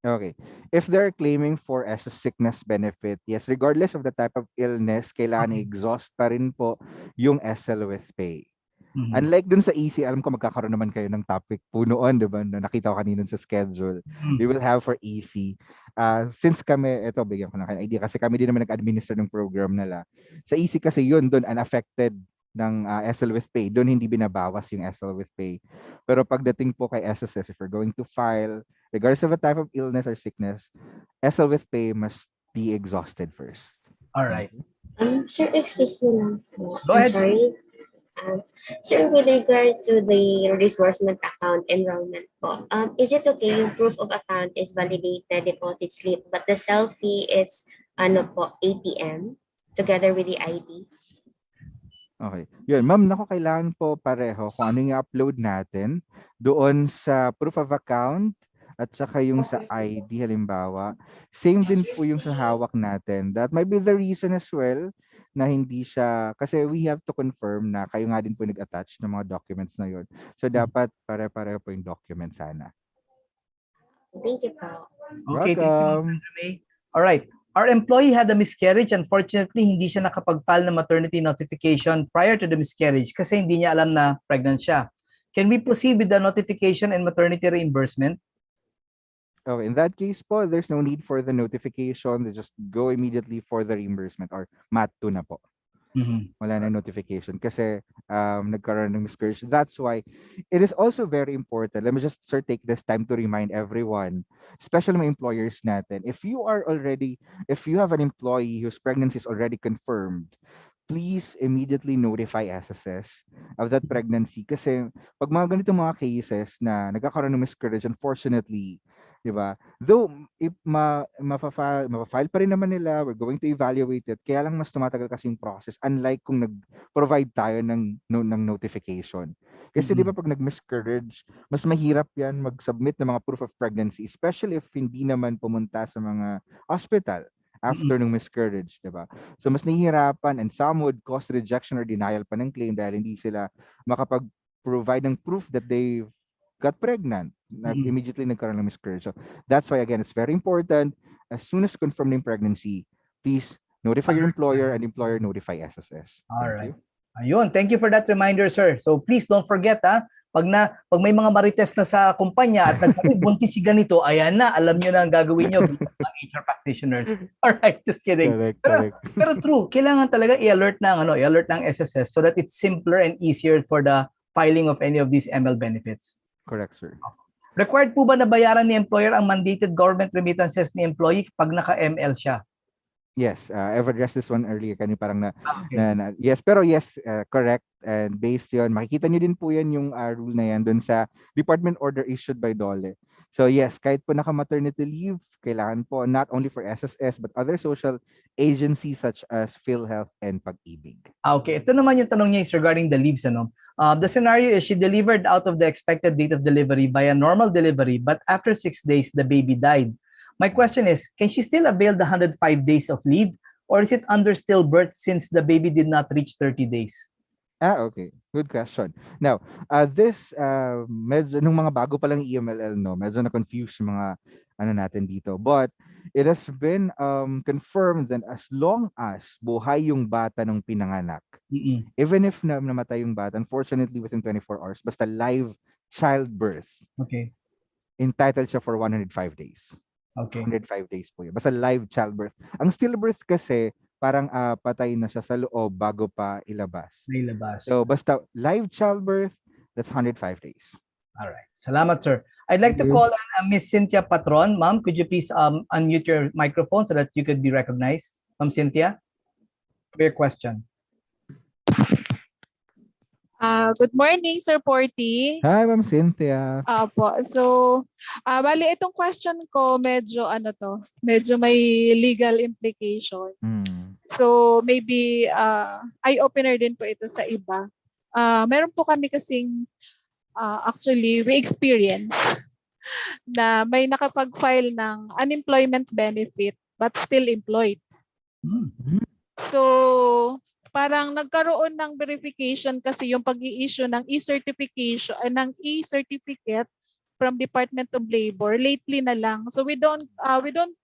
Okay. If they're claiming for as a sickness benefit, yes, regardless of the type of illness, kailangan i-exhaust pa rin po yung SL with pay. Mhm. Unlike dun sa EC, alam ko magkakaroon naman kayo ng topic po noon, di ba? Na nakita ko kanina sa schedule. Mhm. We will have for EC. Since kami, ito, bigyan ko na kayo idea, kasi kami din naman nag-administer ng program nila. Sa EC kasi yun, dun unaffected ng SL with pay. Doon hindi binabawas yung SL with pay. Pero pagdating po kay SSS, if we're going to file, regardless of the type of illness or sickness, SL with pay must be exhausted first. All right. Sir, excuse me lang po. Go ahead. I'm sorry. Sir, with regard to the disbursement account enrollment po, is it okay yung proof of account is validated deposit slip, but the selfie is ano po, ATM together with the ID? Okay. Yun, ma'am, naku, kailangan po pareho kung ano yung upload natin doon sa proof of account at saka yung sa ID halimbawa. Same din po yung sa hawak natin. That might be the reason as well na hindi siya, kasi we have to confirm na kayo nga din po nag-attach ng mga documents na yun. So dapat pare-pareho po yung document sana. Thank you po. Okay, thank you, Welcome. Sandra May. All right. Our employee had a miscarriage. Unfortunately, hindi siya nakapag-file ng maternity notification prior to the miscarriage kasi hindi niya alam na pregnant siya. Can we proceed with the notification and maternity reimbursement? Okay, in that case po, there's no need for the notification. They just go immediately for the reimbursement or MAT2 na po. Wala na notification kasi nagkaroon ng miscarriage. That's why it is also very important. Let me just take this time to remind everyone, especially my employers natin, if you have an employee whose pregnancy is already confirmed, please immediately notify SSS of that pregnancy kasi pag mga ganitong mga cases na nagkakaroon ng miscarriage, unfortunately, di ba? Though if mapa-file pa rin naman nila, we're going to evaluate it. Kaya lang mas tumatagal kasi yung process unlike kung nag-provide tayo ng notification. Kasi di ba pag nag-miscarriage, mas mahirap yan mag-submit ng mga proof of pregnancy, especially if hindi naman pumunta sa mga hospital after ng miscarriage, di ba? So mas nahihirapan and some would cause rejection or denial pa ng claim dahil hindi sila makapag-provide ng proof that they got pregnant. Immediately nagkaroon ng miscarriage. So that's why again, it's very important as soon as confirmed yung pregnancy, please notify your employer and employer notify SSS. All right. Ayun, thank you for that reminder, sir. So please don't forget pag may mga marites na sa kumpanya at nagsabi buntis si ganito, ayan na, alam niyo na ang gagawin niyo bilang mga HR practitioners. All right, just kidding. Correct. Pero true, kailangan talaga i-alert ng SSS so that it's simpler and easier for the filing of any of these ML benefits. Correct, sir. Required po ba na bayaran ni employer ang mandated government remittances ni employee pag naka-ML siya? Yes, I've addressed this one earlier kanina parang Okay. yes, pero yes, correct, and based yon makikita niyo din po yan yung rule na yan doon sa department order issued by DOLE. So yes, kahit po naka-maternity leave, kailangan po not only for SSS but other social agencies such as PhilHealth and Pag-ibig. Okay, ito naman yung tanong niya is regarding the leaves. The scenario is she delivered out of the expected date of delivery by a normal delivery, but after 6 days, the baby died. My question is, can she still avail the 105 days of leave, or is it under stillbirth since the baby did not reach 30 days? Okay. Good question. Now, this medyo nung mga bago pa lang EMLL, no, medyo na-confuse yung mga natin dito. But it has been confirmed that as long as buhay yung bata nung pinanganak, even if namatay yung bata, unfortunately within 24 hours, basta live childbirth, Okay. entitled siya for 105 days. Okay. 105 days po yun. Basta live childbirth. Ang stillbirth kasi, parang patay na siya sa loob bago pa ilabas. Nailabas. So, basta live childbirth, that's 105 days. All right. Salamat, sir. I'd like to call on Miss Cynthia Patron. Ma'am, could you please unmute your microphone so that you could be recognized? Ma'am Cynthia, for your question. Good morning, Sir Porty. Hi, Ma'am Cynthia. Apo. So, bali itong question ko medyo medyo may legal implication. So, maybe eye-opener din po ito sa iba. Meron po kami kasing actually we experience na may nakapag-file ng unemployment benefit but still employed. So, parang nagkaroon ng verification kasi yung pag-i-issue ng e-certification ng e-certificate from Department of Labor lately na lang. So we don't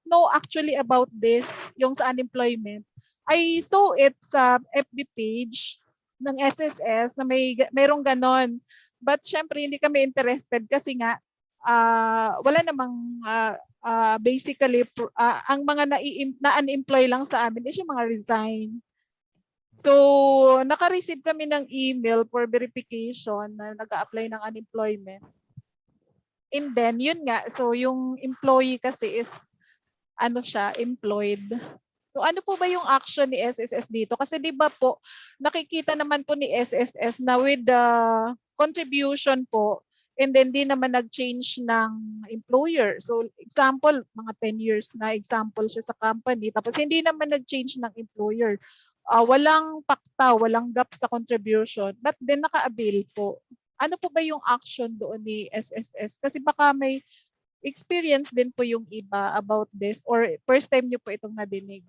know actually about this yung sa unemployment. I saw it sa FB page ng SSS na mayroong ganon. But syempre hindi kami interested kasi nga wala namang basically ang mga na-unemploy lang sa amin is yung mga resign. So, naka-receive kami ng email for verification na nag-a-apply ng unemployment. And then, yun nga, so yung employee kasi is, employed. So, ano po ba yung action ni SSS dito? Kasi di ba po, nakikita naman po ni SSS na with the contribution po, and then di naman nag-change ng employer. So, example, mga 10 years na example siya sa company, tapos hindi naman nag-change ng employer. Walang pakta, walang gap sa contribution, but then naka-avail po. Ano po ba yung action doon ni SSS? Kasi baka may experience din po yung iba about this or first time nyo po itong nadinig.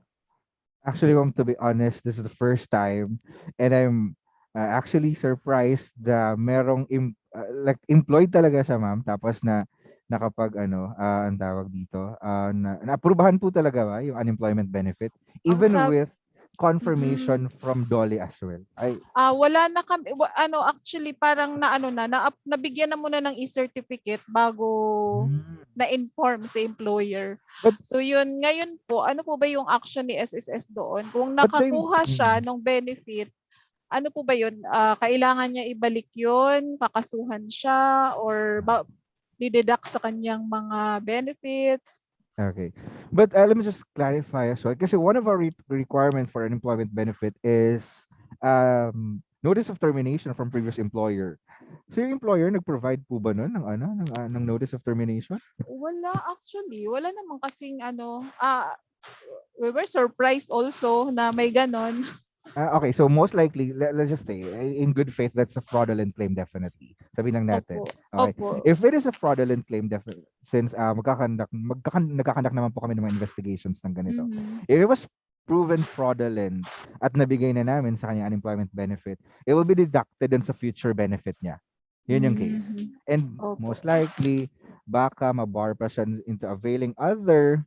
Actually, to be honest, this is the first time, and I'm actually surprised na merong like employed talaga siya, ma'am, tapos na nakapag ang tawag dito, naaprubahan po talaga ba yung unemployment benefit even with confirmation from Dolly as well. Wala na kami actually parang nabigyan na muna ng e-certificate bago na-inform sa employer. So yun, ngayon po, ano po ba yung action ni SSS doon? Kung nakakuha siya ng benefit, ano po ba yun? Kailangan niya ibalik yun? Kakasuhan siya? Or dideduct sa kanyang mga benefits? Okay. But let me just clarify as well. Kasi one of our requirements for an employment benefit is notice of termination from previous employer. So yung employer nag-provide po ba nun ng notice of termination? Wala actually. Wala naman kasing we were surprised also na may ganon. Okay, so most likely, let's just say, in good faith, that's a fraudulent claim, definitely. Sabihin lang natin. Okay. Opo. If it is a fraudulent claim, since nagkakandak naman po kami ng mga investigations ng ganito. If it was proven fraudulent at nabigay na namin sa kanya unemployment benefit, it will be deducted dun sa future benefit niya. Yun yung case. And most likely, baka mabar pa siya into availing other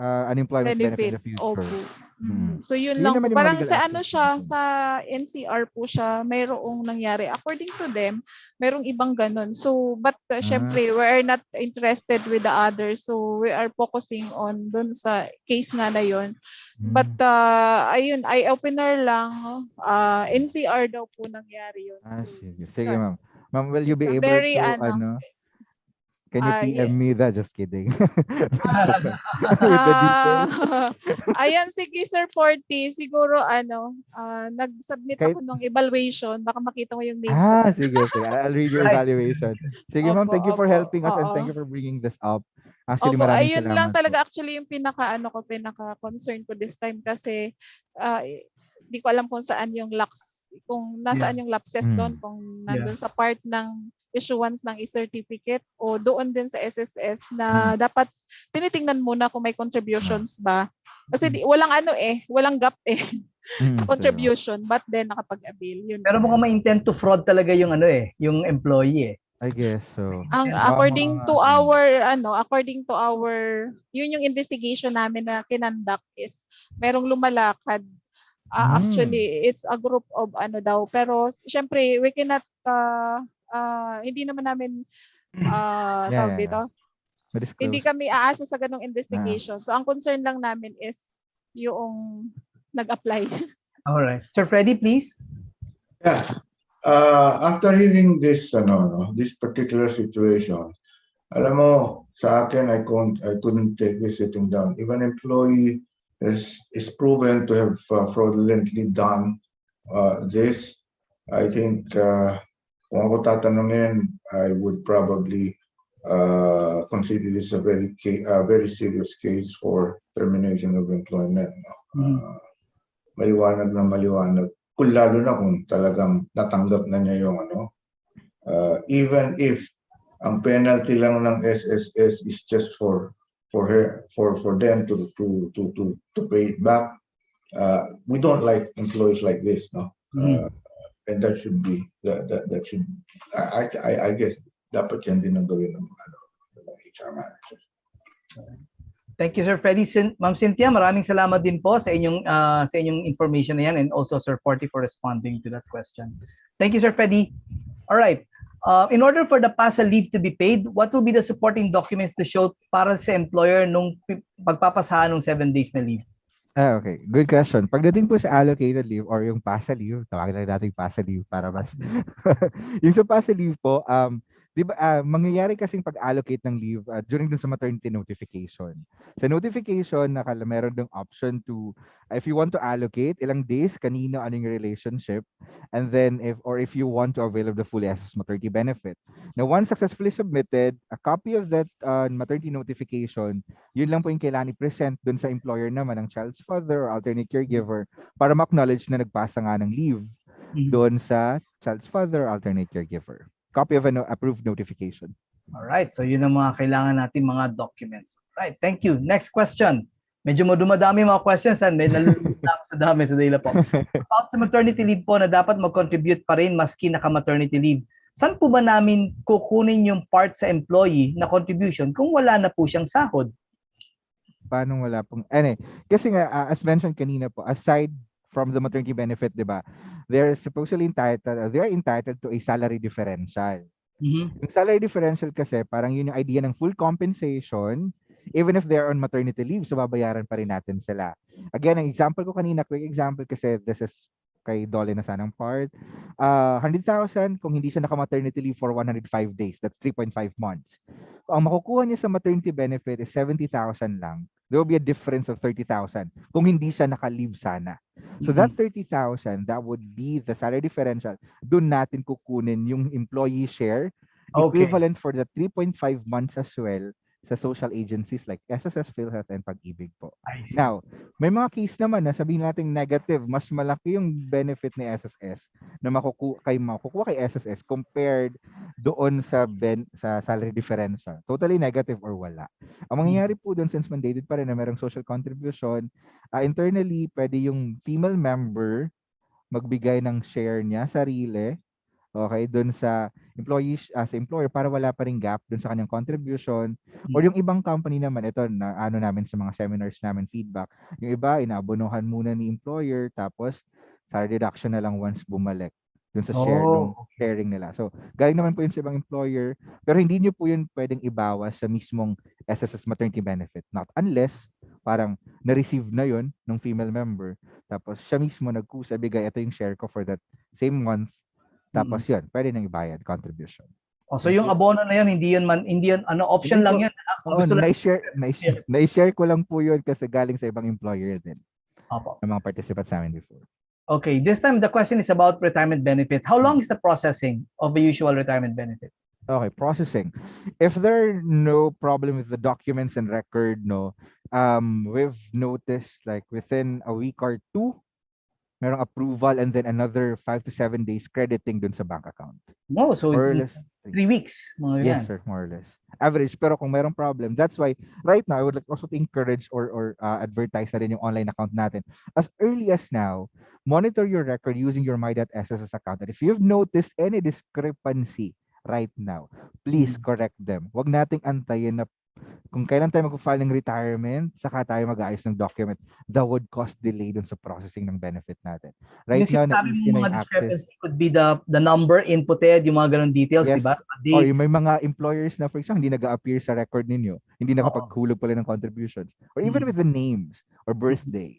unemployment benefit in the future. So yun lang po. Parang sa siya, sa NCR po siya, mayroong nangyari. According to them, mayroong ibang ganun. So, but syempre, we are not interested with the others. So, we are focusing on dun sa case nga na yun. But, ayun, eye-opener lang. NCR daw po nangyari yun. So, sige, ma'am. Ma'am, will you be able to, can you PM me that? Just kidding. With the details. Ayan, sige Sir Forty. Siguro nag-submit ako ng evaluation. Baka makita mo yung name ko. Sige. I'll read your evaluation. Sige ma'am, thank you for helping us and thank you for bringing this up. Actually, maraming ayun salamat lang talaga actually yung pinaka-concern ko this time kasi di ko alam kung saan yung nasaan yung lapses doon, kung nandun sa part ng issuance ng e-certificate o doon din sa SSS na dapat tinitingnan muna kung may contributions ba. Kasi walang gap sa contribution, but then nakapag-avail. Yun. Pero mukhang may intent to fraud talaga yung yung employee I guess so. According to our yun yung investigation namin na kinandak is merong lumalakad. Actually, it's a group of daw. Pero syempre, we cannot hindi naman namin tawag dito. Hindi kami aasa sa ganong investigation. So ang concern lang namin is yung nag-apply. All right. Sir Freddy, please. Yeah. After hearing this this particular situation, alam mo, sa akin, I couldn't take this sitting down. If an employee is proven to have fraudulently done this, I think kung ako tatanungin, I would probably consider this a very serious case for termination of employment. Maliwanag na maliwanag. Kung lalo na kung talagang natanggap na niya yung even if ang penalty lang ng SSS is just for them to pay it back, We don't like employees like this, no? Mhm. And that should be that should I guess dapat yan din ang gawin ng mga HR managers. Thank you, Sir Freddy. Ma'am Cynthia, maraming salamat din po sa inyong information na yan, and also Sir Forty for responding to that question. Thank you, Sir Freddy. All right. In order for the PASA leave to be paid, what will be the supporting documents to show para sa employer nung pagpapasahan ng 7 days na leave? Okay. Good question. Pagdating po sa allocated leave or yung PASA leave, tawagin lang natin PASA leave para mas yung sa PASA leave po, di ba, mangyayari kasing pag-allocate ng leave during dun sa maternity notification. Sa notification, meron dong option to, if you want to allocate, ilang days, kanino, anong relationship, and then if you want to avail of the full SSS maternity benefit. Now, once successfully submitted, a copy of that maternity notification, yun lang po yung kailangan i-present dun sa employer naman ng child's father or alternate caregiver para ma-acknowledge na nagpasa nga ng leave doon sa child's father or alternate caregiver. Copy of an approved notification. All right. So yun ang mga kailangan natin mga documents. Right. Thank you. Next question. Medyo dumadami mga questions and may nalulunod sa dami sa dila po. About sa maternity leave po na dapat mag-contribute pa rin maski naka-maternity leave. Saan po ba namin kukunin yung part sa employee na contribution kung wala na po siyang sahod? Paano wala pong kasi nga as mentioned kanina po, aside from the maternity benefit, 'di ba? They are entitled to a salary differential. Yung salary differential kasi parang yun yung idea ng full compensation even if they're on maternity leave, so babayaran pa rin natin sila. Again, ang example ko kanina, quick example kasi this is kay Dolly na sanang part. 100,000 kung hindi siya naka-maternity leave for 105 days. That's 3.5 months. Ang makukuha niya sa maternity benefit is 70,000 lang. There will be a difference of 30,000 kung hindi siya naka-leave sana. So that 30,000, that would be the salary differential. Doon natin kukunin yung employee share, equivalent for the 3.5 months as well sa social agencies like SSS, PhilHealth, and Pag-ibig po. Now, may mga case naman na sabihin natin negative, mas malaki yung benefit ni SSS na makukuha kay SSS compared doon sa salary differential. Totally negative or wala. Ang mangyayari po doon, since mandated pa rin na merong social contribution, internally, pwede yung female member magbigay ng share niya, sarili, okay, doon sa employees, sa employer para wala pa ring gap doon sa kanyang contribution. Or yung ibang company naman, ito na ano namin sa mga seminars namin feedback, yung iba inaabonohan muna ni employer tapos salary deduction na lang once bumalik doon sa share nung sharing nila. So, galing naman po yun sa ibang employer, pero hindi nyo po yun pwedeng ibawas sa mismong SSS maternity benefit. Not unless parang na-receive na yun ng female member, tapos siya mismo nagkusa, bigay, ito yung share ko for that same month. Tapos yun, pwede nang ibayad contribution. So yung abono na yun, hindi yun option lang yun. Gusto na-share ko lang po yun kasi galing sa ibang employer din. Ng mga participants namin before. Okay, this time the question is about retirement benefit. How long is the processing of a usual retirement benefit? Okay, processing. If there are no problem with the documents and record, we've noticed like within a week or two, merong approval and then another 5 to 7 days crediting dun sa bank account. Oh, so it's 3 weeks. Yes, sir, more or less. Average, pero kung merong problem, that's why right now I would like also to encourage or advertise na rin yung online account natin. As early as now, monitor your record using your my.sss account. And if you've noticed any discrepancy right now, please correct them. Huwag nating antayin na kung kailan tayo mag-file ng retirement, saka tayo mag-aayos ng document, that would cause delay dun sa processing ng benefit natin. Right now, na-easy na yung discrepancy could be the number inputted, yung mga ganun details, yes. diba? Or yung may mga employers na, for example, hindi nag-appear sa record ninyo, hindi nakapaghulog pala ng contributions, or even with the names or birthday.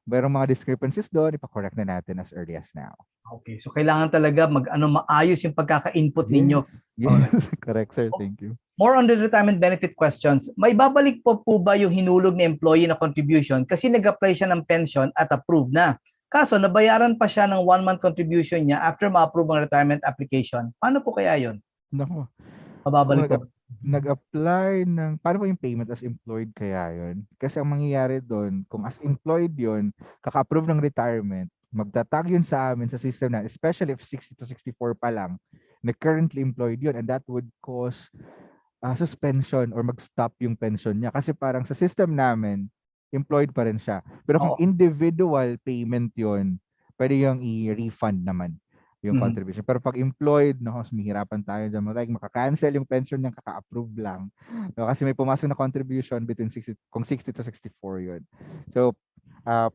Merong mga discrepancies doon, ipakorrect na natin as early as now. Okay, so kailangan talaga maayos yung pagkaka-input ninyo. Yes, correct sir, thank you. More on the retirement benefit questions. May babalik po ba yung hinulog ni employee na contribution kasi nag-apply siya ng pension at approved na? Kaso nabayaran pa siya ng 1-month contribution niya after ma-approve ang retirement application. Paano po kaya yun? Nako. Mababalik po. Nag-apply ng, paano po yung payment as employed kaya yun? Kasi ang mangyayari doon, kung as employed yun, kaka-approve ng retirement, magtatag yun sa amin sa system na, especially if 60 to 64 pa lang, na currently employed yun, and that would cause suspension or mag-stop yung pension niya. Kasi parang sa system namin, employed pa rin siya. Pero kung Oo. individual payment yon, pwede yung i-refund naman yung Mhm. contribution. Pero pag employed, no, mahirapan tayo dyan. Like, maka-cancel yung pension niya, kaka-approve lang. No, kasi may pumasok na contribution between 60, kung 60 to 64 yun. So,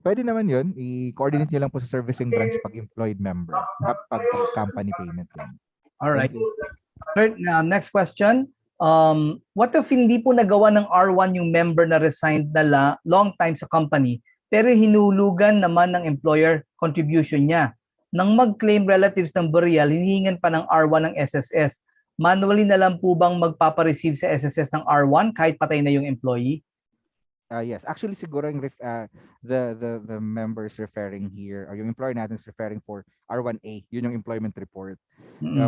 pwede naman yun. I-coordinate nyo lang po sa servicing branch pag employed member. Pag company payment yan. All right. Thank you. Third, next question. What if hindi po nagawa ng R1 yung member na resigned na long time sa company, pero hinulugan naman ng employer contribution niya? Nang mag-claim relatives ng burial, hinihingan pa ng R1 ng SSS. Manually na lang po bang magpapareceive sa SSS ng R1 kahit patay na yung employee? Yes, actually siguro yung the members referring here, or yung employer natin is referring for R1A, yun yung employment report.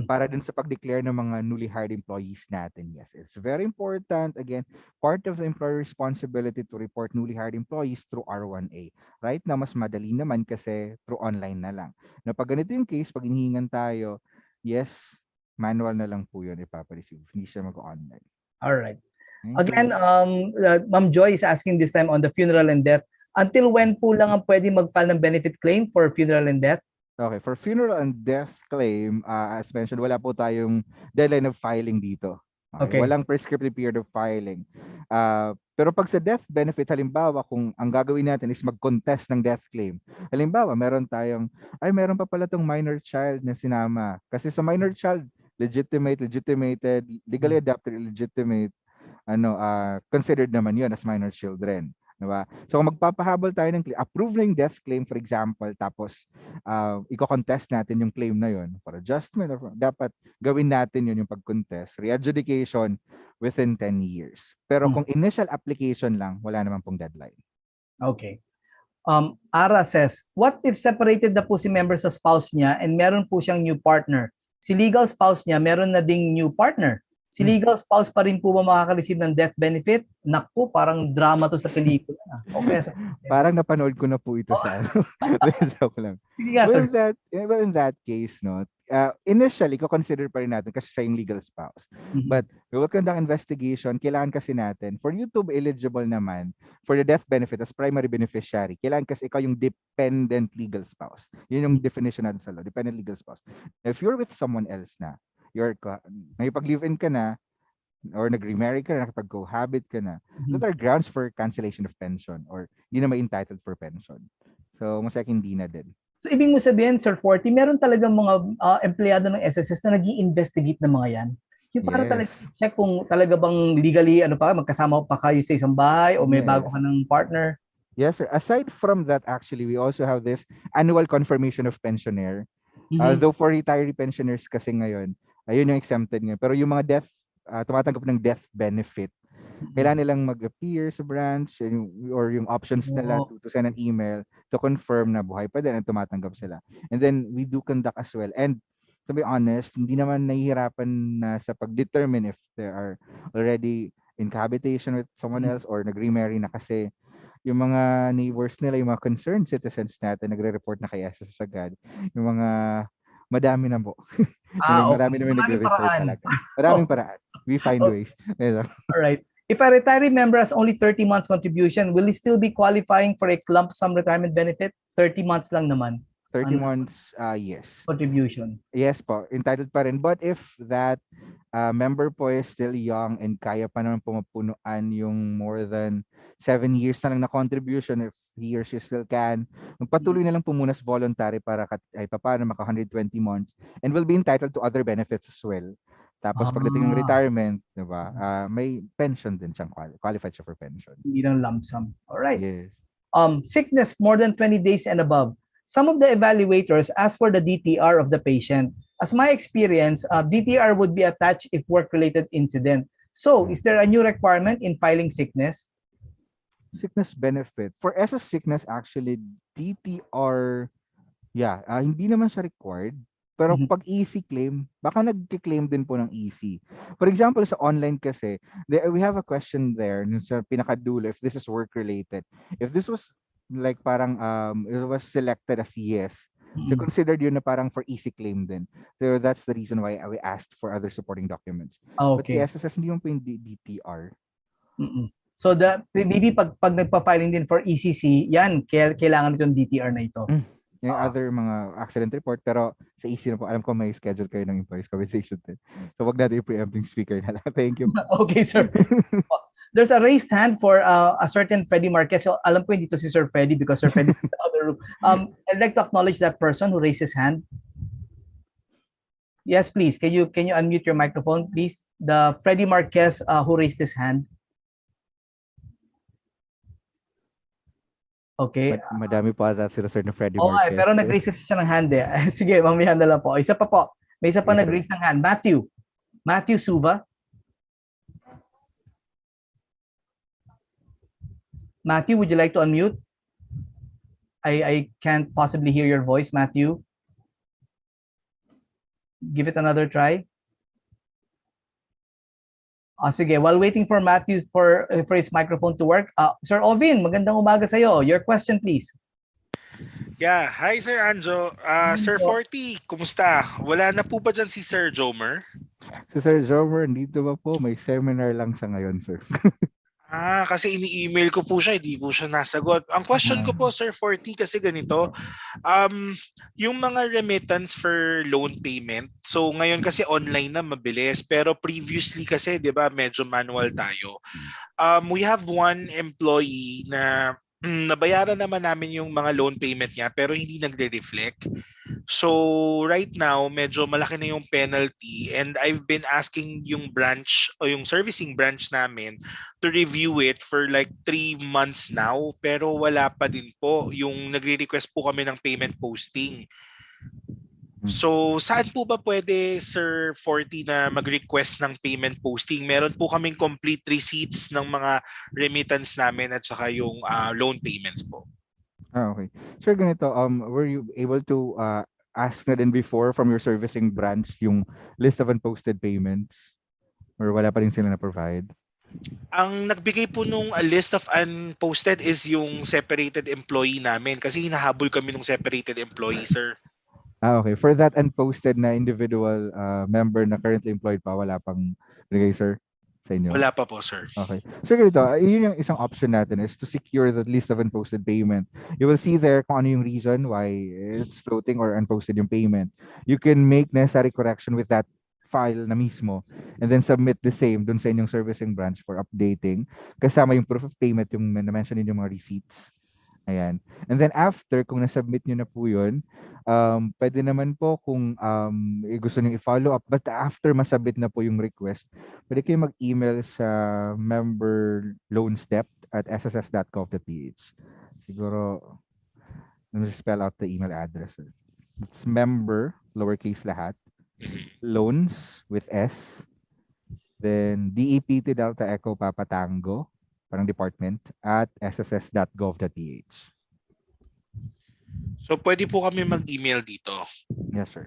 Para dun sa pag-declare ng mga newly hired employees natin. Yes, it's very important. Again, part of the employer responsibility to report newly hired employees through R1A. Right now, mas madali naman kasi through online na lang. Na pag ganito yung case, pag hinihingan tayo, yes, manual na lang po yun ipapareceive. Hindi siya mag-online. All right. Thank Again, you. Ma'am Joy is asking this time on the funeral and death. Until when po lang ang pwede mag-file ng benefit claim for funeral and death? Okay, for funeral and death claim, as mentioned, wala po tayong deadline of filing dito. Okay. Okay. Walang prescriptive period of filing. Pero pag sa death benefit, halimbawa, kung ang gagawin natin is mag-contest ng death claim. Halimbawa, meron meron pa pala tong minor child na sinama. Kasi sa minor child, legitimated, legally adopted, illegitimate, considered naman yun as minor children. Diba? So kung magpapahabol tayo ng claim, approve na yung death claim, for example, tapos i-contest natin yung claim na yun for adjustment, dapat gawin natin yun yung pag-contest, re-adjudication within 10 years. Pero kung initial application lang, wala naman pong deadline. Okay. Ara says, what if separated na po si member sa spouse niya and meron po siyang new partner? Si legal spouse niya meron na ding new partner. Si legal spouse pa rin po ba makaka-receive ng death benefit? Naku, parang drama to sa pelikula. Okay. Parang napanood ko na po ito sa joke lang. Sige nga, sir. In that case, no, initially, consider pa rin natin kasi siya yung legal spouse. But we will conduct investigation. Kailangan kasi natin, for you to be eligible naman for the death benefit as primary beneficiary, kailangan kasi ikaw yung dependent legal spouse. Yun yung definition natin sa law, dependent legal spouse. If you're with someone else na, nakipag-live-in ka na, or nag-remarry ka na, nakipag-cohabit ka na, that are grounds for cancellation of pension or hindi na ma-entitled for pension. So, masaya hindi na din. So, ibig mo sabihin, Sir Forty, meron talagang mga empleyado ng SSS na nag-i-investigate ng mga yan? Yung para talaga check kung talaga bang legally, magkasama pa kayo sa isang bahay o may bago ka ng partner? Yes, sir. Aside from that, actually, we also have this annual confirmation of pensioner. Though for retiree pensioners kasi ngayon, ayun yung exempted ngayon. Pero yung mga death, tumatanggap ng death benefit, kailangan nilang mag-appear sa branch or yung options nila to send an email to confirm na buhay pa din at tumatanggap sila. And then we do conduct as well. And to be honest, hindi naman nahihirapan na sa pag-determine if they are already in cohabitation with someone else or nag-remarry na kasi yung mga neighbors nila, yung mga concerned citizens natin, nagre-report na kay SSS agad. Yung mga madami na po. Marami naman nagre-report talaga. Maraming paraan. We find ways. All right. If a retiree member has only 30 months contribution, will he still be qualifying for a lump sum retirement benefit? 30 months lang naman. 30 months, yes. Contribution. Yes po, entitled pa rin. But if that member po is still young and kaya pa naman pumapunuan yung more than 7 years na lang na contribution, if he or she still can, magpatuloy na lang po muna sa voluntary para paano maka 120 months and will be entitled to other benefits as well. Tapos pagdating ng retirement, diba, may pension din siyang qualified siya for pension. Hindi lang lump sum. All right. Yes. Sickness more than 20 days and above. Some of the evaluators ask for the DTR of the patient. As my experience, DTR would be attached if work-related incident. So, is there a new requirement in filing sickness? Sickness benefit. For SS sickness, actually, DTR, hindi naman siya required. Pero pag easy claim, baka nag-claim din po ng easy. For example, sa online kasi, we have a question there sa pinakadulo, if this is work-related. If this was like parang it was selected as yes, so considered yun na parang for easy claim din. So that's the reason why we asked for other supporting documents. Okay. But the SSS hindi yung po yung DTR. So maybe pag nagpa-filing din for ECC, yan kailangan itong DTR na ito. Yung other mga accident report, pero sa EC na po, alam ko may schedule kayo ng employees compensation din. So wag natin i-preempting speaker na lang. Thank you. Okay, sir. There's a raised hand for a certain Freddie Marquez. So alam ko dito si Sir Freddie because Sir Freddie is in the other room. I'd like to acknowledge that person who raised his hand. Yes, please. Can you unmute your microphone, please? The Freddie Marquez who raised his hand. Okay. Madami po ata sila sir na Freddie Oo, Marquez. pero nag-raise kasi siya ng hand eh. Sige, mamaya na lang po. Isa pa po. May isa pa nag-raise ng hand. Matthew Suva. Matthew, would you like to unmute? I can't possibly hear your voice, Matthew. Give it another try. Sige, while waiting for Matthew for his microphone to work, Sir Ovin, magandang umaga sa iyo. Your question, please. Yeah, hi Sir Anjo. Sir 40, kumusta? Wala na po ba dyan si Sir Jomer? Si Sir Jomer, dito ba po? May seminar lang siya ngayon, sir. Kasi ini-email ko po siya, hindi po siya nasagot. Ang question ko po, Sir 40, kasi ganito, yung mga remittance for loan payment, so ngayon kasi online na mabilis, pero previously kasi, di ba, medyo manual tayo. We have one employee na nabayaran naman namin yung mga loan payment niya pero hindi nagre-reflect. So right now, medyo malaki na yung penalty and I've been asking yung branch o yung servicing branch namin to review it for like 3 months now pero wala pa din po. Yung nagre-request po kami ng payment posting. So, saan po ba pwede, Sir 40, na mag-request ng payment posting? Meron po kaming complete receipts ng mga remittance namin at saka yung loan payments po. Okay. Sir, ganito, were you able to ask na din before from your servicing branch yung list of unposted payments? Or wala pa rin sila na-provide? Ang nagbigay po nung list of unposted is yung separated employee namin kasi hinahabol kami nung separated employee, sir. Okay. For that unposted na individual member na currently employed pa, wala pang bigay, sir, sa inyo? Wala pa po, sir. Okay. So, ganito, yun yung isang option natin is to secure the list of unposted payment. You will see there kung ano yung reason why it's floating or unposted yung payment. You can make necessary correction with that file na mismo and then submit the same dun sa inyong servicing branch for updating kasama yung proof of payment yung na-mention yung mga receipts. Ayan. And then after, kung nasubmit nyo na po yun, pwede naman po kung gusto nyo i-follow up, but after masubmit na po yung request, pwede kayo mag-email sa memberloanstep@sss.gov.ph. Siguro, let me spell out the email address. It's member, lowercase lahat, loans with S, then DEPT Delta Echo Papa Tango, parang department, at sss.gov.ph. So, pwede po kami mag-email dito. Yes, sir.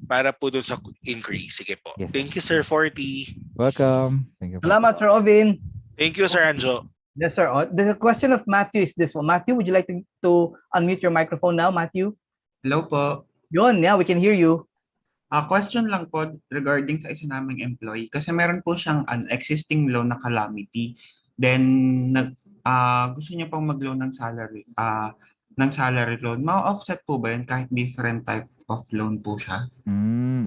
Para po doon sa inquiry. Sige po. Yes. Thank you, Sir 40. Welcome. Thank you. Salamat, Sir Ovin. Thank you, Sir Anjo. Yes, sir. The question of Matthew is this one. Matthew, would you like to unmute your microphone now, Matthew? Hello po. Yun, yeah, we can hear you. Question lang po regarding sa isa naming employee. Kasi meron po siyang an existing loan na calamity. Then, gusto niya pang mag-loan ng salary loan. Ma-offset po ba yun kahit different type of loan po siya?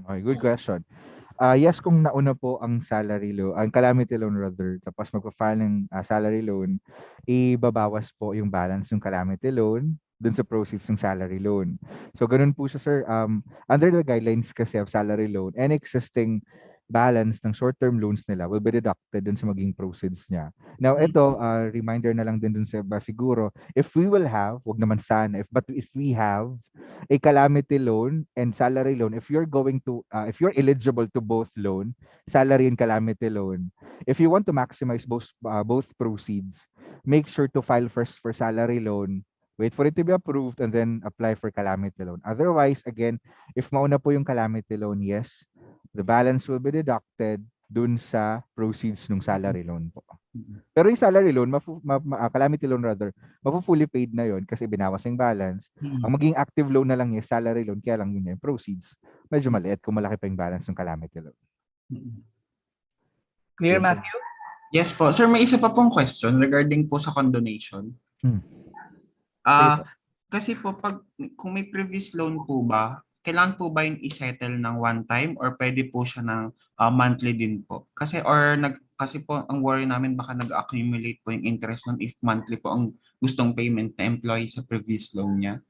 Okay, good question. Yes, kung nauna po ang salary loan, ang calamity loan rather, tapos magpa-file ng salary loan, ibabawas po yung balance ng calamity loan dun sa proceeds ng salary loan. So, ganun po siya, sir. Under the guidelines kasi of salary loan, any existing balance ng short-term loans nila will be deducted dun sa maging proceeds niya. Now, ito, reminder na lang din dun sa iba siguro, if we will have, wag naman sana, but if we have a calamity loan and salary loan, if you're eligible to both loan, salary and calamity loan, if you want to maximize both proceeds, make sure to file first for salary loan, wait for it to be approved, and then apply for calamity loan. Otherwise, again, if mauna po yung calamity loan, yes, the balance will be deducted dun sa proceeds ng salary loan po. Pero yung salary loan, calamity loan rather, fully paid na yon kasi binawas yung balance. Ang maging active loan na lang yung salary loan, kaya lang yun yung proceeds. Medyo maliit kung malaki pa yung balance ng calamity loan. Clear, Matthew? Yes po. Sir, may isa pa pong question regarding po sa condonation. Hmm. Sige Ah, po. kasi po kung may previous loan po ba, kailangan po ba yung i-settle ng one time or pwede po siya ng monthly din po? Kasi po ang worry namin baka nag-accumulate po yung interest nun if monthly po ang gustong payment na employee sa previous loan niya.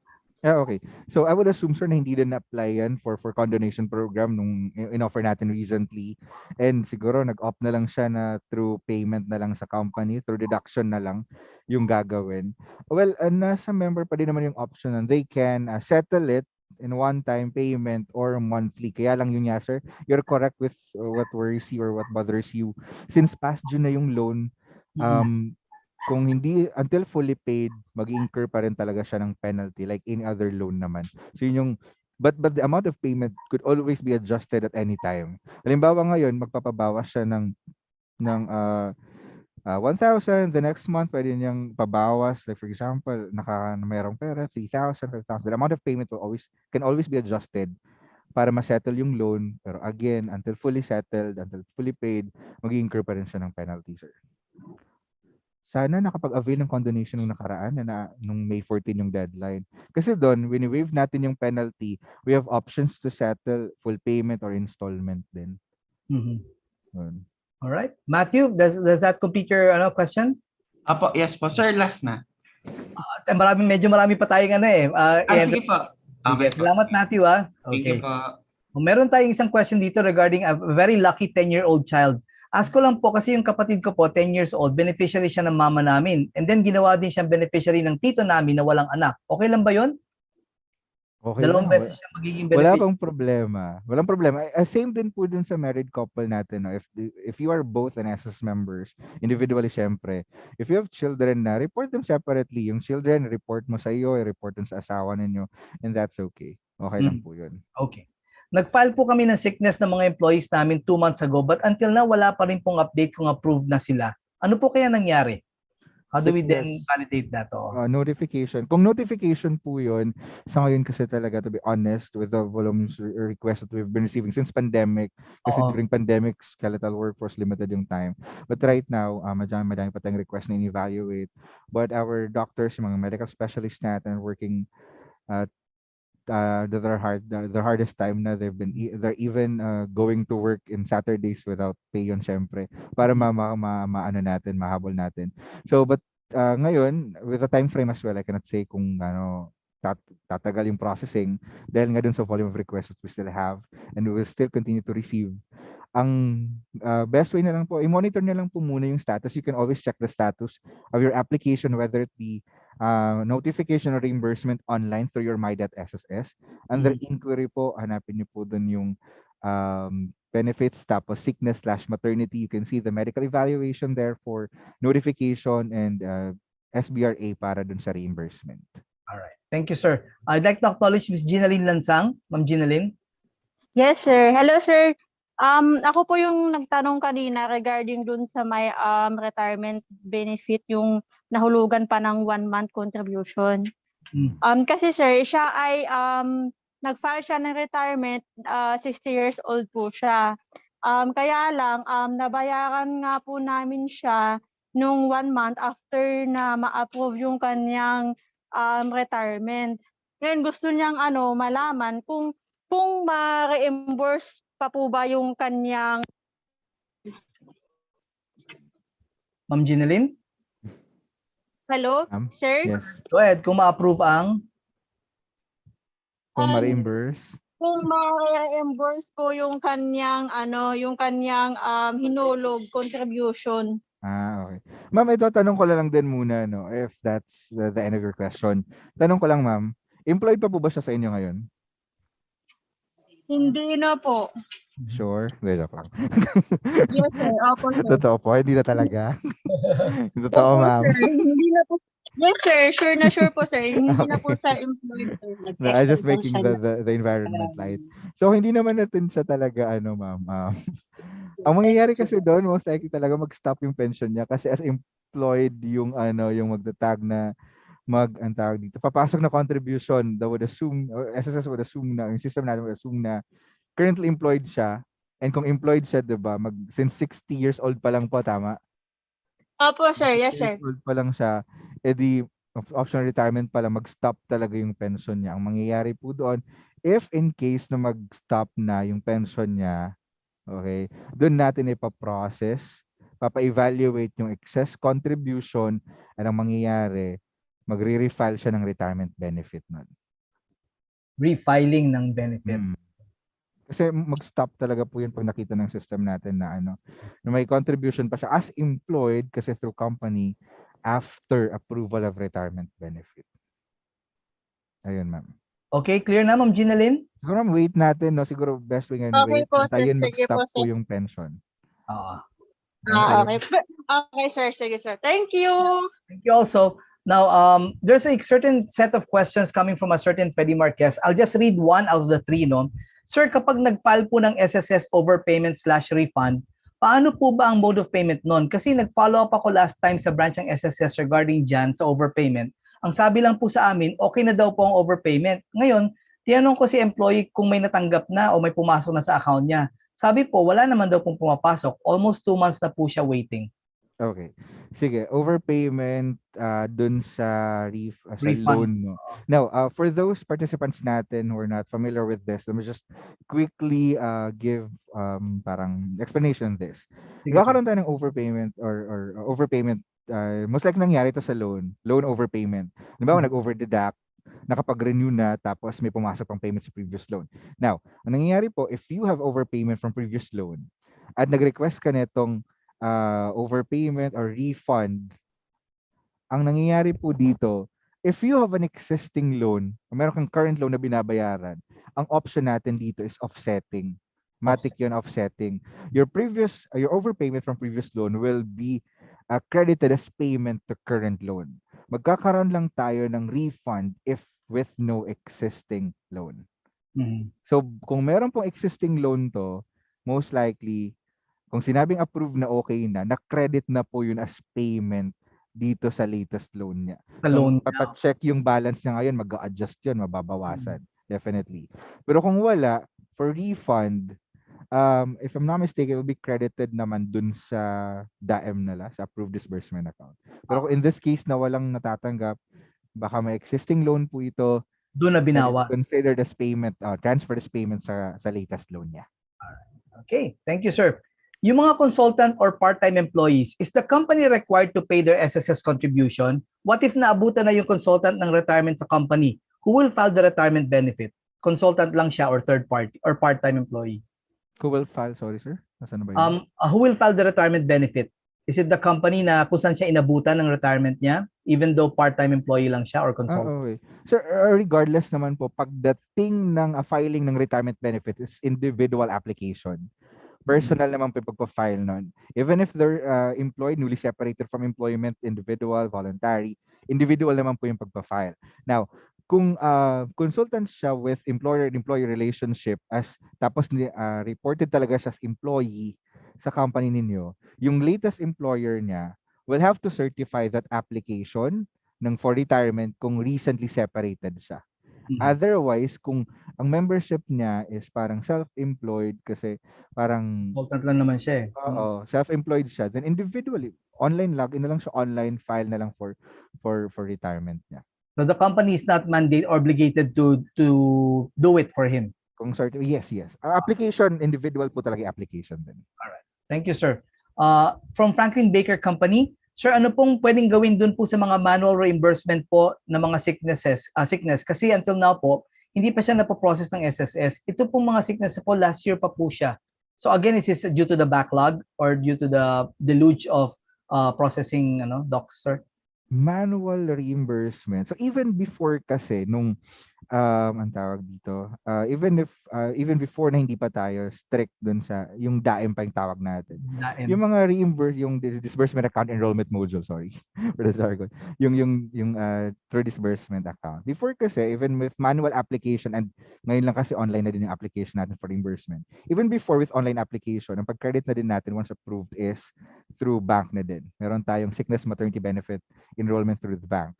Yeah, okay. So I would assume sir na hindi din na-apply yan for condonation program nung in-offer natin recently. And siguro nag-opt na lang siya na through payment na lang sa company, through deduction na lang yung gagawin. Well, nasa member pa din naman yung option na they can settle it in one-time payment or monthly. Kaya lang yun nga sir, you're correct with what worries you or what bothers you. Since past June na yung loan, kung hindi until fully paid, mag-incur pa rin talaga siya ng penalty like any other loan naman. So yun yung but the amount of payment could always be adjusted at any time. Halimbawa ngayon, magpapabawas siya ng 1,000, the next month pwede niyang pabawas, like for example, mayroong pera 3,000, 5,000. The amount of payment can always be adjusted para ma-settle yung loan, pero again, until fully settled, until fully paid, mag-incur pa rin siya ng penalty, sir. Sana nakapag-avail ng condonation nung nakaraan nung May 14 yung deadline. Kasi doon, when waive natin yung penalty, we have options to settle full payment or installment din. All right. Matthew, does that complete your question? Apo, yes po. Sir, last na. Medyo marami pa tayong sige po. Okay po. Salamat, Matthew. Thank you po. Meron tayong isang question dito regarding a very lucky 10-year-old child. Ask ko lang po kasi yung kapatid ko po, 10 years old, beneficiary siya ng mama namin. And then ginawa din siyang beneficiary ng tito namin na walang anak. Okay lang ba yun? Okay Dalawang lang. beses siya magiging beneficiary. Wala pang problema. Walang problema. Same din po dun sa married couple natin. No? If you are both an SSS members, individually syempre, if you have children na, report them separately. Yung children, report mo sa iyo, report dun sa asawa ninyo, and that's okay. Okay lang po yun. Okay. Nag-file po kami ng sickness ng mga employees namin 2 months ago, but until now, wala pa rin pong update kung approved na sila. Ano po kaya nangyari? How do we then validate that? Notification. Kung notification po yun, sa ngayon kasi talaga, to be honest, with the volumes requests that we've been receiving since pandemic, kasi during pandemic, skeletal workforce limited yung time. But right now, madami pa tayong request na in-evaluate. But our doctors, yung mga medical specialists natin working their hardest time na they're even going to work in Saturdays without pay yun syempre para maano natin, mahabol natin. So but ngayon with the time frame as well, I cannot say kung tatagal yung processing dahil nga dun sa volume of requests that we still have, and we will still continue to receive. Ang best way na lang po, i-monitor na lang po muna yung status. You can always check the status of your application, whether it be notification or reimbursement online through your my.sss. Under inquiry po, hanapin niyo po dun yung benefits, tapos sickness/maternity. You can see the medical evaluation there for notification, and SBRA para dun sa reimbursement. All right. Thank you, sir. I'd like to acknowledge Ms. Ginaline Lansang. Ma'am Ginaline. Yes, sir. Hello, sir. Ako po yung nagtanong kanina regarding dun sa may retirement benefit, yung nahulugan pa ng 1-month contribution. Kasi sir, siya ay nag-file siya ng retirement, 60 years old po siya. Kaya lang, nabayaran nga po namin siya nung 1 month after na ma-approve yung kanyang retirement. Ngayon gusto niyang malaman kung ma-reimburse pa po ba yung kanyang... Ma'am Ginaline? Hello, sir? Yes. Go ahead, kung ma-approve ang... Kung ma-reimburse? Kung ma-reimburse ko yung kanyang, hinulog contribution. Okay. Ma'am, ito tanong ko lang din muna, no, if that's the end of your question. Tanong ko lang, ma'am, employed pa po ba siya sa inyo ngayon? Hindi na po. Sure? Joke lang. Yes, sir. Opo, sir. Totoo po, hindi na talaga. Totoo, Opo, ma'am. sir. Hindi na po. Yes, sir. Sure po, sir. Hindi na po siya employed, sir. No, I'm just making the environment light. So, hindi naman natin siya talaga, ma'am. Ang mangyayari kasi doon, most likely talaga mag-stop yung pension niya kasi as employed yung magtatag na ang tawag dito, papasok na contribution, that would assume, or SSS would assume na, yung system natin would assume na currently employed siya, and kung employed siya, diba, since 60 years old pa lang po, tama? Opo, sir. Yes, 60 years sir. old pa lang siya, edi optional retirement pala, mag-stop talaga yung pension niya. Ang mangyayari po doon, if in case na mag-stop na yung pension niya, okay, doon natin ipaprocess, papa-evaluate yung excess contribution, at ang mangyayari, magre-refile siya ng retirement benefit nun. Refiling ng benefit. Kasi mag-stop talaga po yun pag nakita ng system natin na na may contribution pa siya as employed kasi through company after approval of retirement benefit. Ayun, ma'am. Okay, clear na, Ma'am Ginalyn? Siguro wait natin, no? Siguro best we can Okay wait. po, sir. Antayin Sige mag-stop po, po sir. yung pension. Oo. Okay. Okay, sir. Sige, sir. Thank you. Thank you also. Now, there's a certain set of questions coming from a certain Fedi Marquez. I'll just read one out of the three, no? Sir, kapag nag-file po ng SSS overpayment/refund, paano po ba ang mode of payment nun? Kasi nag-follow up ako last time sa branch ng SSS regarding dyan sa overpayment. Ang sabi lang po sa amin, okay na daw po ang overpayment. Ngayon, tinanong ko si employee kung may natanggap na o may pumasok na sa account niya. Sabi po, wala naman daw pong pumapasok. Almost 2 months na po siya waiting. Okay. Sige, overpayment dun sa sa Refund. loan. No? Now, for those participants natin who are not familiar with this, let me just quickly give parang explanation on this. Sige, sir. Nagkakaroon tayo ng overpayment or overpayment. Most likely nangyari ito sa loan overpayment. Diba, nag-overdeduct, nakapag-renew na, tapos may pumasok pang payment sa previous loan. Now, ang nangyayari po, if you have overpayment from previous loan at nag-request ka netong overpayment or refund, ang nangyayari po dito, if you have an existing loan, kung meron kang current loan na binabayaran, ang option natin dito is offsetting. Matic yun, offsetting. Your overpayment from previous loan will be credited as payment to current loan. Magkakaroon lang tayo ng refund if with no existing loan. Mhm. So, kung meron pong existing loan to, most likely, kung sinabing approve na okay na-credit na po yun as payment dito sa latest loan niya. Sa loan niya. Papacheck yung balance niya ngayon, mag-a-adjust yun, mababawasan. Definitely. Pero kung wala, for refund, if I'm not mistaken, it will be credited naman dun sa DAM nila, sa approved disbursement account. Pero in this case na walang natatanggap, baka may existing loan po ito, doon na binawas. Considered as payment, transfer as payment sa latest loan niya. Okay, thank you, sir. Yung mga consultant or part-time employees, is the company required to pay their SSS contribution? What if naabutan na yung consultant ng retirement sa company? Who will file the retirement benefit? Consultant lang siya or third party or part-time employee? Who will file? Sorry, sir. Nasaan na ba yun? Who will file the retirement benefit? Is it the company na kung saan siya inabutan ng retirement niya, even though part-time employee lang siya or consultant? Okay. Sir, regardless naman po, pagdating ng filing ng retirement benefit is individual application. Personal naman po yung pagpa-file nun. Even if they're employed, newly separated from employment, individual, voluntary, individual naman po yung pagpa-file. Now, kung consultant siya with employer-employee relationship tapos reported talaga siya as employee sa company ninyo, yung latest employer niya will have to certify that application for retirement kung recently separated siya. Otherwise, kung ang membership niya is parang self-employed kasi parang consultant lang naman siya eh. Oo, self-employed siya, then individually, online login na lang siya, online file na lang for retirement niya. So the company is not mandated or obligated to do it for him. Kung yes. Application, individual po talaga application din. Alright. Thank you, sir. From Franklin Baker Company, sir, ano pong pwedeng gawin dun po sa mga manual reimbursement po ng mga sickness? Kasi until now po, hindi pa siya napoprocess ng SSS. Ito pong mga sickness po, last year pa po siya. So again, is this due to the backlog or due to the deluge of processing docs, sir? Manual reimbursement. So even before kasi nung ang tawag dito, even before na hindi pa tayo strict dun sa yung DAEM pa yung tawag natin. DAEM. Yung mga yung disbursement account enrollment module, sorry for the jargon. Yung through disbursement account. Before kasi even with manual application, and ngayon lang kasi online na din yung application natin for reimbursement. Even before with online application, ang pag-credit na din natin once approved is through bank na din. Meron tayong sickness maternity benefit enrollment through the bank.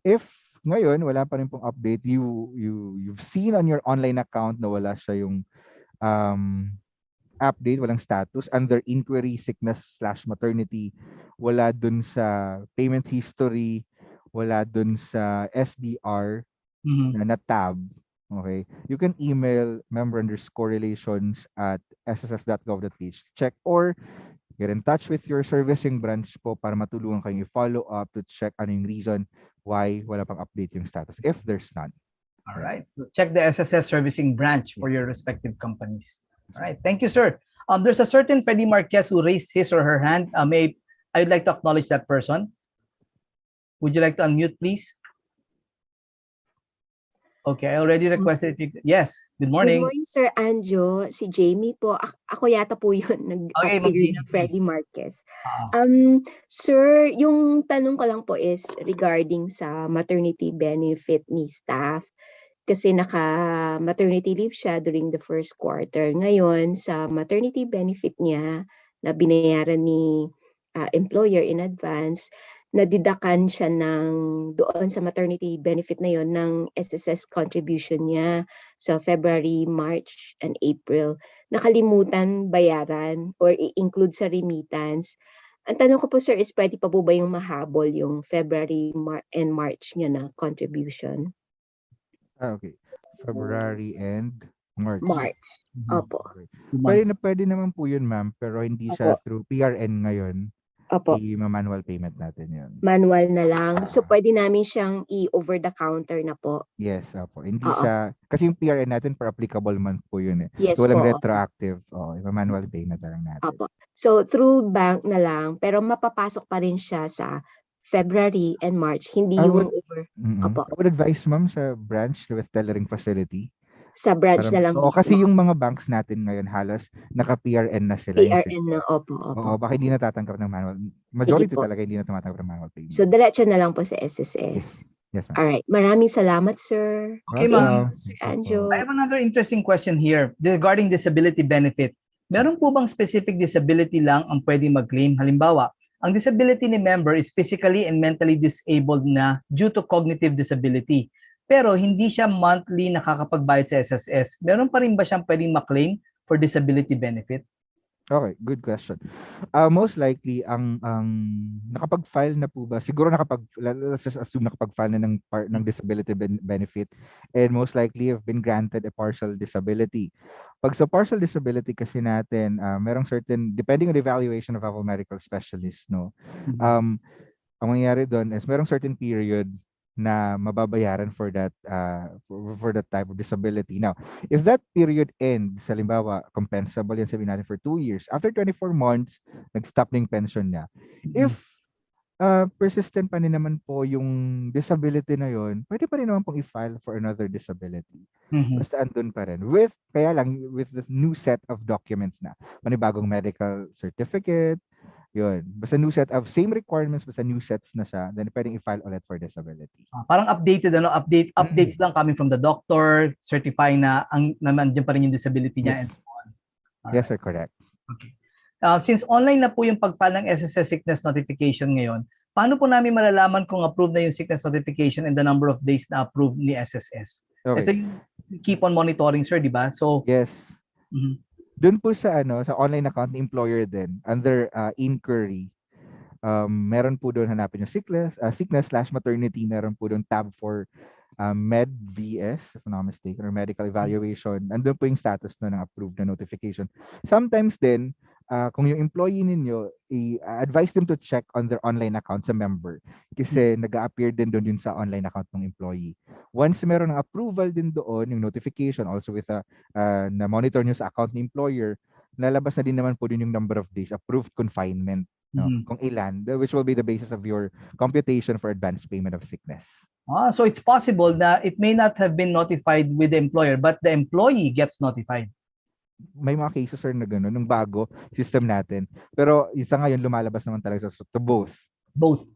If ngayon wala pa rin pong update, you've seen on your online account na wala siya yung update, walang status. Under inquiry, sickness / maternity, wala dun sa payment history, wala dun sa SBR na tab. Okay. You can email member_relations@sss.gov.ph. Check or get in touch with your servicing branch po para matulungan kayong i-follow up to check ano yung reason why wala pang update yung status if there's none. All right. So check the SSS servicing branch for your respective companies. All right. Thank you, sir. There's a certain Freddie Marquez who raised his or her hand. I'd like to acknowledge that person. Would you like to unmute, please? Okay, I already requested if you... Yes, good morning. Good morning, Sir Anjo. Si Jamie po. Ako yata po yun Okay, nag-appear na mag-Jamie, Freddie please. Marquez. Ah. Sir, yung tanong ko lang po is regarding sa maternity benefit ni staff. Kasi naka-maternity leave siya during the first quarter. Ngayon, sa maternity benefit niya na binayaran ni employer in advance, nadidakan siya doon sa maternity benefit na yon ng SSS contribution niya sa February, March, and April. Nakalimutan bayaran or i-include sa remittance. Ang tanong ko po, sir, is pwede pa po ba yung mahabol yung February and March niya na contribution? Okay. February and March. Opo. Pwede naman po yun, ma'am, pero hindi siya through PRN ngayon. Opo. I-manual payment natin yun. Manual na lang. So, pwede namin siyang i-over the counter na po. Yes, opo. Hindi siya, kasi yung PRN natin per applicable month po yun eh. Yes so, walang po. retroactive. Manual payment na lang natin. Opo. So, through bank na lang, pero mapapasok pa rin siya sa February and March. Hindi yung over. Opo. I would advise, ma'am, sa branch with tellering facility. Sa branch na lang mismo. Kasi yung mga banks natin ngayon halos naka-PRN na sila. PRN na, opo. Oo, baka hindi na tatanggap ng manual. Majority talaga hindi na tumatanggap ng manual payment. So, diretso na lang po sa SSS. Yes, ma'am. Alright. Maraming salamat, sir. Okay, ma'am. Sir Anjo. I have another interesting question here regarding disability benefit. Meron po bang specific disability lang ang pwede mag-claim? Halimbawa, ang disability ni member is physically and mentally disabled na due to cognitive disability. Pero hindi siya monthly nakakapagbayad sa SSS. Meron pa rin ba siyang pwedeng ma-claim for disability benefit? Okay, good question. Most likely, ang nakapag-file na po ba, siguro let's just assume nakapag-file na ng disability benefit and most likely have been granted a partial disability. Pag sa partial disability kasi natin, merong certain, depending on the evaluation of our medical specialist, no? Ang mangyayari doon is merong certain period na mababayaran for that type of disability. Now, if that period ends, halimbawa, compensable yan sabihin natin for 2 years, after 24 months, nag-stop na yung pension niya. If persistent pa rin naman po yung disability na yon, pwede pa rin naman pong i-file for another disability. Basta andun pa rin. Kaya lang, with the new set of documents na, panibagong medical certificate, yun. Basta new set of same requirements, basta new sets na siya, then pwedeng i-file ulit for disability. Parang updated, updates lang coming from the doctor, certifying na nandiyan pa rin yung disability niya. Yes, and so on. Yes, sir, correct. Okay. Since online na po yung pag-file ng SSS sickness notification ngayon, paano po namin malalaman kung approved na yung sickness notification and the number of days na approved ni SSS? Okay. Ito yung keep on monitoring, sir, di ba? So, yes. Doon po sa sa online account ni employer din, under inquiry, meron po doon hanapin yung sickness/maternity, meron po doon tab for med VS, if I'm not mistaken, or medical evaluation. Andun po yung status na ng approved na notification. Sometimes din, kung yung employee ninyo, i-advise them to check on their online account sa member kasi nag-a-appear din doon yun sa online account ng employee. Once meron ng approval din doon, yung notification also with na monitor nyo sa account ng employer, lalabas na din naman po din yung number of days approved confinement, no? Kung ilan, which will be the basis of your computation for advance payment of sickness. So it's possible na it may not have been notified with the employer, but the employee gets notified. May mga cases, sir, na gano'n, nung bago system natin. Pero isa ngayon, lumalabas naman talaga to both. Both.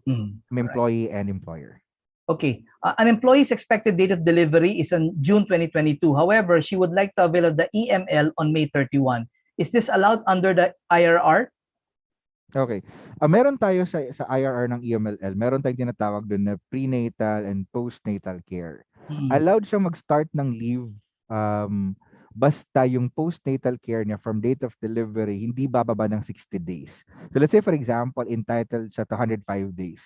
Employee and employer. Okay. An employee's expected date of delivery is on June 2022. However, she would like to avail of the EML on May 31. Is this allowed under the IRR? Okay. Meron tayo sa IRR ng EMLL, meron tayong tinatawag doon na prenatal and postnatal care. Allowed siyang mag-start ng leave basta yung postnatal care niya from date of delivery, hindi bababa ng 60 days. So let's say for example, entitled siya to 105 days.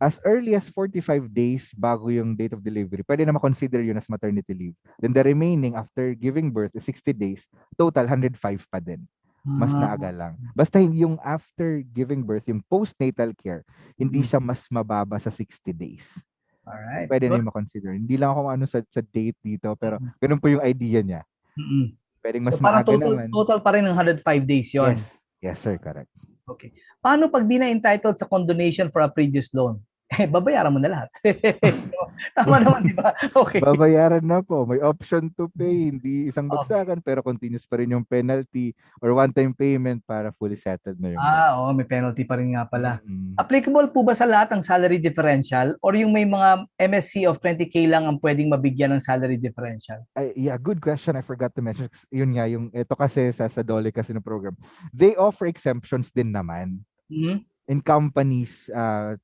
As early as 45 days bago yung date of delivery, pwede na ma-consider yun as maternity leave. Then the remaining after giving birth is 60 days, total 105 pa din. Mas naaga lang. Basta yung after giving birth, yung postnatal care, hindi siya mas mababa sa 60 days. Alright. So, pwede na yung ma-consider. Hindi lang ako ano sa date dito, pero ganun po yung idea niya. Pwedeng mas So parang maaga naman. total pa rin ng 105 days yon. Yes. Yes, sir. Correct. Okay. Paano pag di na entitled sa condonation for a previous loan? Babayaran mo na lahat. Tama naman, di ba? Okay. Babayaran na po. May option to pay. Hindi isang bagsakan, pero continuous pa rin yung penalty or one-time payment para fully settled na yung Oo, may penalty pa rin nga pala. Applicable po ba sa lahat ang salary differential or yung may mga MSC of 20K lang ang pwedeng mabigyan ng salary differential? Yeah, good question. I forgot to mention. Yun nga, yung ito kasi sa DOLE kasi ng program. They offer exemptions din naman. In companies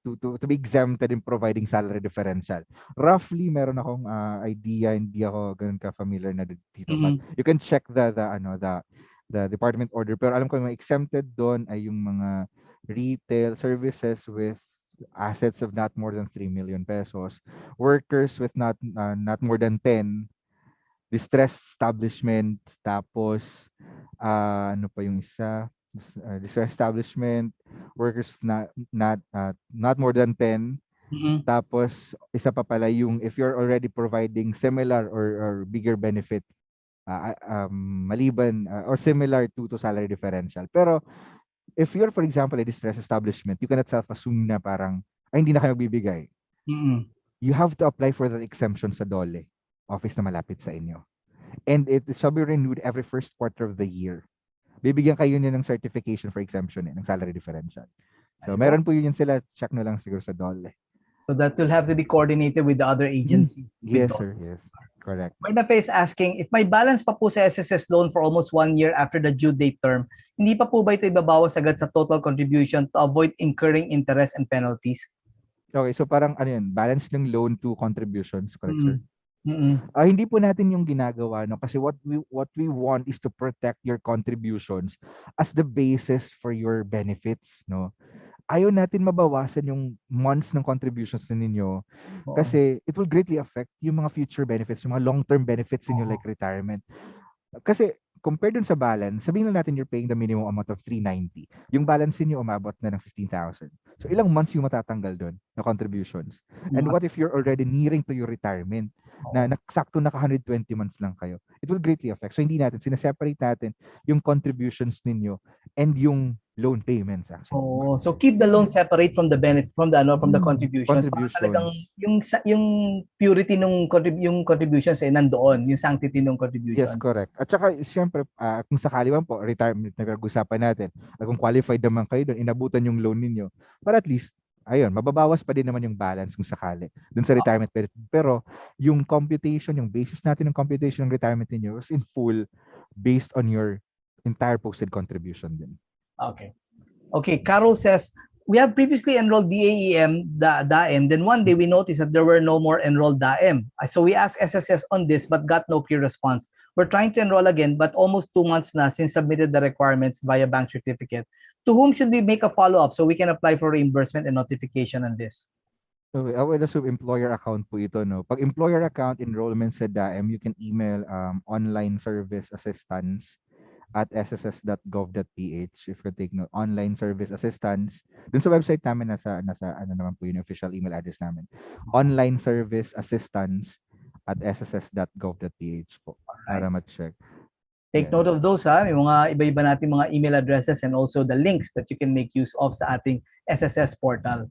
to be exempted in providing salary differential. Roughly, meron akong idea, hindi ako ganun ka-familiar na dito. But you can check the department order. Pero alam ko yung mga exempted doon ay yung mga retail services with assets of not more than 3 million pesos, workers with not more than 10, distressed establishments, tapos ano pa yung isa? Distressed establishment, workers not more than 10. Tapos isa pa pala yung if you're already providing similar or bigger benefit maliban or similar to salary differential. Pero if you're for example a distressed establishment, you cannot self-assume na parang hindi na kayo bibigay. You have to apply for the exemption sa DOLE office na malapit sa inyo. And it shall be renewed every first quarter of the year. Bibigyan kayo niya ng certification for exemption ng salary differential. So, meron po yun sila. Check na lang siguro sa DOLE. So, that will have to be coordinated with the other agency. Yes, sir. Yes. Correct. Maynafe is asking, if may balance pa po sa SSS loan for almost 1 year after the due date term, hindi pa po ba ito ibabawas agad sa total contribution to avoid incurring interest and penalties? Okay, so parang ano yun, balance ng loan to contributions, correct, sir? Hindi po natin yung ginagawa, no, kasi what we want is to protect your contributions as the basis for your benefits, no. Ayaw natin mabawasan yung months ng contributions ninyo kasi it will greatly affect yung mga future benefits, yung mga long-term benefits ninyo like retirement. Kasi compared dun sa balance, sabihin lang natin you're paying the minimum amount of 390. Yung balance niyo umabot na ng 15,000. So ilang months yung matatanggal doon na contributions? And what if you're already nearing to your retirement na naksakto naka 120 months lang kayo? It will greatly affect. So hindi natin, sineseparate natin yung contributions ninyo and yung loan payments actually. So keep the loan separate from the benefit from the contributions. Para talagang yung purity nung yung contributions ay nandoon, yung sanctity ng contribution. Yes, correct. At saka siyempre kung sakali man po retirement na pag-usapan natin, kung qualified naman kayo doon, inabutan yung loan ninyo, para at least ayun, mababawas pa din naman yung balance kung sakali dun sa retirement benefit. Pero yung computation, yung basis natin ng computation ng retirement niyo is in full based on your entire posted contribution din. Okay, Carol says, we have previously enrolled DAEM, DAEM, then one day we noticed that there were no more enrolled DAEM. So we asked SSS on this but got no clear response. We're trying to enroll again but almost 2 months na since submitted the requirements via bank certificate. To whom should we make a follow-up so we can apply for reimbursement and notification on this? So I would assume employer account po ito, no? Pag employer account enrollment sa DAEM, you can email online service assistance at sss.gov.ph if you take note, online service assistance. Dun sa website namin, nasa ano naman po yung official email address namin. Online service assistance at sss.gov.ph po para ma-check. Take note of those, ha? May mga iba-iba natin mga email addresses and also the links that you can make use of sa ating SSS portal.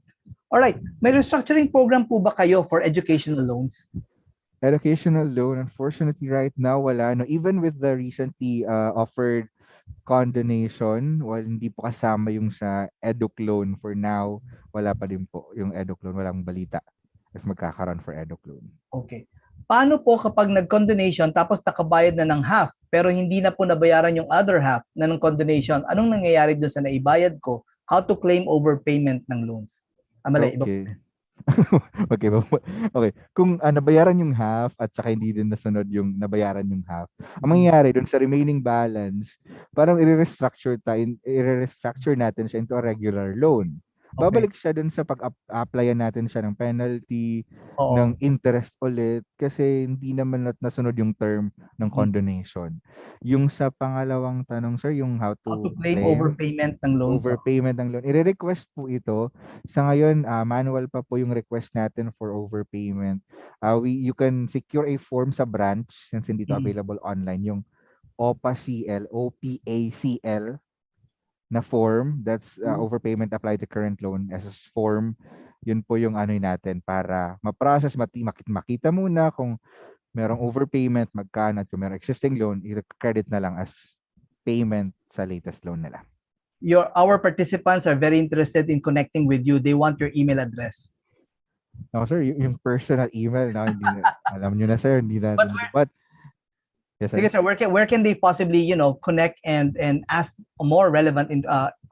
Alright, may restructuring program po ba kayo for educational loans? Educational loan, unfortunately right now wala, no. Even with the recently offered condonation, while hindi po kasama yung sa educ loan for now, wala pa din po yung educ loan, walang balita if magkakaroon for educ loan. Okay. Paano po kapag nag-condonation tapos nakabayad na ng half pero hindi na po nabayaran yung other half na ng condonation? Anong nangyayari doon sa naibayad ko? How to claim overpayment ng loans? Mali, okay. Okay, okay. Kung nabayaran yung half at saka hindi din nasunod yung nabayaran yung half, ang mangyayari dun sa remaining balance, parang i-restructure natin siya into a regular loan. Okay. Babalik siya dun sa pag-applyan natin siya ng penalty, ng Oo. interest ulit kasi hindi naman nasunod yung term ng Mm. condonation. Yung sa pangalawang tanong, sir, yung how How to to claim claim overpayment ng loans. overpayment ng loan. I-request po ito. Sa ngayon, manual pa po yung request natin for overpayment. You can secure a form sa branch since hindi to Mm. available online. Yung OPACL, OPACL na form. That's overpayment applied to current loan as form. Yun po yung ano natin para ma-process, makita muna kung merong overpayment, magkano, at kung merong existing loan, i-credit na lang as payment sa latest loan nila. Our participants are very interested in connecting with you. They want your email address. No, sir, yung personal email na hindi na, alam nyo na, sir, hindi na. But yes, sir. Sige, sir, where can they possibly, connect and ask more relevant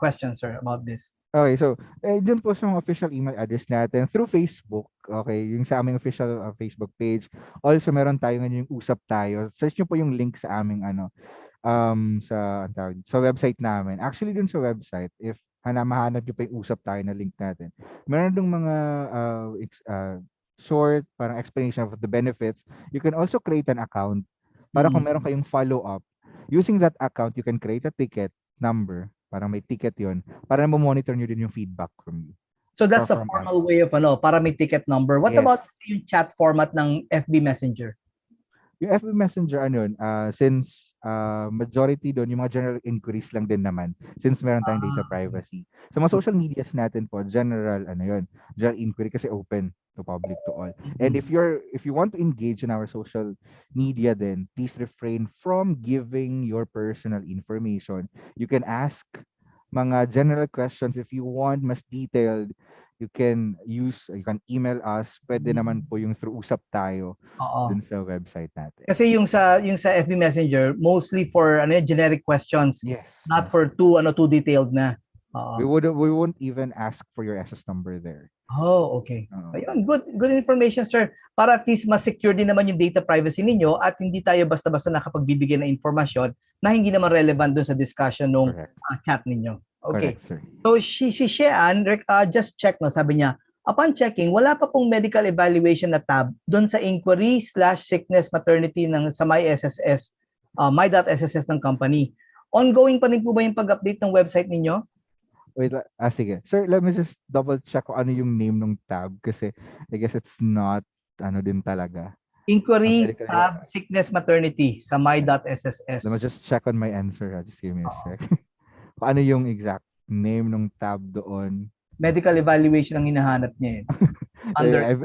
questions, sir, about this? Okay, so dun po sa mga official email address natin through Facebook, okay, yung sa aming official Facebook page. Also, meron tayo ngayon yung usap tayo. Search nyo po yung link sa aming sa website namin. Actually, dun sa website, if mahanap nyo pa yung usap tayo na link natin, meron dong mga short, parang explanation of the benefits. You can also create an account para kung meron kayong follow-up. Using that account, you can create a ticket number. Parang may ticket yon para monitor nyo din yung feedback from you. So that's a formal way of para may ticket number. What about yung chat format ng FB Messenger? Yung FB Messenger, since majority doon, yung mga general inquiries lang din naman, since meron tayong data privacy. So mga social medias natin po, general inquiry kasi open to public to all. And if you want to engage in our social media then, please refrain from giving your personal information. You can ask mga general questions if you want mas detailed. You can email us. Pwede naman po yung through usap tayo dun sa website natin. Kasi yung sa FB Messenger mostly for generic questions. Yes. Not for too detailed na. We won't even ask for your SS number there. Oh, okay. Ayun, good information, sir. Para at least mas secure din naman yung data privacy ninyo at hindi tayo basta-basta nakapagbibigay ng informasyon na hindi naman relevant dun sa discussion ng chat ninyo. Okay. Correct, sir. So si Shean just check na, sabi niya, upon checking, wala pa pong medical evaluation na tab doon sa inquiry/sickness maternity sa my.SSS, my.SSS ng company. Ongoing pa rin po ba yung pag-update ng website ninyo? Wait, sige. Sir, let me just double check kung ano yung name ng tab kasi I guess it's not din talaga. Inquiry tab sickness maternity sa my.SSS. Let me just check on my answer. Just give me a sec. Paano yung exact name ng tab doon? Medical evaluation ang hinahanap niya eh.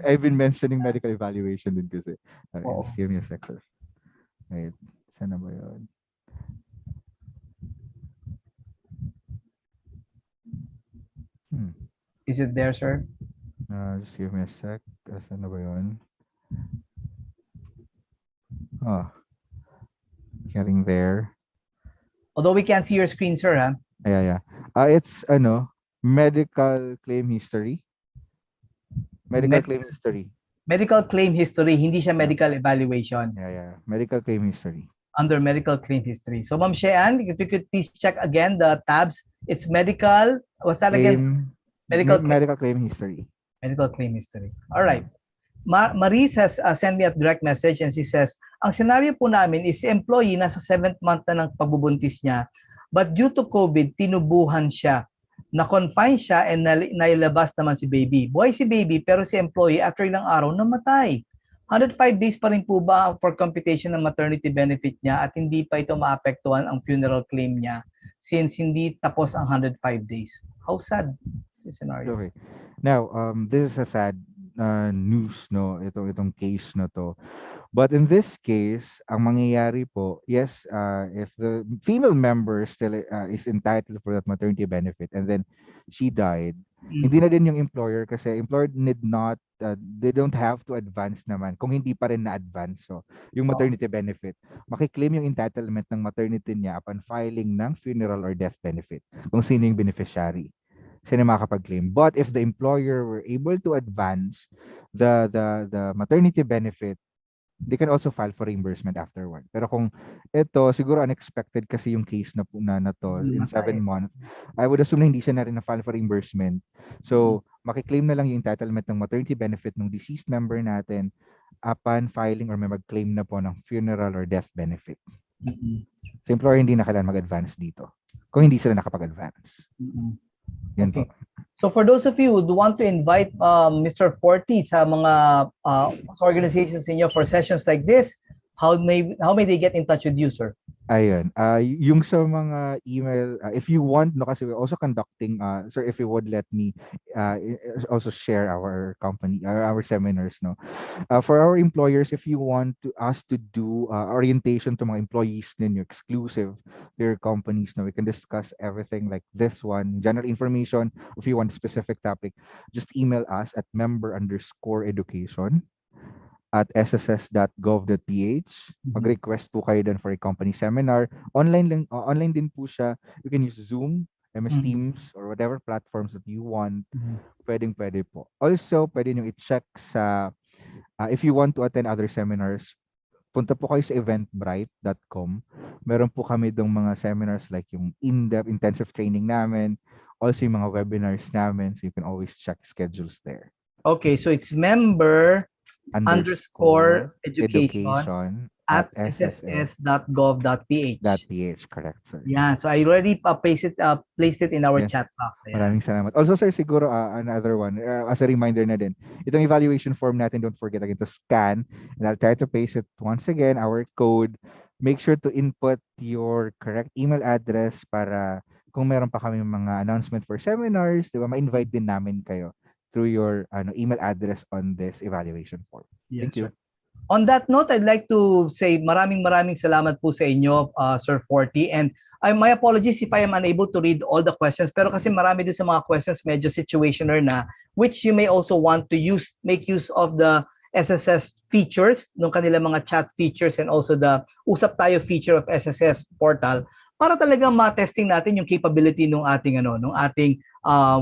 I've been mentioning medical evaluation din kasi. Okay, just give me a sec, sir. Wait, saan na ba yun? Is it there, sir? Just give me a sec. Saan na ba yun? Getting there. Although we can't see your screen, sir, ha? Yeah. It's medical claim history. Claim history. Medical claim history, hindi siya medical evaluation. Yeah. Medical claim history. Under medical claim history. So, Ma'am Shean, if you could please check again the tabs. It's medical. What's that again? Medical claim history. Medical claim history. All right. Maris has sent me a direct message and she says, ang scenario po namin is si employee nasa 7th month na ng pagbubuntis niya, but due to COVID, tinubuhan siya. Na-confine siya and nailabas naman si baby. Buhay si baby pero si employee after ilang araw namatay. 105 days pa rin po ba for computation ng maternity benefit niya at hindi pa ito maapektuhan ang funeral claim niya since hindi tapos ang 105 days? How sad this scenario? Okay. Now, this is a sad news, no? Itong case na to. But in this case, ang mangyayari po, yes, if the female member still is entitled for that maternity benefit and then she died, hindi na din yung employer kasi employer they don't have to advance naman kung hindi pa rin na-advance. So, yung maternity benefit, makiklaim yung entitlement ng maternity niya upon filing ng funeral or death benefit kung sino yung beneficiary. sila makakapag-claim. But if the employer were able to advance the maternity benefit, they can also file for reimbursement afterward. Pero kung ito, siguro unexpected kasi yung case na to in 7 months, I would assume na hindi siya na rin na-file for reimbursement. So, makiklaim na lang yung entitlement ng maternity benefit ng deceased member natin upon filing or may mag-claim na po ng funeral or death benefit. So, employer hindi na kailangan mag-advance dito kung hindi sila nakapag-advance. Yan po. So for those of you who want to invite Mr. Forty sa mga organizations inyo for sessions like this, how may they get in touch with you, sir? Ayun. Yung sa mga email, if you want, no, kasi we're also conducting, sir, if you would let me also share our company, our seminars, no. For our employers, if you want us to do orientation to mga employees ninyo, exclusive to your companies, no, we can discuss everything like this one, general information. If you want a specific topic, just email us at member_education@sss.gov.ph. Mag-request po kayo din for a company seminar. Online din po siya. You can use Zoom, MS Teams, or whatever platforms that you want. Pwede po. Also, pwede nyo i-check sa, if you want to attend other seminars, punta po kayo sa eventbrite.com. Meron po kami dong mga seminars like yung in-depth intensive training namin, also yung mga webinars namin, so you can always check schedules there. Okay, so it's member_education at sss.gov.ph. Correct, sir. Yeah, so I already placed it in our chat box. Ayan. Maraming salamat. Also, sir, siguro another one, as a reminder na din, itong evaluation form natin, don't forget again to scan, and I'll try to paste it once again, our code. Make sure to input your correct email address para kung meron pa kami mga announcement for seminars, di ba, ma-invite din namin kayo through your email address on this evaluation form. Yes, Thank you. sir. On that note, I'd like to say maraming salamat po sa inyo, Sir Forty. And my apologies if I am unable to read all the questions. Pero kasi marami din sa mga questions medyo situational na, which you may also want to make use of the SSS features, ng kanilang mga chat features, and also the Usap Tayo feature of SSS portal para talagang ma-testing natin yung capability ng ating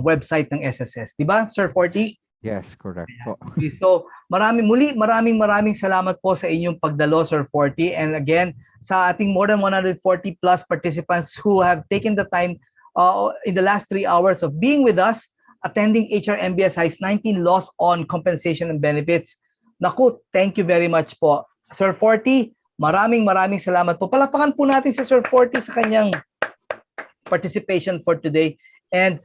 website ng SSS. 'Di ba, Sir Forty? Yes, correct po. Okay, so maraming salamat po sa inyong pagdalo, Sir Forty. And again, sa ating more than 140 plus participants who have taken the time in the last 3 hours of being with us, attending HR MBSI's 19 Laws on Compensation and Benefits. Naku, thank you very much po. Sir Forty, maraming salamat po. Palapakan po natin si Sir Forty sa kanyang participation for today. And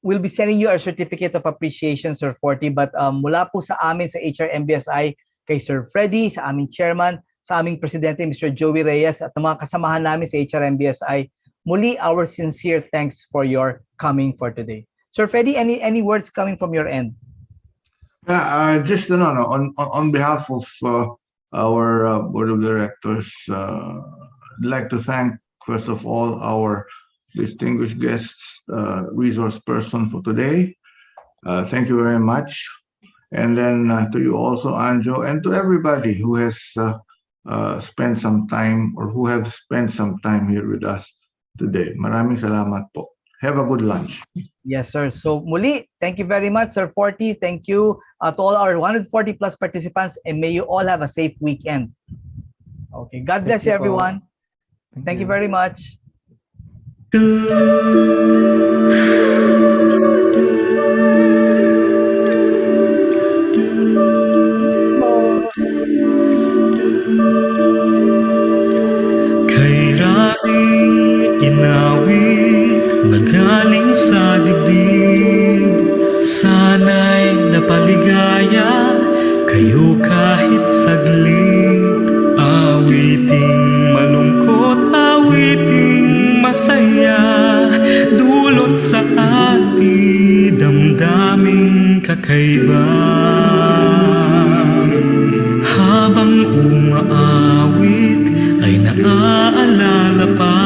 we'll be sending you a certificate of appreciation, Sir Forty. But mula po sa amin sa HR MBSI, kay Sir Freddy, sa aming chairman, sa aming presidente, Mr. Joey Reyes, at mga kasamahan namin sa HR MBSI, muli our sincere thanks for your coming for today. Sir Freddy, any words coming from your end? Just on behalf of our board of directors, I'd like to thank first of all our distinguished guests, resource person for today. Thank you very much. And then to you also, Anjo, and to everybody who has spent some time or who have spent some time here with us today. Maraming salamat po. Have a good lunch. Yes, sir. So muli, thank you very much, Sir Forty. Thank you to all our 140 plus participants, and may you all have a safe weekend. Okay, God bless you, everyone. Thank you very much. Kay raing inawit na galing sa dibdib, sana'y napaligaya kayo kahit saglit. Awiting malungkot, awiting masaya, dulot sa ating damdaming kakaiba. Habang umaawit ay naaalala pa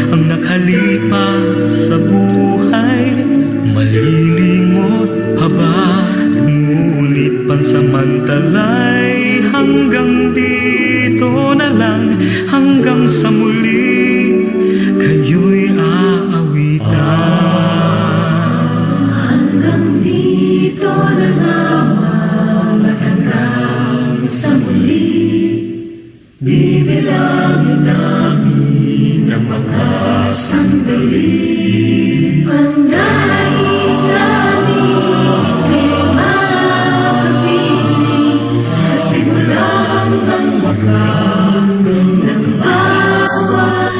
ang nakalipas sa buhay, malilingot pa ba? Ngunit pansamantalay hanggang dito na lang, hanggang sa muli kayo'y aawitan. sa muli, bibilangin namin ang mga sandali. Ang nais namin kay makapiling sa simula hanggang wakas ng bawat